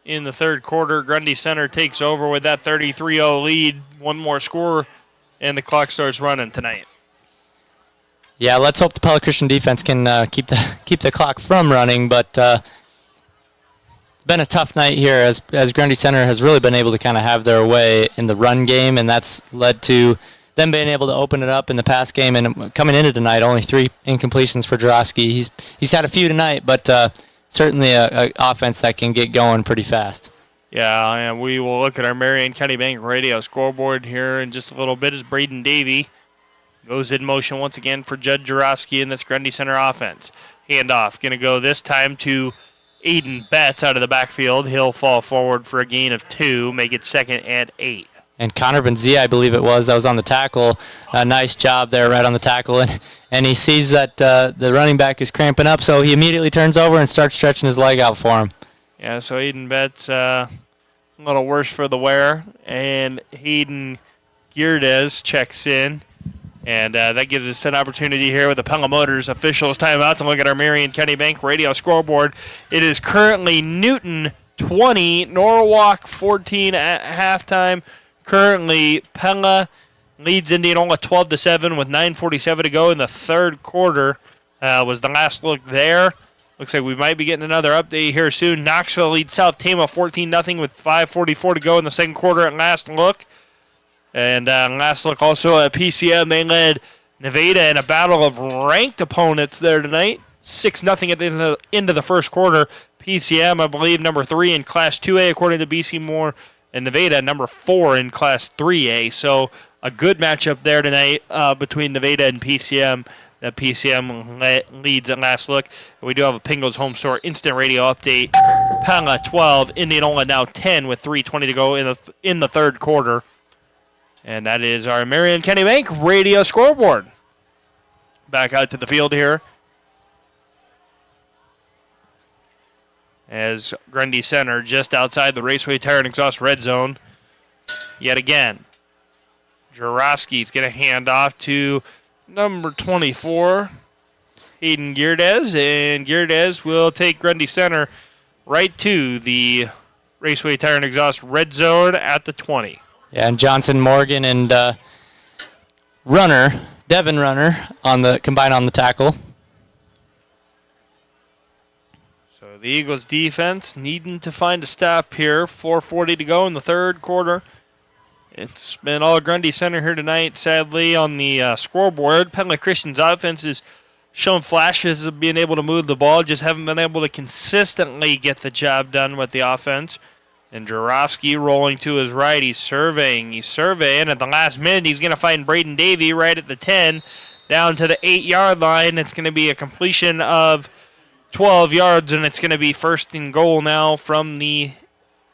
in the third quarter. Grundy Center takes over with that 33-0 lead. One more score, and the clock starts running tonight. Yeah, let's hope the Pella Christian defense can keep the clock from running, but it's been a tough night here as Grundy Center has really been able to kind of have their way in the run game, and that's led to them being able to open it up in the pass game. And coming into tonight, only 3 incompletions for Jarofsky. He's had a few tonight, but certainly a offense that can get going pretty fast. Yeah, and we will look at our Marion County Bank radio scoreboard here in just a little bit as Braden Davey goes in motion once again for Judd Jarofsky in this Grundy Center offense. Handoff going to go this time to Aiden Betts out of the backfield. He'll fall forward for a gain of 2, make it second and 8. And Connor Benzia, I believe it was, that was on the tackle. A nice job there right on the tackle. And he sees that the running back is cramping up, so he immediately turns over and starts stretching his leg out for him. Yeah, so Aiden Betts a little worse for the wear. And Hayden Geardes checks in. And that gives us an opportunity here with the Pella Motors officials timeout to look at our Marion County Bank radio scoreboard. It is currently Newton 20, Norwalk 14 at halftime. Currently, Pella leads Indianola 12-7 with 9:47 to go in the third quarter. Was the last look there. Looks like we might be getting another update here soon. Knoxville leads South Tama 14-0 with 5:44 to go in the second quarter at last look. And last look also at PCM. They led Nevada in a battle of ranked opponents there tonight. 6-0 at the end of the first quarter. PCM, I believe, number 3 in Class 2A according to BC Moore. And Nevada, number 4 in Class 3A. So a good matchup there tonight between Nevada and PCM. That PCM leads at last look. We do have a Pingles Home Store instant radio update. Pella 12, Indianola now 10 with 3:20 to go in the third quarter. And that is our Marion County Bank radio scoreboard. Back out to the field here. As Grundy Center just outside the Raceway Tire and Exhaust red zone. Yet again, Jarofsky's going to hand off to number 24, Hayden Geardes, and Geardes will take Grundy Center right to the Raceway Tire and Exhaust red zone at the 20. Yeah, and Johnson Morgan and Devin Runner combined on the tackle. So the Eagles defense needing to find a stop here. 4:40 to go in the third quarter. It's been all Grundy Center here tonight, sadly, on the scoreboard. Pella Christian's offense has shown flashes of being able to move the ball, just haven't been able to consistently get the job done with the offense. And Jarofsky rolling to his right. He's surveying. At the last minute, he's going to find Braden Davey right at the 10, down to the 8-yard line. It's going to be a completion of 12 yards, and it's going to be first and goal now from the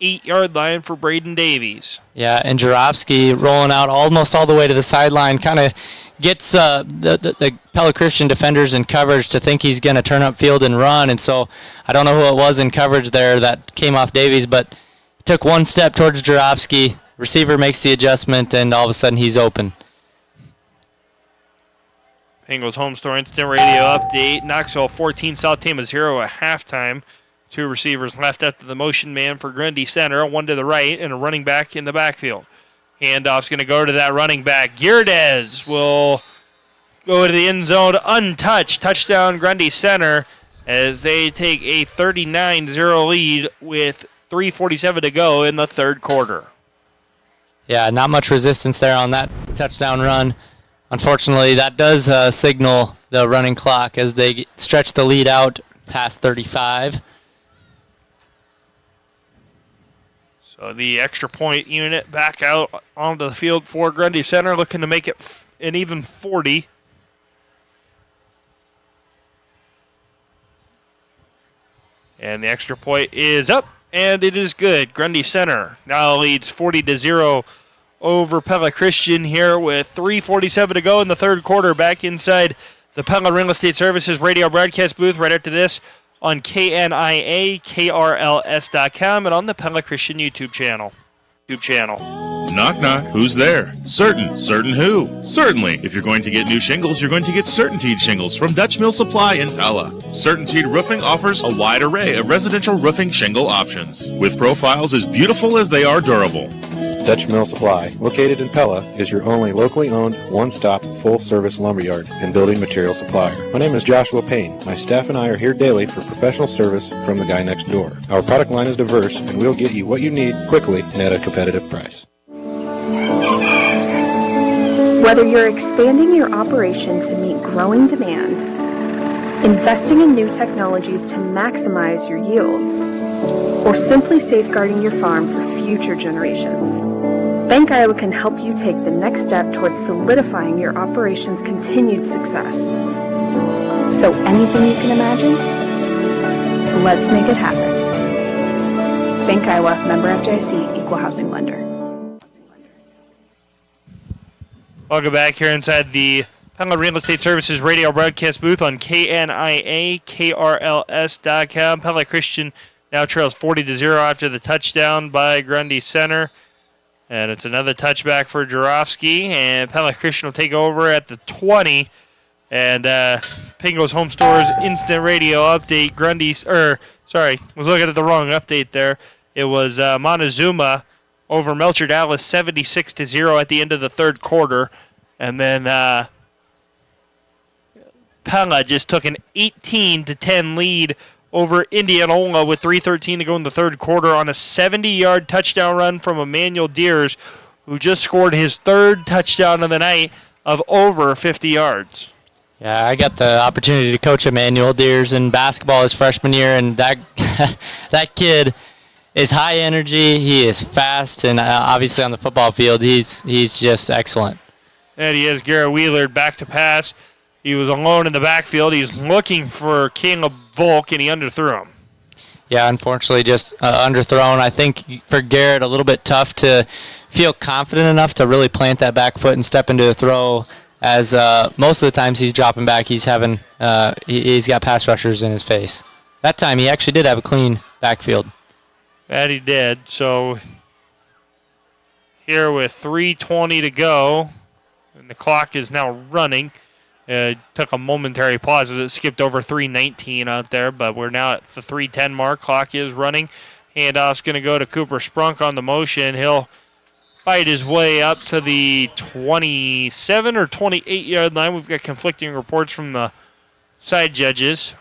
8-yard line for Braden Davies. Yeah, and Jarofsky rolling out almost all the way to the sideline, kind of gets the Pella Christian defenders in coverage to think he's going to turn up field and run. And so I don't know who it was in coverage there that came off Davies, but took one step towards Jarofsky. Receiver makes the adjustment, and all of a sudden he's open. Bengals home store instant radio update. Knoxville 14, South Tama 0 at halftime. 2 receivers left after the motion man for Grundy center, one to the right, and a running back in the backfield. Handoff's going to go to that running back. Girdez will go to the end zone untouched. Touchdown Grundy center as they take a 39-0 lead with 3:47 to go in the third quarter. Yeah, not much resistance there on that touchdown run. Unfortunately, that does signal the running clock as they stretch the lead out past 35. So the extra point unit back out onto the field for Grundy Center, looking to make it an even 40. And the extra point is up, and it is good. Grundy Center now leads 40-0 over Pella Christian here with 3:47 to go in the third quarter. Back inside the Pella Real Estate Services radio broadcast booth right after this on KNIA-KRLS.com and on the Pella Christian YouTube channel. Knock, knock. Who's there? Certain who? Certainly. If you're going to get new shingles, you're going to get CertainTeed shingles from Dutch Mill Supply in Pella. CertainTeed Roofing offers a wide array of residential roofing shingle options, with profiles as beautiful as they are durable. Dutch Mill Supply, located in Pella, is your only locally owned, one-stop, full-service lumberyard and building material supplier. My name is Joshua Payne. My staff and I are here daily for professional service from the guy next door. Our product line is diverse, and we'll get you what you need quickly and at a competitive price. Whether you're expanding your operation to meet growing demand, investing in new technologies to maximize your yields, or simply safeguarding your farm for future generations, Bank Iowa can help you take the next step towards solidifying your operation's continued success. So anything you can imagine, let's make it happen. Bank Iowa, member FDIC, equal housing lender. Welcome back here inside the Pella Real Estate Services radio broadcast booth on KNIA-KRLS.com. Pella Christian now trails 40-0 after the touchdown by Grundy Center. And it's another touchback for Jarofsky. And Pella Christian will take over at the 20. And Pingo's Home Stores instant radio update. Was looking at the wrong update there. It was Montezuma over Melcher Dallas 76-0 at the end of the third quarter. And then Pella just took an 18-10 lead over Indianola with 3:13 to go in the third quarter on a 70-yard touchdown run from Emmanuel Deers, who just scored his third touchdown of the night of over 50 yards. Yeah, I got the opportunity to coach Emmanuel Deers in basketball his freshman year, and that that kid is high energy. He is fast, and obviously on the football field, he's just excellent. And he is. Garrett Wheeler back to pass. He was alone in the backfield. He's looking for Caleb Volk, and he underthrew him. Yeah, unfortunately just underthrown. I think for Garrett, a little bit tough to feel confident enough to really plant that back foot and step into the throw, as most of the times he's dropping back, he's having he's got pass rushers in his face. That time he actually did have a clean backfield. That he did. So here with 3:20 to go, and the clock is now running. Took a momentary pause as it skipped over 3:19 out there, but we're now at the 3:10 mark. Clock is running. Handoff's going to go to Cooper Sprunk on the motion. He'll fight his way up to the 27 or 28-yard line. We've got conflicting reports from the side judges.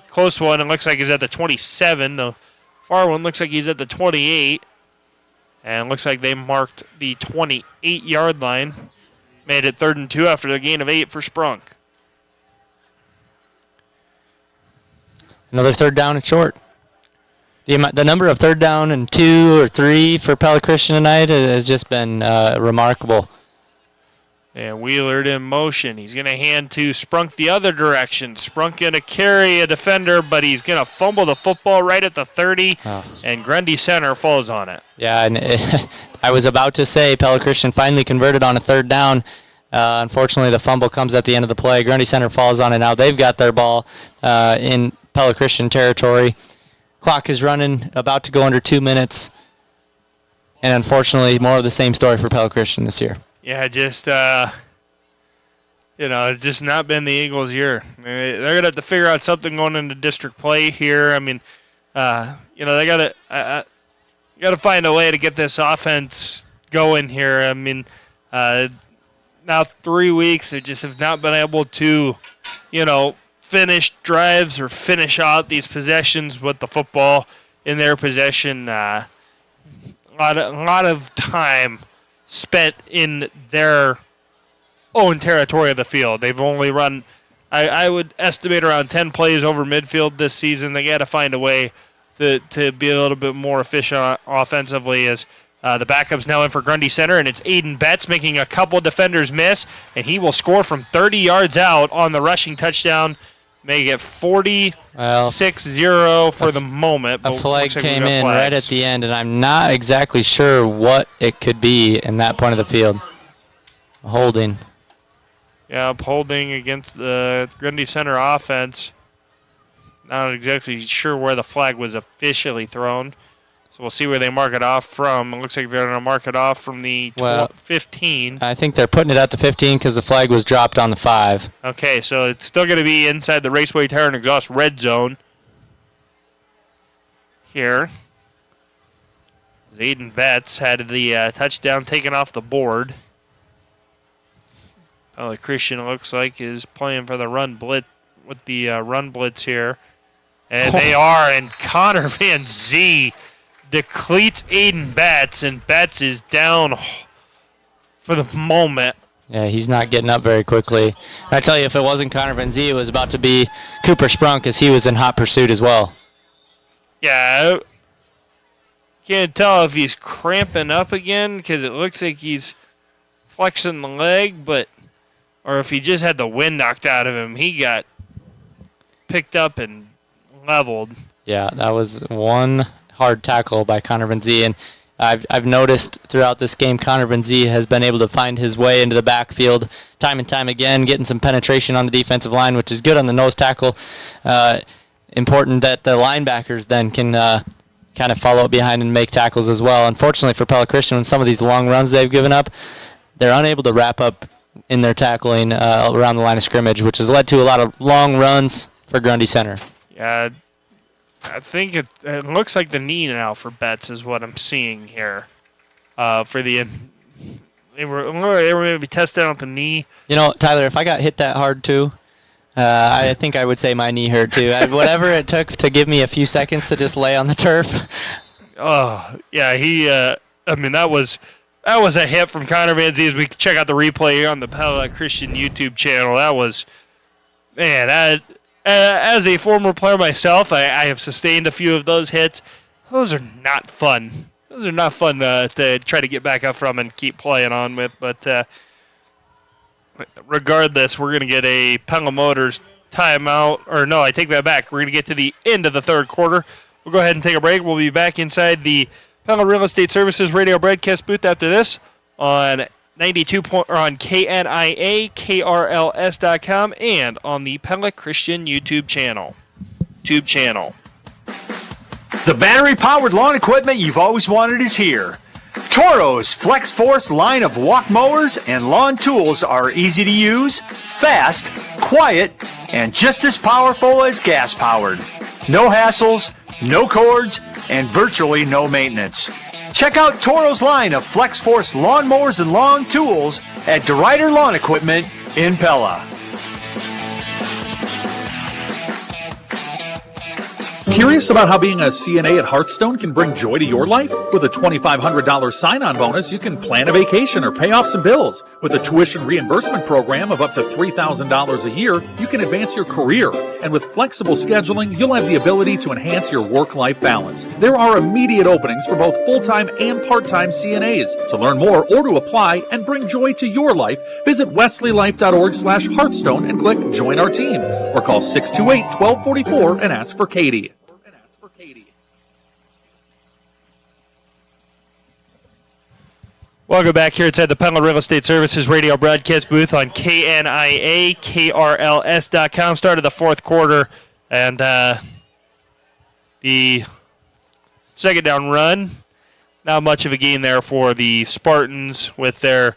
Close one, it looks like he's at the 27. The far one looks like he's at the 28. And it looks like they marked the 28-yard line. Made it 3rd and 2 after the gain of 8 for Sprunk. Another third down and short. The number of third down and 2 or 3 for Pella Christian tonight has just been remarkable. And Wheeler in motion. He's going to hand to Sprunk the other direction. Sprunk going to carry a defender, but he's going to fumble the football right at the 30, and Grundy center falls on it. Yeah, and I was about to say Pella Christian finally converted on a third down. Unfortunately, the fumble comes at the end of the play. Grundy center falls on it. Now they've got their ball in Pella Christian territory. Clock is running, about to go under 2 minutes. And unfortunately, more of the same story for Pella Christian this year. Yeah, just, it's just not been the Eagles' year. I mean, they're going to have to figure out something going into district play here. I mean, they got to find a way to get this offense going here. I mean, now 3 weeks, they just have not been able to, finish drives or finish out these possessions with the football in their possession. A lot of time spent in their own territory of the field. They've only run, I would estimate, around 10 plays over midfield this season. They got to find a way to be a little bit more efficient offensively as the backup's now in for Grundy center, and it's Aiden Betts making a couple defenders miss, and he will score from 30 yards out on the rushing touchdown. Make it 46-0 for the moment. A flag came in right at the end, and I'm not exactly sure what it could be in that point of the field. Holding. Yeah, holding against the Grundy center offense. Not exactly sure where the flag was officially thrown. So we'll see where they mark it off from. It looks like they're going to mark it off from the 15. I think they're putting it at the 15 because the flag was dropped on the 5. Okay, so it's still going to be inside the Raceway Tire and Exhaust red zone here. Aiden Betts had the touchdown taken off the board. Christian looks like is playing for the run blitz with the run blitz here. And they are, and Connor Van Zee decleats Aiden Betts, and Betts is down for the moment. Yeah, he's not getting up very quickly. And I tell you, if it wasn't Connor Van Zee, it was about to be Cooper Sprunk as he was in hot pursuit as well. Yeah, can't tell if he's cramping up again because it looks like he's flexing the leg, or if he just had the wind knocked out of him. He got picked up and leveled. Yeah, that was one hard tackle by Connor Van Zee, and I've noticed throughout this game Connor Van Zee has been able to find his way into the backfield time and time again, getting some penetration on the defensive line, which is good on the nose tackle. Important that the linebackers then can kind of follow up behind and make tackles as well. Unfortunately for Pella Christian, when some of these long runs they've given up, they're unable to wrap up in their tackling around the line of scrimmage, which has led to a lot of long runs for Grundy center. Yeah, I think it looks like the knee now for Betts is what I'm seeing here. For the they were maybe testing out the knee. Tyler, if I got hit that hard too, I think I would say my knee hurt too. Whatever it took to give me a few seconds to just lay on the turf. Oh yeah, that was a hit from Connor Van Zee as we check out the replay here on the Pella Christian YouTube channel. That was, man, as a former player myself, I have sustained a few of those hits. Those are not fun. Those are not fun to try to get back up from and keep playing on with. But regardless, we're going to get a Pella Motors timeout. Or no, I take that back. We're going to get to the end of the third quarter. We'll go ahead and take a break. We'll be back inside the Pella Real Estate Services radio broadcast booth after this on 92 on KNIA, KRLS.com, and on the Pella Christian YouTube channel. The battery-powered lawn equipment you've always wanted is here. Toro's Flex Force line of walk mowers and lawn tools are easy to use, fast, quiet, and just as powerful as gas-powered. No hassles, no cords, and virtually no maintenance. Check out Toro's line of Flex Force lawnmowers and lawn tools at DeRuyter Lawn Equipment in Pella. Curious about how being a CNA at Hearthstone can bring joy to your life? With a $2,500 sign-on bonus, you can plan a vacation or pay off some bills. With a tuition reimbursement program of up to $3,000 a year, you can advance your career. And with flexible scheduling, you'll have the ability to enhance your work-life balance. There are immediate openings for both full-time and part-time CNAs. To learn more or to apply and bring joy to your life, visit wesleylife.org/Hearthstone and click Join Our Team. Or call 628-1244 and ask for Katie. Welcome back here inside the Pella Real Estate Services radio broadcast booth on KNIA, KRLS.com. Started the fourth quarter, and the second down run. Not much of a gain there for the Spartans with their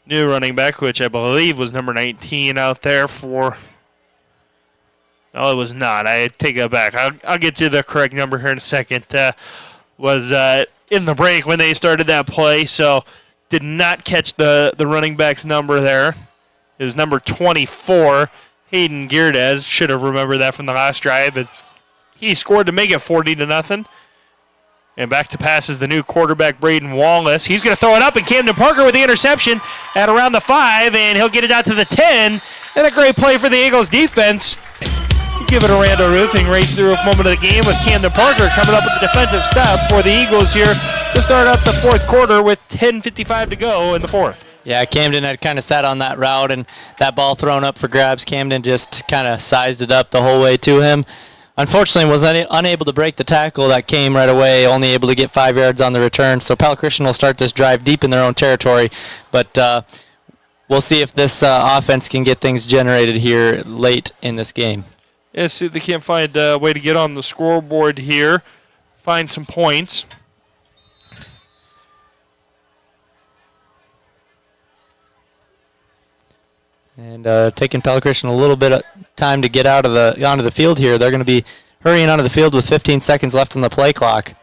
new running back, which I believe was number 19 out there for... No, it was not. I take that back. I'll get you the correct number here in a second. Was in the break when they started that play, so did not catch the running back's number there. It was number 24, Hayden Geardes. Should have remembered that from the last drive, but he scored to make it 40-0. And back to pass is the new quarterback, Braden Wallace. He's going to throw it up, and Camden Parker with the interception at around the 5, and he'll get it out to the 10. And a great play for the Eagles defense. Give it a Randall Roofing right through a moment of the game with Camden Parker coming up with the defensive stop for the Eagles here to start up the fourth quarter with 10:55 to go in the fourth. Yeah, Camden had kind of sat on that route, and that ball thrown up for grabs. Camden just kind of sized it up the whole way to him. Unfortunately, was unable to break the tackle that came right away, only able to get 5 yards on the return. So Pella Christian will start this drive deep in their own territory, but we'll see if this offense can get things generated here late in this game. Yeah, see if they can't find a way to get on the scoreboard here, find some points. And taking Pella Christian a little bit of time to get onto the field here. They're going to be hurrying onto the field with 15 seconds left on the play clock.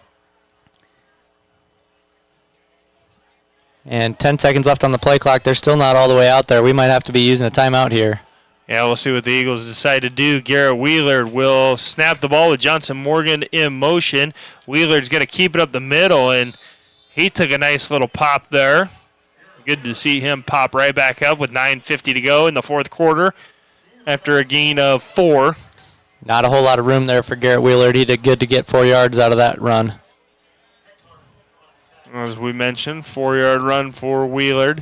And 10 seconds left on the play clock. They're still not all the way out there. We might have to be using a timeout here. Yeah, we'll see what the Eagles decide to do. Garrett Wheeler will snap the ball with Johnson Morgan in motion. Wheeler's going to keep it up the middle, and he took a nice little pop there. Good to see him pop right back up with 9:50 to go in the fourth quarter after a gain of 4. Not a whole lot of room there for Garrett Wheeler. He did good to get 4 yards out of that run. As we mentioned, 4-yard run for Wheeler.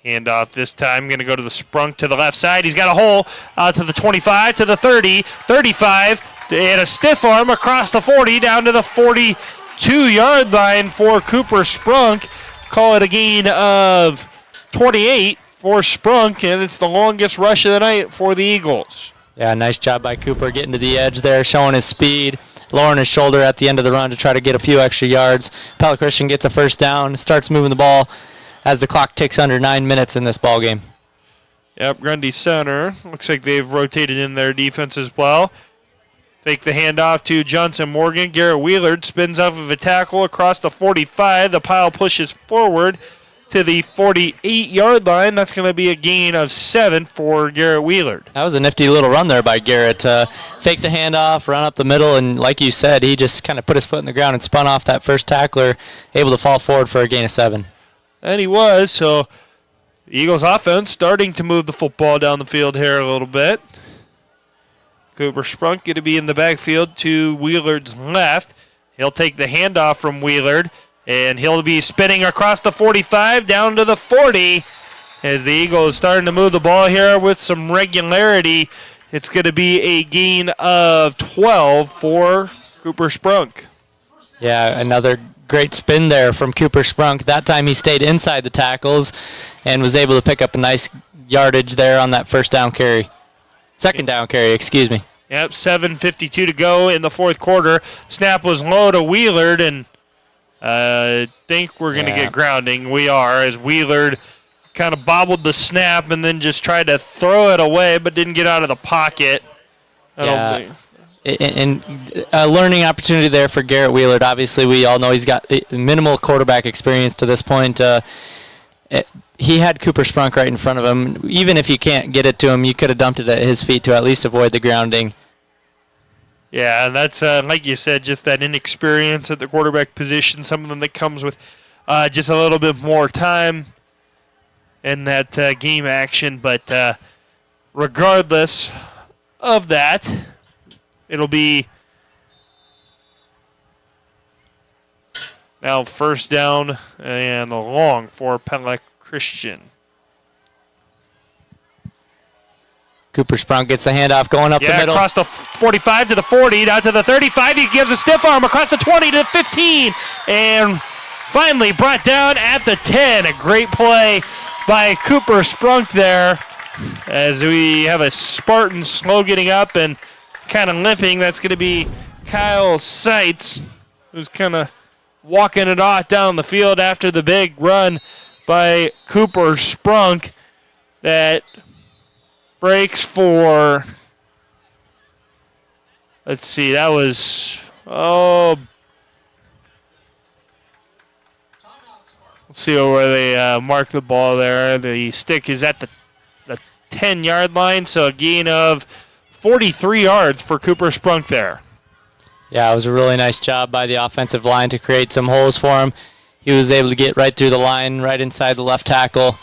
Handoff this time, going to go to the Sprunk to the left side. He's got a hole out to the 25, to the 30, 35, and a stiff arm across the 40 down to the 42-yard line for Cooper Sprunk. Call it a gain of 28 for Sprunk, and it's the longest rush of the night for the Eagles. Yeah, nice job by Cooper getting to the edge there, showing his speed, lowering his shoulder at the end of the run to try to get a few extra yards. Pella Christian gets a first down, starts moving the ball as the clock ticks under 9 minutes in this ball game. Yep, Grundy center. Looks like they've rotated in their defense as well. Fake the handoff to Johnson Morgan. Garrett Wheeler spins off of a tackle across the 45. The pile pushes forward to the 48-yard line. That's going to be a gain of 7 for Garrett Wheeler. That was a nifty little run there by Garrett. Fake the handoff, run up the middle, and like you said, he just kind of put his foot in the ground and spun off that first tackler, able to fall forward for a gain of 7. And he was, so the Eagles offense starting to move the football down the field here a little bit. Cooper Sprunk going to be in the backfield to Wheeler's left. He'll take the handoff from Wheeler, and he'll be spinning across the 45 down to the 40 as the Eagles starting to move the ball here with some regularity. It's going to be a gain of 12 for Cooper Sprunk. Yeah, another great spin there from Cooper Sprunk. That time he stayed inside the tackles and was able to pick up a nice yardage there on that second down carry, excuse me. Yep, 7:52 to go in the fourth quarter. Snap was low to Wheeler, and I think we're going to get grounding. We are, as Wheeler kind of bobbled the snap and then just tried to throw it away but didn't get out of the pocket. I don't think. and a learning opportunity there for Garrett Wheelard. Obviously, we all know he's got minimal quarterback experience to this point. He had Cooper Sprunk right in front of him. Even if you can't get it to him, you could have dumped it at his feet to at least avoid the grounding. Yeah, and that's, like you said, just that inexperience at the quarterback position, something that comes with just a little bit more time in that game action. But regardless of that, it'll be now first down and long for Pella Christian. Cooper Sprunk gets the handoff going up the middle. Across the 45 to the 40, down to the 35. He gives a stiff arm across the 20 to the 15. And finally brought down at the 10. A great play by Cooper Sprunk there. As we have a Spartan slow getting up and kind of limping. That's going to be Kyle Seitz, who's kind of walking it off down the field after the big run by Cooper Sprunk. That breaks for, let's see, that was, let's see where they mark the ball there. The stick is at the 10-yard line, so a gain of 43 yards for Cooper Sprunk there. Yeah, it was a really nice job by the offensive line to create some holes for him. He was able to get right through the line, right inside the left tackle.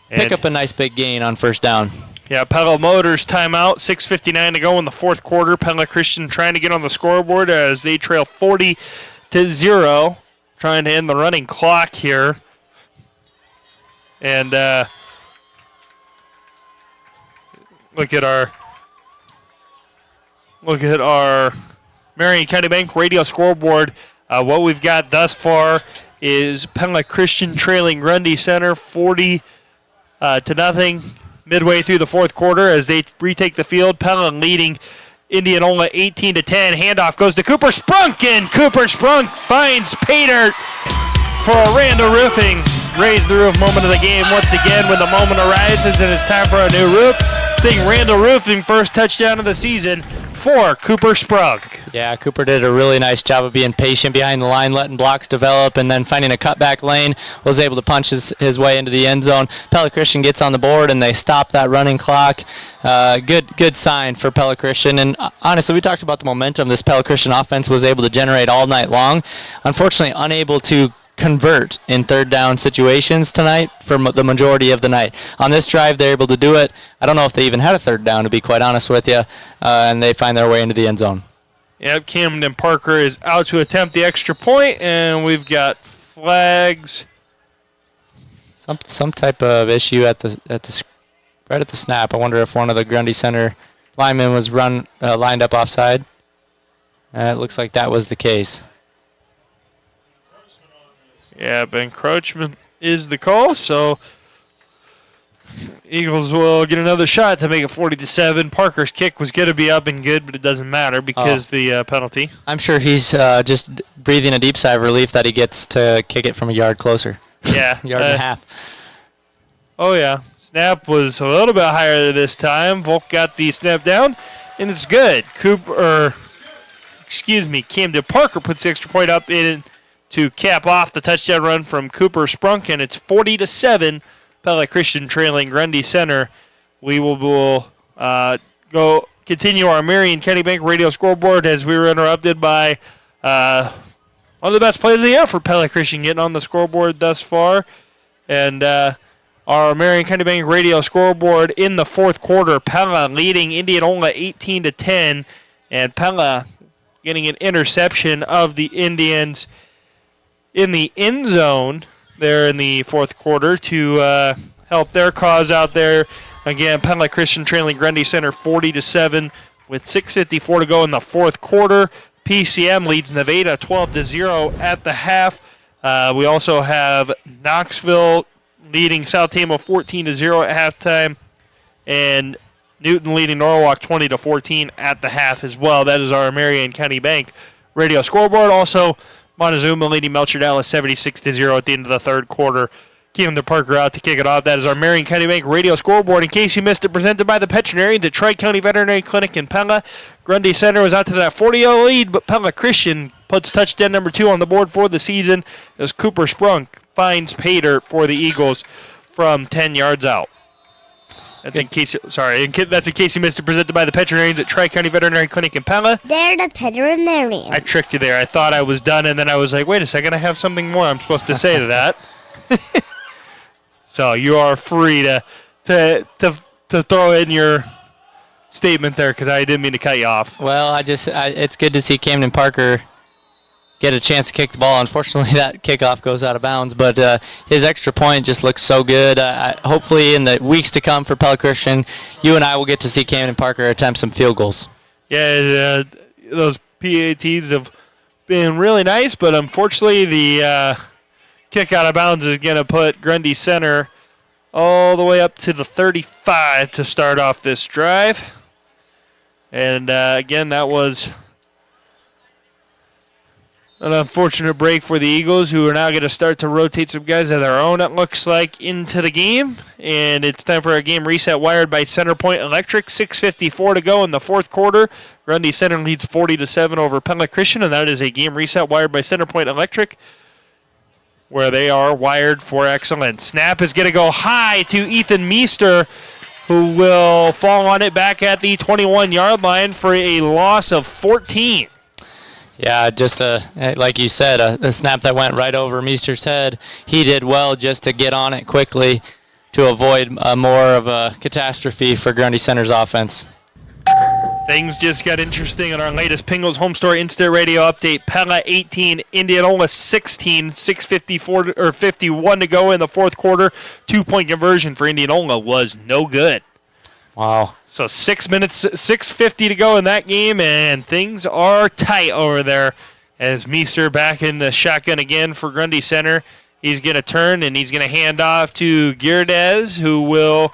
Pick up a nice big gain on first down. Yeah, Pella Motors timeout, 6:59 to go in the fourth quarter. Pella Christian trying to get on the scoreboard as they trail 40-0, trying to end the running clock here. And look at our Marion County Bank radio scoreboard. What we've got thus far is Pella Christian trailing Grundy Center 40 to nothing midway through the fourth quarter as they retake the field. Pella leading Indianola 18-10. Handoff goes to Cooper Sprunk, and Cooper Sprunk finds pay dirt for a Randall Roofing raise the roof moment of the game. Once again, when the moment arises and it's time for a new roof, think Randall Roofing, first touchdown of the season for Cooper Sprunk. Yeah, Cooper did a really nice job of being patient behind the line, letting blocks develop, and then finding a cutback lane, was able to punch his way into the end zone. Pella Christian gets on the board, and they stop that running clock. Good sign for Pella Christian. And honestly, we talked about the momentum this Pella Christian offense was able to generate all night long. Unfortunately, unable to convert in third down situations tonight for the majority of the night. On this drive, they're able to do it. I don't know if they even had a third down, to be quite honest with you, and they find their way into the end zone. Yep, Camden Parker is out to attempt the extra point, and we've got flags. Some type of issue right at the snap. I wonder if one of the Grundy Center linemen was lined up offside. It looks like that was the case. Yeah, encroachment is the call, so Eagles will get another shot to make it 40-7. Parker's kick was going to be up and good, but it doesn't matter because the penalty. I'm sure he's just breathing a deep sigh of relief that he gets to kick it from a yard closer. Yeah. Yard and a half. Oh, yeah. Snap was a little bit higher this time. Volk got the snap down, and it's good. Camden Parker puts the extra point up in to cap off the touchdown run from Cooper Sprunk, and it's 40-7. Pella Christian trailing Grundy Center. We will go continue our Marion County Bank radio scoreboard as we were interrupted by one of the best plays of the year for Pella Christian getting on the scoreboard thus far. And our Marion County Bank radio scoreboard in the fourth quarter, Pella leading Indianola 18-10, and Pella getting an interception of the Indians in the end zone there in the fourth quarter to help their cause out there. Again, Pella Christian trailing Grundy Center 40-7 with 6:54 to go in the fourth quarter. PCM leads Nevada 12-0 at the half. We also have Knoxville leading South Tama 14-0 at halftime, and Newton leading Norwalk 20-14 at the half as well. That is our Marion County Bank radio scoreboard. Also, Montezuma leading Melcher Dallas 76-0 at the end of the third quarter. Camden Parker out to kick it off. That is our Marion County Bank radio scoreboard. In case you missed it, presented by the veterinarian, the Tri-County Veterinary Clinic in Pella. Grundy Center was out to that 40-0 lead, but Pella Christian puts touchdown number 2 on the board for the season as Cooper Sprunk finds pay dirt for the Eagles from 10 yards out. That's in case you missed it, presented by the veterinarians at Tri-County Veterinary Clinic in Pella. They're the veterinarian. I tricked you there. I thought I was done, and then I was like, wait a second, I have something more I'm supposed to say to that. So you are free to throw in your statement there because I didn't mean to cut you off. Well, it's good to see Camden Parker get a chance to kick the ball. Unfortunately, that kickoff goes out of bounds, but his extra point just looks so good. Hopefully, in the weeks to come for Pella Christian, you and I will get to see Camden Parker attempt some field goals. Yeah, those PATs have been really nice, but unfortunately, the kick out of bounds is going to put Grundy Center all the way up to the 35 to start off this drive. And again, that was an unfortunate break for the Eagles, who are now going to start to rotate some guys of their own, it looks like, into the game. And it's time for a game reset wired by Centerpoint Electric. 6:54 to go in the fourth quarter. Grundy Center leads 40-7 over Pella Christian, and that is a game reset wired by Centerpoint Electric, where they are wired for excellence. Snap is going to go high to Ethan Meester, who will fall on it back at the 21-yard line for a loss of 14. Yeah, just like you said, a snap that went right over Meester's head. He did well just to get on it quickly to avoid more of a catastrophe for Grundy Center's offense. Things just got interesting in our latest Pingles Home Store Instant Radio update. Pella 18, Indianola 16, 51 to go in the fourth quarter. 2-point conversion for Indianola was no good. Wow. So 6 minutes, 6:50 to go in that game, and things are tight over there as Meester back in the shotgun again for Grundy Center. He's going to turn, and he's going to hand off to Girdez, who will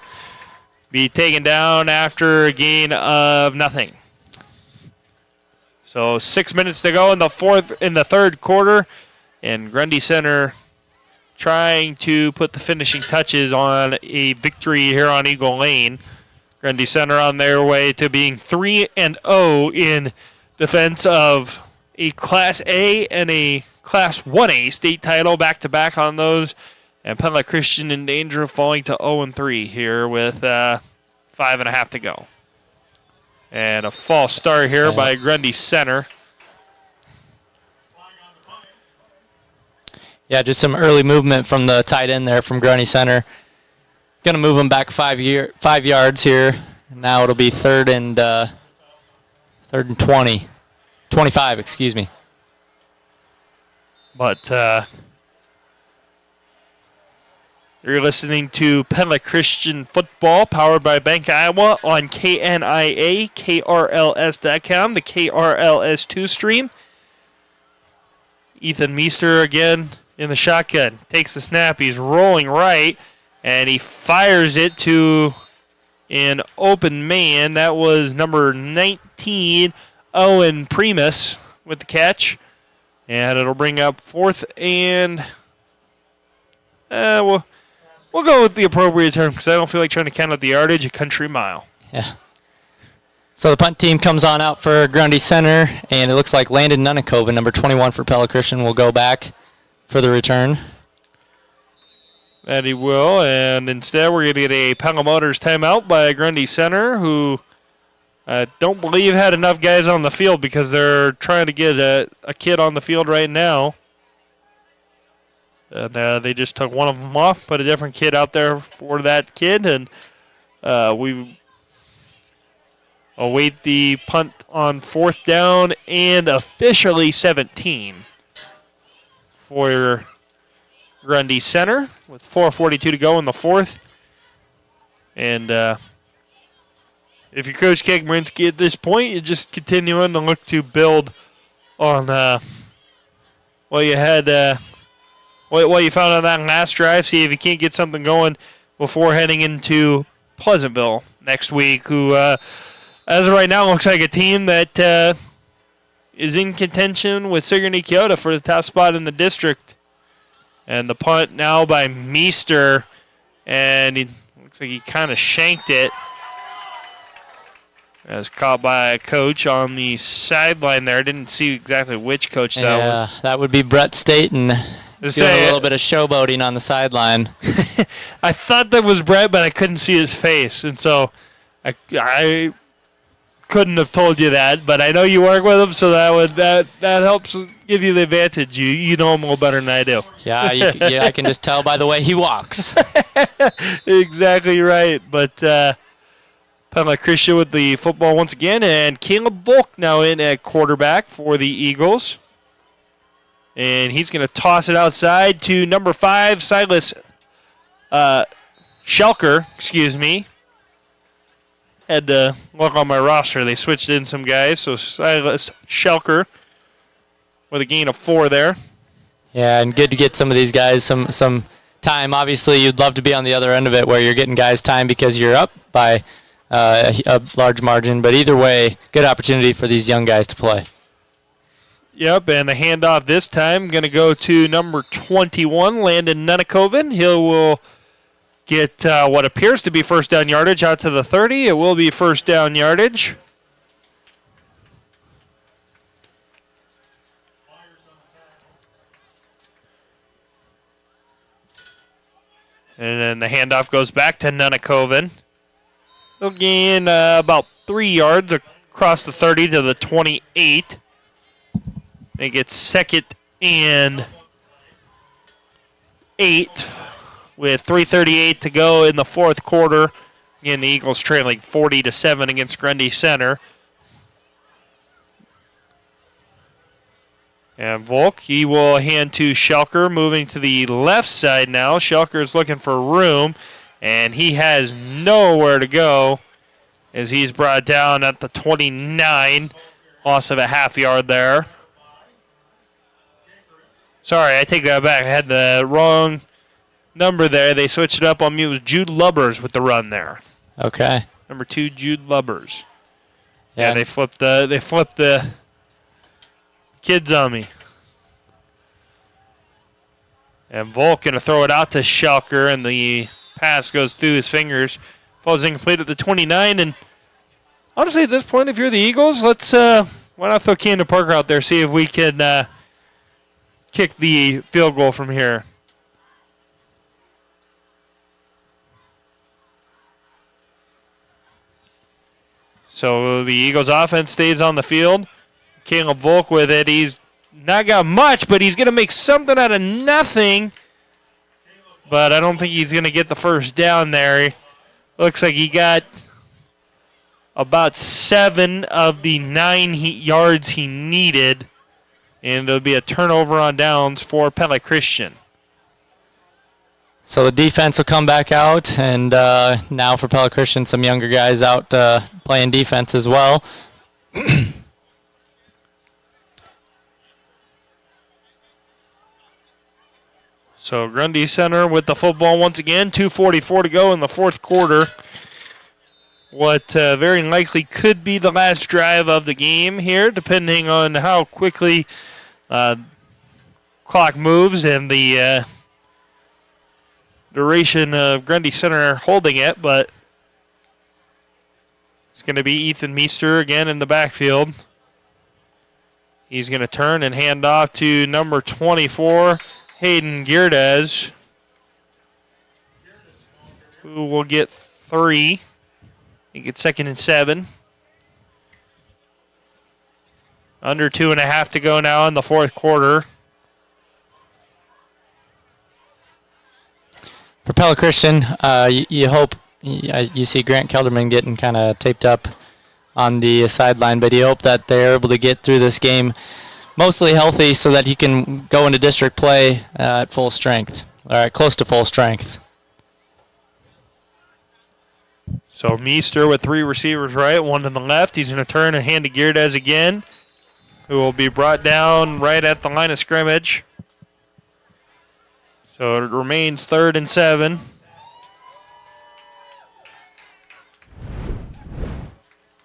be taken down after a gain of nothing. So 6 minutes to go in the third quarter, and Grundy Center trying to put the finishing touches on a victory here on Eagle Lane. Grundy Center on their way to being 3-0 in defense of a Class A and a Class 1A state title back-to-back on those. And Pella Christian in danger of falling to 0-3 here with 5.5 to go. And a false start here by Grundy Center. Yeah, just some early movement from the tight end there from Grundy Center. Going to move him back 5 yards here. And now it'll be third and 20. 25, excuse me. But you're listening to Pella Christian Football, powered by Bank Iowa on KNIA, KRLS.com, the KRLS2 stream. Ethan Meester again in the shotgun. Takes the snap. He's rolling right, and he fires it to an open man. That was number 19, Owen Primus, with the catch. And it'll bring up fourth and... we'll go with the appropriate term because I don't feel like trying to count out the yardage, a country mile. Yeah. So the punt team comes on out for Grundy Center, and it looks like Landon Nunnikoven, number 21 for Pella Christian, will go back for the return. That he will, and instead we're going to get a Pella Motors timeout by Grundy Center, who I don't believe had enough guys on the field because they're trying to get a kid on the field right now. And they just took one of them off, put a different kid out there for that kid, and we await the punt on fourth down and officially 17 for Grundy Center with 4:42 to go in the fourth. And if you're Coach Kegmerinsky at this point, you're just continuing to look to build on what you had, what you found on that last drive. See if you can't get something going before heading into Pleasantville next week, who, as of right now, looks like a team that is in contention with Sigourney Kyoto for the top spot in the district. And the punt now by Meester, and it looks like he kind of shanked it. As caught by a coach on the sideline there. Didn't see exactly which coach that was. Yeah, that would be Brett Staten. Doing a little bit of showboating on the sideline. I thought that was Brett, but I couldn't see his face, and so I couldn't have told you that. But I know you work with him, so that helps give you the advantage. You know him a little better than I do. Yeah, I can just tell by the way he walks. Exactly right. But Pella Christian with the football once again, and Caleb Volk now in at quarterback for the Eagles. And he's going to toss it outside to number 5, Silas Schelker, excuse me. Had to look on my roster. They switched in some guys, so Silas Schelker with a gain of 4 there. Yeah, and good to get some of these guys some time. Obviously, you'd love to be on the other end of it where you're getting guys time because you're up by a large margin. But either way, good opportunity for these young guys to play. Yep, and the handoff this time going to go to number 21, Landon Nunakoven. He will get what appears to be first down yardage out to the 30. It will be first down yardage. And then the handoff goes back to Nunakoven. They'll gain about 3 yards across the 30 to the 28. They get 2nd and 8 with 3:38 to go in the fourth quarter. Again, the Eagles trailing 40-7 against Grundy Center. And Volk, he will hand to Schelker, moving to the left side now. Schelker is looking for room, and he has nowhere to go as he's brought down at the 29. Loss of a half yard there. Sorry, I take that back. I had the wrong number there. They switched it up on me. It was Jude Lubbers with the run there. Okay. Number 2, Jude Lubbers. Yeah, they flipped the kids on me. And Volk going to throw it out to Schelker, and the pass goes through his fingers. Falls incomplete at the 29. And honestly, at this point, if you're the Eagles, let's why not throw Camden Parker out there, see if we can kick the field goal from here. So the Eagles offense stays on the field. Caleb Volk with it. He's not got much, but he's going to make something out of nothing. But I don't think he's going to get the first down there. Looks like he got about 7 of the 9 yards he needed. And it'll be a turnover on downs for Pella Christian. So the defense will come back out, and now for Pella Christian, some younger guys out playing defense as well. So Grundy Center with the football once again. 2:44 to go in the fourth quarter. What very likely could be the last drive of the game here, depending on how quickly clock moves and the duration of Grundy Center holding it. But it's going to be Ethan Meester again in the backfield. He's going to turn and hand off to number 24, Hayden Geerdes, who will get 3. He gets 2nd and 7. Under 2.5 to go now in the fourth quarter. For Pella Christian, you hope you see Grant Kelderman getting kind of taped up on the sideline, but you hope that they're able to get through this game mostly healthy so that he can go into district play at full strength, or close to full strength. So Meester with 3 receivers right, 1 to the left. He's going to turn and hand to Geerdes again, who will be brought down right at the line of scrimmage. So it remains 3rd and 7.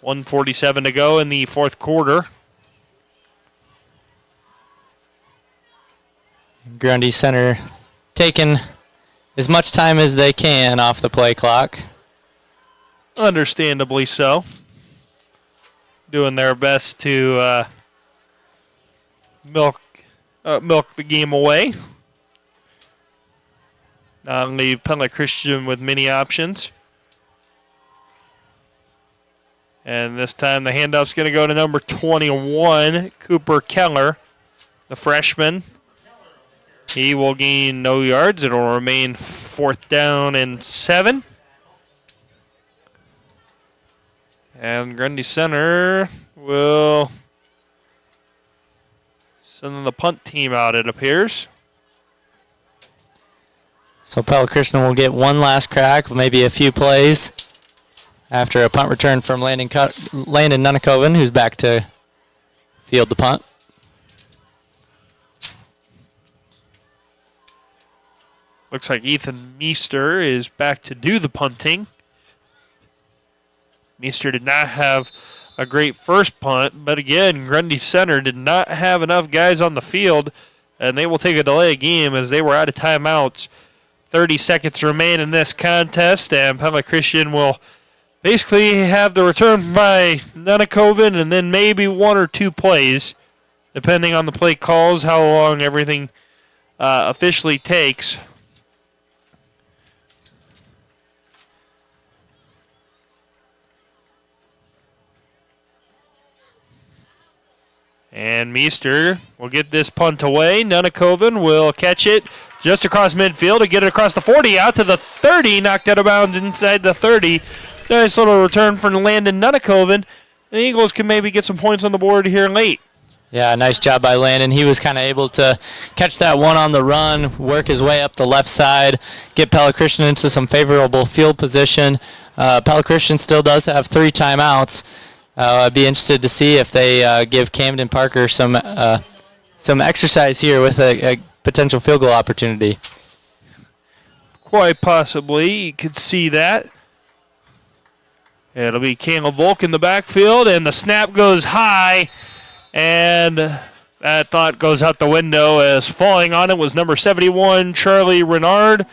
$1:47 to go in the fourth quarter. Grundy Center taking as much time as they can off the play clock. Understandably so. Doing their best to milk the game away. Not leave Pella Christian with many options. And this time the handoff's going to go to number 21, Cooper Keller, the freshman. He will gain no yards. It will remain 4th down and 7. And Grundy Center will send the punt team out, it appears. So Pella Christian will get one last crack, maybe a few plays, after a punt return from Landon Nunnekoven, who's back to field the punt. Looks like Ethan Meester is back to do the punting. Meester did not have a great first punt, but again, Grundy Center did not have enough guys on the field, and they will take a delay of game as they were out of timeouts. 30 seconds remain in this contest, and Pella Christian will basically have the return by Nunnekoven and then maybe one or two plays, depending on the play calls, how long everything officially takes. And Meester will get this punt away. Nunnekoven will catch it just across midfield to get it across the 40, out to the 30, knocked out of bounds inside the 30. Nice little return from Landon Nunnekoven. The Eagles can maybe get some points on the board here late. Yeah, nice job by Landon. He was kind of able to catch that one on the run, work his way up the left side, get Pella Christian into some favorable field position. Pella Christian still does have 3 timeouts. I'd be interested to see if they give Camden Parker some exercise here with a potential field goal opportunity. Quite possibly. You could see that. It'll be Caleb Volk in the backfield, and the snap goes high, and that thought goes out the window as falling on it was number 71, Charlie Renard,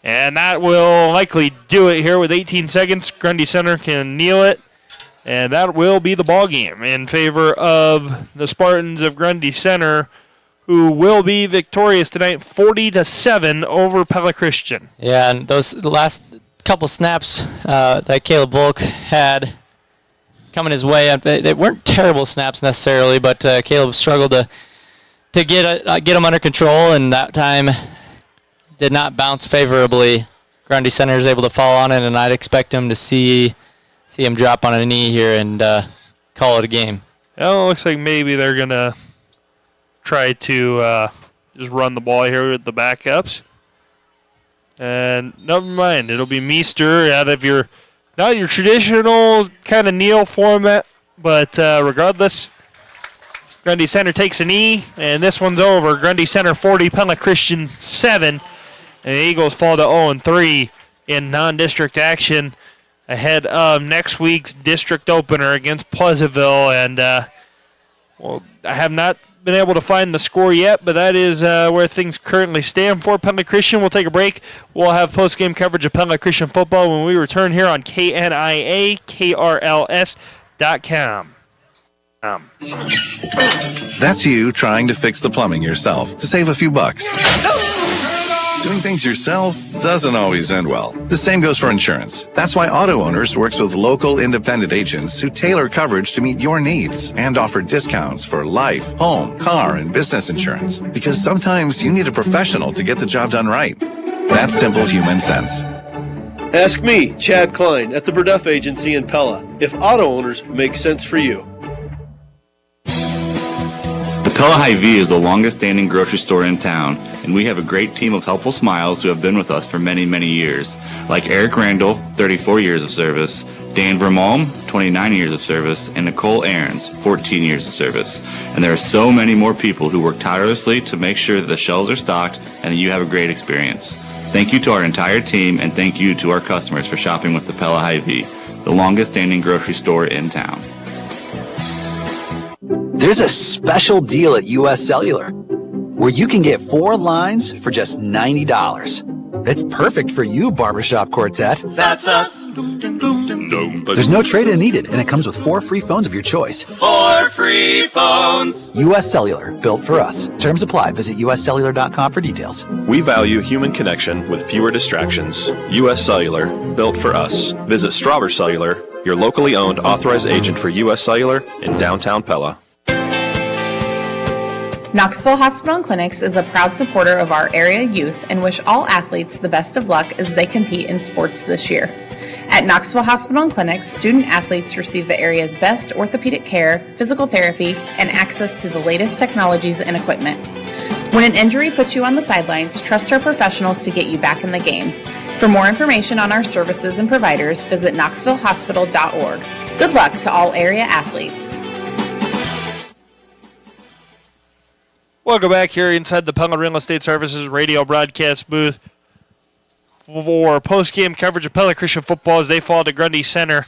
and that will likely do it here with 18 seconds. Grundy Center can kneel it. And that will be the ball game in favor of the Spartans of Grundy Center, who will be victorious tonight, 40-7 over Pella Christian. Yeah, and those last couple snaps that Caleb Volk had coming his way, they weren't terrible snaps necessarily, but Caleb struggled to get them under control, and that time did not bounce favorably. Grundy Center is able to fall on it, and I'd expect him to see him drop on a knee here and call it a game. Well, it looks like maybe they're going to try to just run the ball here with the backups. And never mind, it'll be Meester out of not your traditional kind of kneel format, but regardless, Grundy Center takes a knee, and this one's over. Grundy Center 40, Pella Christian 7, and the Eagles fall to 0-3 in non-district action, ahead of next week's district opener against Pleasantville. And, I have not been able to find the score yet, but that is where things currently stand for Pella Christian. We'll take a break. We'll have post-game coverage of Pella Christian football when we return here on KNIA, KRLS.com. That's you trying to fix the plumbing yourself to save a few bucks. Doing things yourself doesn't always end well. The same goes for insurance. That's why Auto Owners works with local independent agents who tailor coverage to meet your needs and offer discounts for life, home, car, and business insurance. Because sometimes you need a professional to get the job done right. That's simple human sense. Ask me, Chad Klein, at the Verduff Agency in Pella, if Auto Owners makes sense for you. Pella Hy-Vee is the longest-standing grocery store in town, and we have a great team of helpful smiles who have been with us for many, many years, like Eric Randall, 34 years of service, Dan Vermalm, 29 years of service, and Nicole Ahrens, 14 years of service. And there are so many more people who work tirelessly to make sure that the shelves are stocked and that you have a great experience. Thank you to our entire team, and thank you to our customers for shopping with the Pella Hy-Vee, the longest-standing grocery store in town. There's a special deal at U.S. Cellular. where you can get 4 lines for just $90. It's perfect for you, Barbershop Quartet. That's us. There's no trade-in needed, and it comes with 4 free phones of your choice. 4 free phones. U.S. Cellular, built for us. Terms apply. Visit uscellular.com for details. We value human connection with fewer distractions. U.S. Cellular, built for us. Visit Strawber Cellular, your locally owned authorized agent for U.S. Cellular in downtown Pella. Knoxville Hospital and Clinics is a proud supporter of our area youth and wish all athletes the best of luck as they compete in sports this year. At Knoxville Hospital and Clinics, student athletes receive the area's best orthopedic care, physical therapy, and access to the latest technologies and equipment. When an injury puts you on the sidelines, trust our professionals to get you back in the game. For more information on our services and providers, visit knoxvillehospital.org. Good luck to all area athletes. Welcome back here inside the Pella Real Estate Services radio broadcast booth for post-game coverage of Pella Christian football as they fall to Grundy Center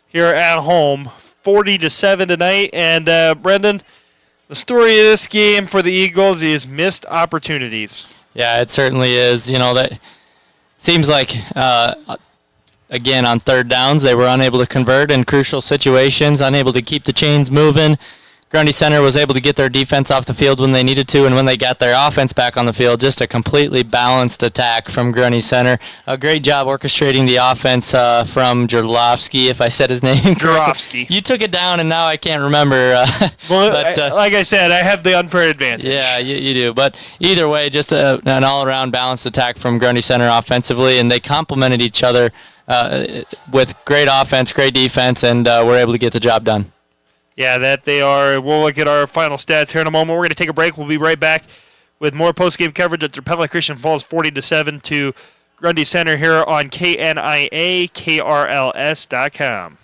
here at home, 40-7 tonight. And Brendan, the story of this game for the Eagles is missed opportunities. Yeah, it certainly is. You know, that seems like again on third downs they were unable to convert in crucial situations, unable to keep the chains moving. Grundy Center was able to get their defense off the field when they needed to, and when they got their offense back on the field, just a completely balanced attack from Grundy Center. A great job orchestrating the offense from Jurlovsky, if I said his name correctly. You took it down, and now I can't remember. Like I said, I have the unfair advantage. Yeah, you do. But either way, just an all-around balanced attack from Grundy Center offensively, and they complemented each other with great offense, great defense, and were able to get the job done. Yeah, that they are. We'll look at our final stats here in a moment. We're going to take a break. We'll be right back with more post-game coverage after Pella Christian falls 40-7 to Grundy Center here on KNIA-KRLS.com.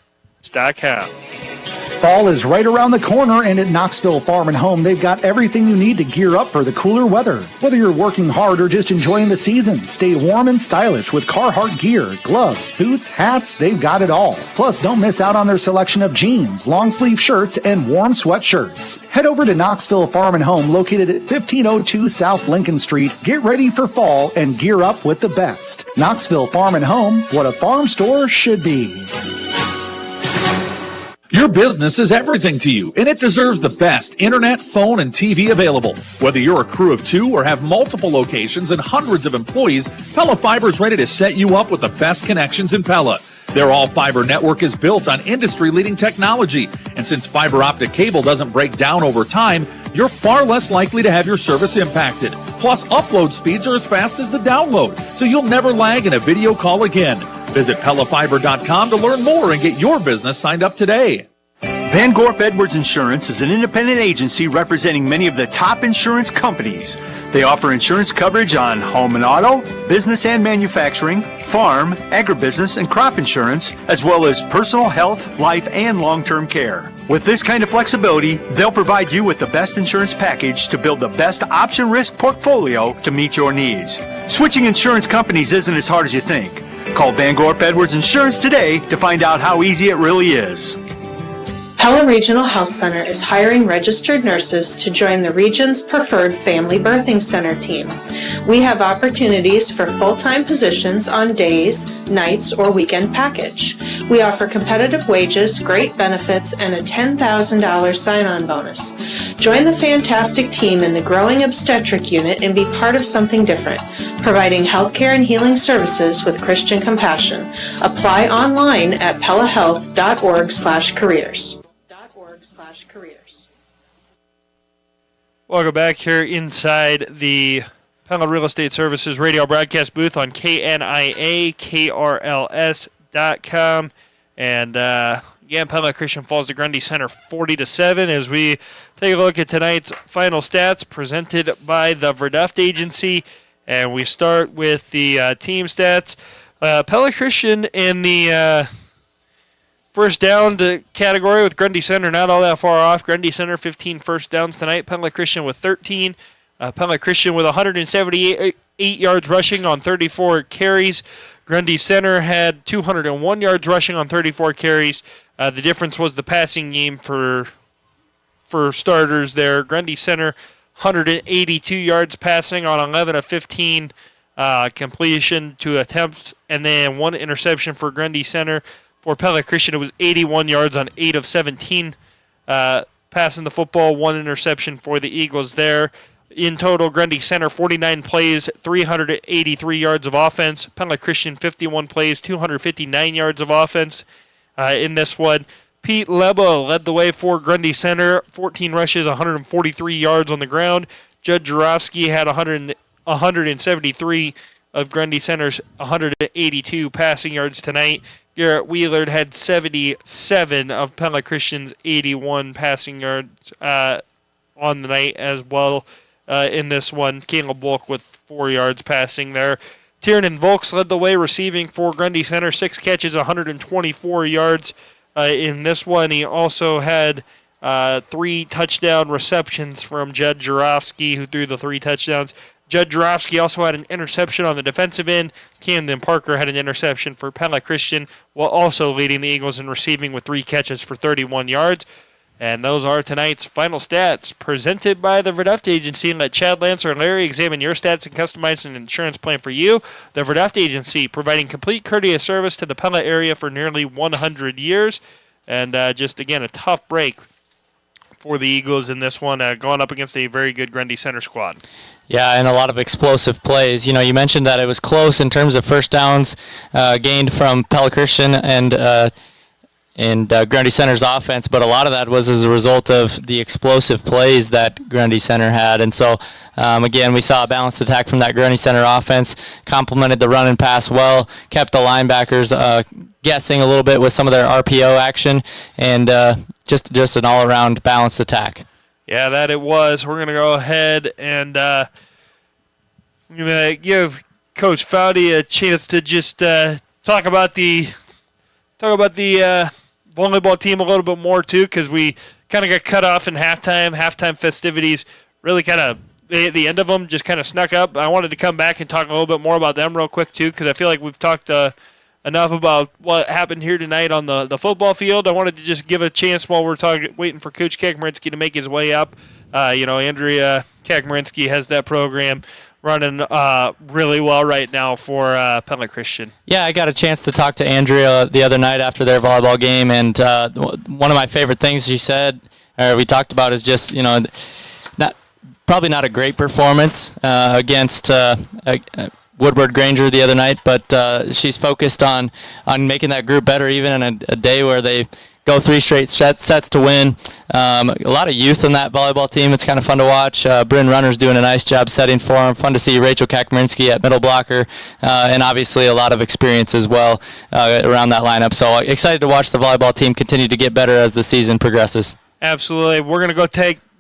Fall is right around the corner, and at Knoxville Farm and Home, they've got everything you need to gear up for the cooler weather. Whether you're working hard or just enjoying the season, stay warm and stylish with Carhartt gear, gloves, boots, hats, they've got it all. Plus, don't miss out on their selection of jeans, long-sleeve shirts, and warm sweatshirts. Head over to Knoxville Farm and Home, located at 1502 South Lincoln Street. Get ready for fall and gear up with the best. Knoxville Farm and Home, what a farm store should be. Your business is everything to you, and it deserves the best internet, phone, and TV available. Whether you're a crew of 2 or have multiple locations and hundreds of employees, Pella Fiber is ready to set you up with the best connections in Pella. Their all-fiber network is built on industry-leading technology, and since fiber optic cable doesn't break down over time, you're far less likely to have your service impacted. Plus, upload speeds are as fast as the download, so you'll never lag in a video call again. Visit PellaFiber.com to learn more and get your business signed up today. Van Gorp Edwards Insurance is an independent agency representing many of the top insurance companies. They offer insurance coverage on home and auto, business and manufacturing, farm, agribusiness, and crop insurance, as well as personal health, life, and long-term care. With this kind of flexibility, they'll provide you with the best insurance package to build the best option risk portfolio to meet your needs. Switching insurance companies isn't as hard as you think. Call Van Gorp Edwards Insurance today to find out how easy it really is. Pella Regional Health Center is hiring registered nurses to join the region's preferred family birthing center team. We have opportunities for full-time positions on days, nights, or weekend package. We offer competitive wages, great benefits, and a $10,000 sign-on bonus. Join the fantastic team in the growing obstetric unit and be part of something different, providing healthcare and healing services with Christian compassion. Apply online at pellahealth.org/careers. Welcome back here inside the Pella Real Estate Services radio broadcast booth on KNIA-KRLS.com. And again, Pella Christian falls to Grundy Center 40-7 as we take a look at tonight's final stats presented by the Verduft Agency. And we start with the team stats. Pella Christian in the first down category with Grundy Center not all that far off. Grundy Center 15 first downs tonight. Pella Christian with 13. Pella Christian with 178 yards rushing on 34 carries. Grundy Center had 201 yards rushing on 34 carries. The difference was the passing game for starters there. Grundy Center 182 yards passing on 11 of 15 completion to attempts, and then 1 interception for Grundy Center. For Pella Christian, it was 81 yards on 8 of 17 passing the football, 1 interception for the Eagles there. In total, Grundy Center, 49 plays, 383 yards of offense. Pella Christian, 51 plays, 259 yards of offense in this one. Pete Lebo led the way for Grundy Center, 14 rushes, 143 yards on the ground. Judd Jarofsky had 173 of Grundy Center's 182 passing yards tonight. Garrett Wheeler had 77 of Pella Christian's 81 passing yards on the night as well in this one. Caleb Volk with 4 yards passing there. Tiernan Volks led the way receiving for Grundy Center, 6 catches, 124 yards in this one. He also had 3 touchdown receptions from Judd Jarofsky, who threw the 3 touchdowns. Judd Jarofsky also had an interception on the defensive end. Camden Parker had an interception for Pella Christian, while also leading the Eagles in receiving with 3 catches for 31 yards. And those are tonight's final stats, presented by the Verdeft Agency. And let Chad Lancer and Larry examine your stats and customize an insurance plan for you. The Verdeft Agency, providing complete courteous service to the Pella area for nearly 100 years. And just, again, a tough break for the Eagles in this one, going up against a very good Grundy Center squad. Yeah, and a lot of explosive plays. You know, you mentioned that it was close in terms of first downs gained from Pella Christian and Grundy Center's offense, but a lot of that was as a result of the explosive plays that Grundy Center had. And so, again, we saw a balanced attack from that Grundy Center offense, complemented the run and pass well, kept the linebackers guessing a little bit with some of their RPO action, and just an all-around balanced attack. Yeah, that it was. We're going to go ahead and I'm going to give Coach Foudy a chance to just talk about the volleyball team a little bit more, too, because we kind of got cut off in halftime festivities, really kind of the end of them just kind of snuck up. I wanted to come back and talk a little bit more about them real quick, too, because I feel like we've talked enough about what happened here tonight on the football field. I wanted to just give a chance while we're waiting for Coach Kakmarinsky to make his way up. Andrea Kakmarinsky has that program running really well right now for Pella Christian. Yeah, I got a chance to talk to Andrea the other night after their volleyball game, and one of my favorite things she said, or we talked about, is just, probably not a great performance against Woodward Granger the other night, but she's focused on making that group better, even in a day where they go 3 straight sets to win. A lot of youth on that volleyball team. It's kind of fun to watch. Bryn Runner's doing a nice job setting for them. Fun to see Rachel Kakmarinsky at middle blocker, and obviously a lot of experience as well around that lineup. So excited to watch the volleyball team continue to get better as the season progresses. Absolutely. We're going to go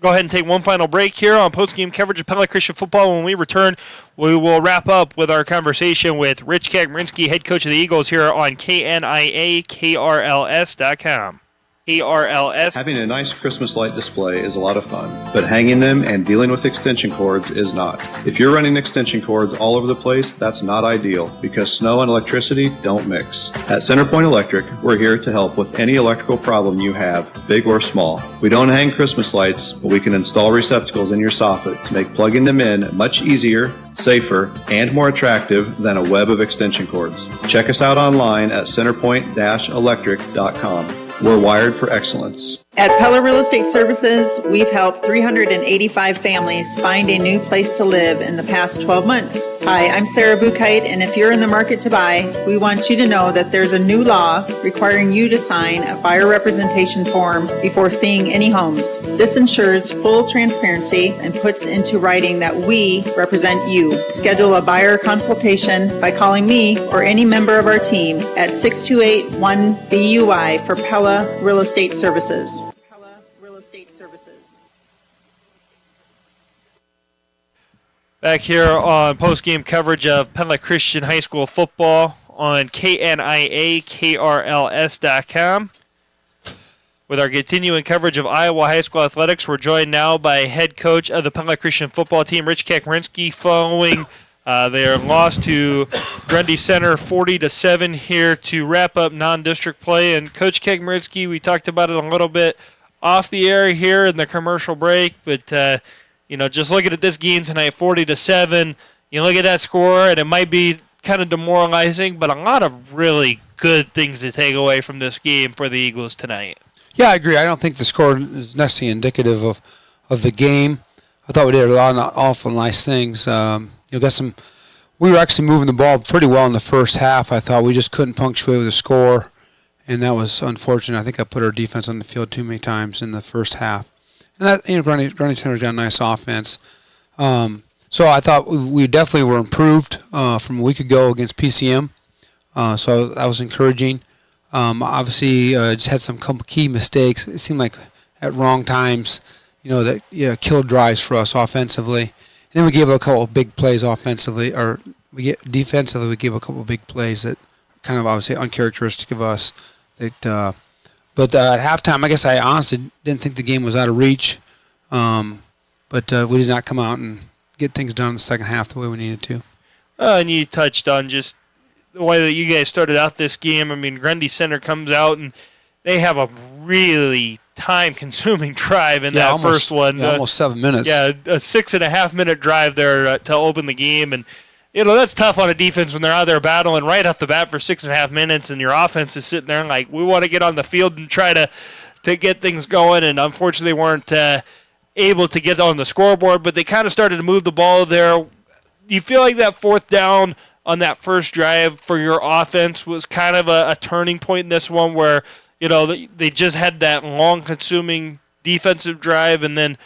ahead and take one final break here on postgame coverage of Pella Christian football. When we return, we will wrap up with our conversation with Rich Kakmarinsky, head coach of the Eagles, here on KNIA-KRLS.com. KRLS. Having a nice Christmas light display is a lot of fun, but hanging them and dealing with extension cords is not. If you're running extension cords all over the place, that's not ideal, because snow and electricity don't mix. At Centerpoint Electric, we're here to help with any electrical problem you have, big or small. We don't hang Christmas lights, but we can install receptacles in your soffit to make plugging them in much easier, safer, and more attractive than a web of extension cords. Check us out online at centerpoint-electric.com. We're wired for excellence. At Pella Real Estate Services, we've helped 385 families find a new place to live in the past 12 months. Hi, I'm Sarah Bukite, and if you're in the market to buy, we want you to know that there's a new law requiring you to sign a buyer representation form before seeing any homes. This ensures full transparency and puts into writing that we represent you. Schedule a buyer consultation by calling me or any member of our team at 628-1BUI for Pella Real Estate Services. Back here on post-game coverage of Pella Christian High School football on KNIA-KRLS.com. With our continuing coverage of Iowa High School athletics, we're joined now by head coach of the Pella Christian football team, Rich Kakmarinsky, following their loss to Grundy Center 40-7 here to wrap up non-district play. And Coach Kakmarinsky, we talked about it a little bit off the air here in the commercial break, but just looking at this game tonight, 40-7, you look at that score, and it might be kind of demoralizing, but a lot of really good things to take away from this game for the Eagles tonight. Yeah, I agree. I don't think the score is necessarily indicative of the game. I thought we did a lot of awful nice things. We were actually moving the ball pretty well in the first half. I thought we just couldn't punctuate with a score, and that was unfortunate. I think I put our defense on the field too many times in the first half. And that, Grundy Center's got a nice offense. So I thought we definitely were improved from a week ago against PCM. So that was encouraging. Obviously, just had some key mistakes. It seemed like at wrong times, that killed drives for us offensively. And then we gave a couple of big plays offensively, defensively. We gave a couple of big plays that kind of obviously uncharacteristic of us. But at halftime, I guess I honestly didn't think the game was out of reach. But we did not come out and get things done in the second half the way we needed to. And you touched on just the way that you guys started out this game. I mean, Grundy Center comes out and they have a really time-consuming drive in that first one. Yeah, almost 7 minutes. Yeah, a 6.5-minute drive there to open the game. And, that's tough on a defense when they're out there battling right off the bat for 6.5 minutes and your offense is sitting there like, we want to get on the field and try to get things going. And unfortunately, they weren't able to get on the scoreboard, but they kind of started to move the ball there. Do you feel like that fourth down on that first drive for your offense was kind of a turning point in this one where, they just had that long-consuming defensive drive and then,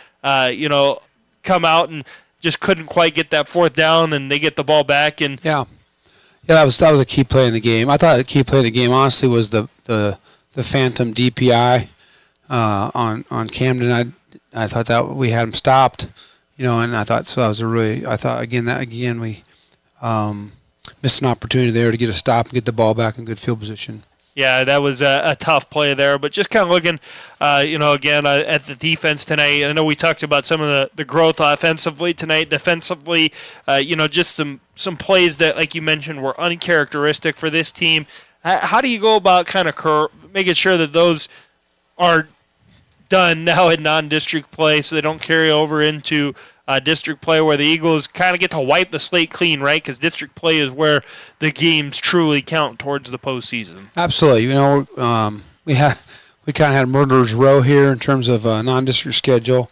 come out and just couldn't quite get that fourth down and they get the ball back? And Yeah, that was a key play in the game. I thought the key play in the game, honestly, was the phantom DPI on Camden. I thought that we had him stopped, and I thought so. I thought again we missed an opportunity there to get a stop and get the ball back in good field position. Yeah, that was a tough play there. But just kind of looking, again at the defense tonight. I know we talked about some of the growth offensively tonight. Defensively, just some plays that, like you mentioned, were uncharacteristic for this team. How do you go about kind of making sure that those are done now in non-district play so they don't carry over into district play where the Eagles kind of get to wipe the slate clean, right? Because district play is where the games truly count towards the postseason. Absolutely. We kind of had a murderer's row here in terms of non-district schedule.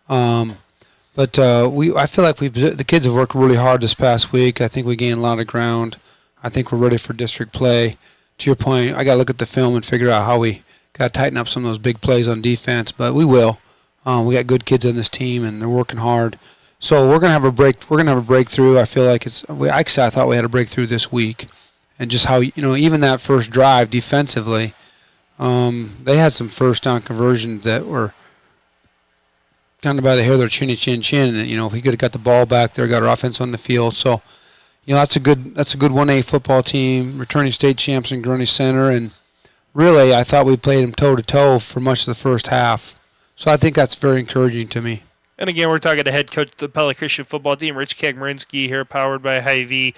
But I feel like the kids have worked really hard this past week. I think we gained a lot of ground. I think we're ready for district play. To your point, I got to look at the film and figure out how we got to tighten up some of those big plays on defense, but we will. We got good kids on this team, and they're working hard. So we're gonna have a breakthrough. I feel like I thought we had a breakthrough this week, and just how even that first drive defensively, they had some first down conversions that were kind of by the hair of their chin. And if we could have got the ball back there, got our offense on the field. So that's a good 1A football team, returning state champs in Grundy Center, and really I thought we played them toe to toe for much of the first half. So I think that's very encouraging to me. And again, we're talking to head coach of the Pella Christian football team, Rich Kagmerinsky, here, powered by Hy-Vee,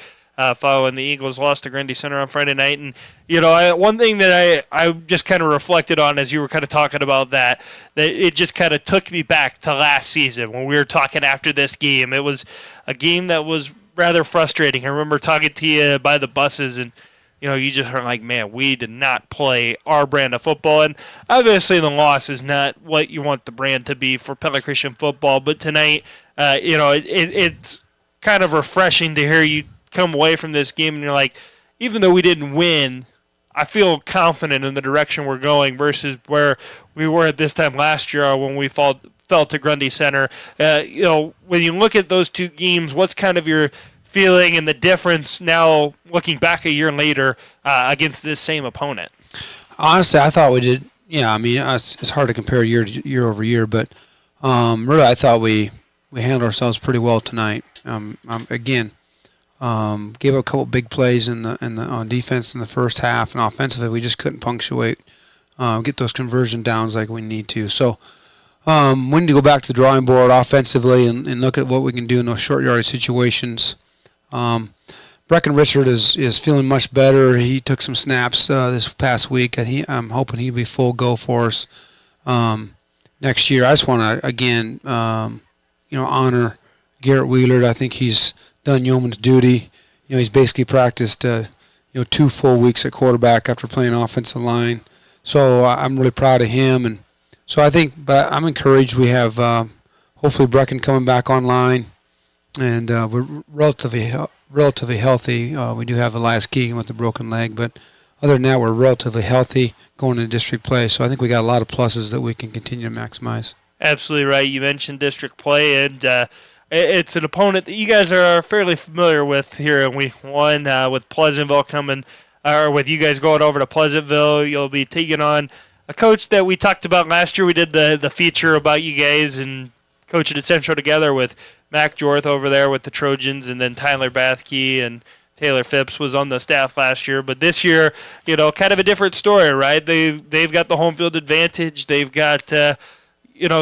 following the Eagles' loss to Grundy Center on Friday night. And, one thing that I just kind of reflected on as you were kind of talking about that it just kind of took me back to last season when we were talking after this game. It was a game that was rather frustrating. I remember talking to you by the buses, and you just are like, man, we did not play our brand of football. And obviously the loss is not what you want the brand to be for Pella Christian football. But tonight, it's kind of refreshing to hear you come away from this game and you're like, even though we didn't win, I feel confident in the direction we're going versus where we were at this time last year when we fell to Grundy Center. When you look at those two games, what's kind of your feeling and the difference now looking back a year later against this same opponent? Honestly, I thought we did. Yeah, I mean, it's hard to compare year over year, but really I thought we handled ourselves pretty well tonight. Again, gave up a couple big plays on defense in the first half, and offensively we just couldn't punctuate, get those conversion downs like we need to. So we need to go back to the drawing board offensively and look at what we can do in those short yardage situations. Brecken Richard is feeling much better. He took some snaps this past week. I'm hoping he'll be full go for us next year. I just want to again honor Garrett Wheeler. I think he's done yeoman's duty. He's basically practiced 2 full weeks at quarterback after playing offensive line. So I'm really proud of him, and so I think. But I'm encouraged. We have hopefully Brecken coming back online, and we're relatively healthy. We do have Elias Keegan with the broken leg, but other than that, we're relatively healthy going into district play. So I think we got a lot of pluses that we can continue to maximize. Absolutely right. You mentioned district play, and it's an opponent that you guys are fairly familiar with here in Week 1 with Pleasantville coming, or with you guys going over to Pleasantville. You'll be taking on a coach that we talked about last year. We did the feature about you guys and coaching at Central together with Mac Jorth over there with the Trojans, and then Tyler Bathke and Taylor Phipps was on the staff last year. But this year, kind of a different story, right? They've got the home field advantage. They've got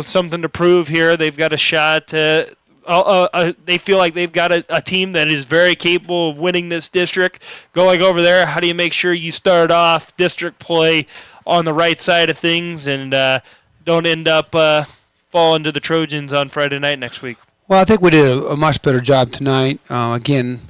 something to prove here. They've got a shot. They feel like they've got a team that is very capable of winning this district. Going over there, how do you make sure you start off district play on the right side of things and don't end up falling to the Trojans on Friday night next week? Well, I think we did a much better job tonight. Again,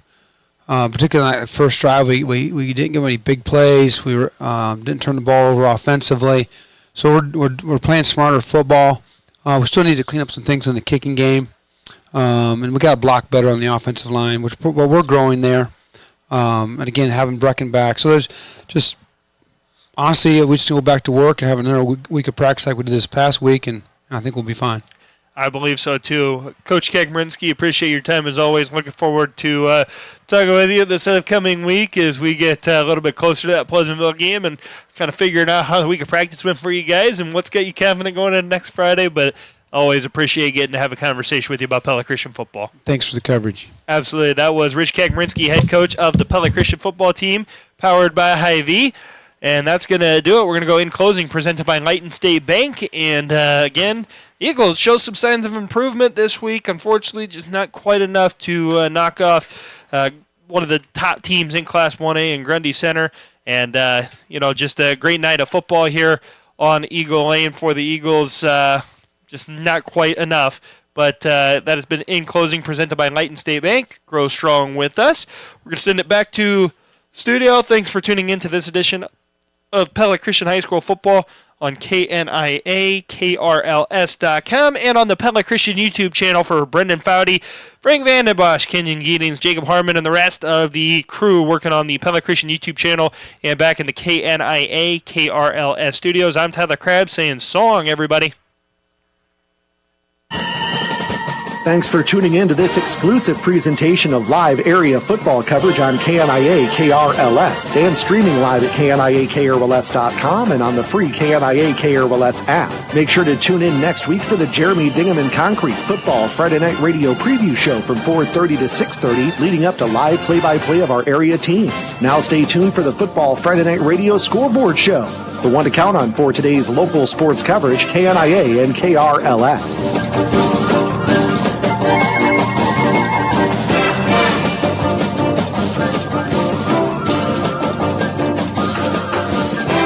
particularly on that first drive, we didn't give any big plays. We didn't turn the ball over offensively. So we're playing smarter football. We still need to clean up some things in the kicking game. And we got to block better on the offensive line, which we're growing there. And again, having Brecken back. So there's just, honestly, we just go back to work and have another week of practice like we did this past week, and I think we'll be fine. I believe so, too. Coach Kekmerinsky, appreciate your time as always. Looking forward to talking with you this upcoming week as we get a little bit closer to that Pleasantville game and kind of figuring out how the week of practice went for you guys and what's got you confident going into next Friday. But always appreciate getting to have a conversation with you about Pella Christian football. Thanks for the coverage. Absolutely. That was Rich Kekmerinsky, head coach of the Pella Christian football team, powered by Hy-Vee. And that's going to do it. We're going to go in closing, presented by Lighton State Bank. And again, Eagles show some signs of improvement this week. Unfortunately, just not quite enough to knock off one of the top teams in Class 1A in Grundy Center. And, just a great night of football here on Eagle Lane for the Eagles. Just not quite enough. But that has been in closing, presented by Lighton State Bank. Grow strong with us. We're going to send it back to studio. Thanks for tuning in to this edition of Pella Christian High School football on KNIA-KRLS.com and on the Pella Christian YouTube channel. For Brendan Foudy, Frank Vandenbosch, Kenyon Giddings, Jacob Harmon, and the rest of the crew working on the Pella Christian YouTube channel and back in the KNIA-KRLS studios. I'm Tyler Krabs saying song, everybody. Thanks for tuning in to this exclusive presentation of live area football coverage on KNIA KRLS and streaming live at KNIA-KRLS.com and on the free KNIA KRLS app. Make sure to tune in next week for the Jeremy Dingham and Concrete Football Friday Night Radio Preview Show from 4:30 to 6:30, leading up to live play-by-play of our area teams. Now stay tuned for the Football Friday Night Radio Scoreboard Show, the one to count on for today's local sports coverage, KNIA and KRLS.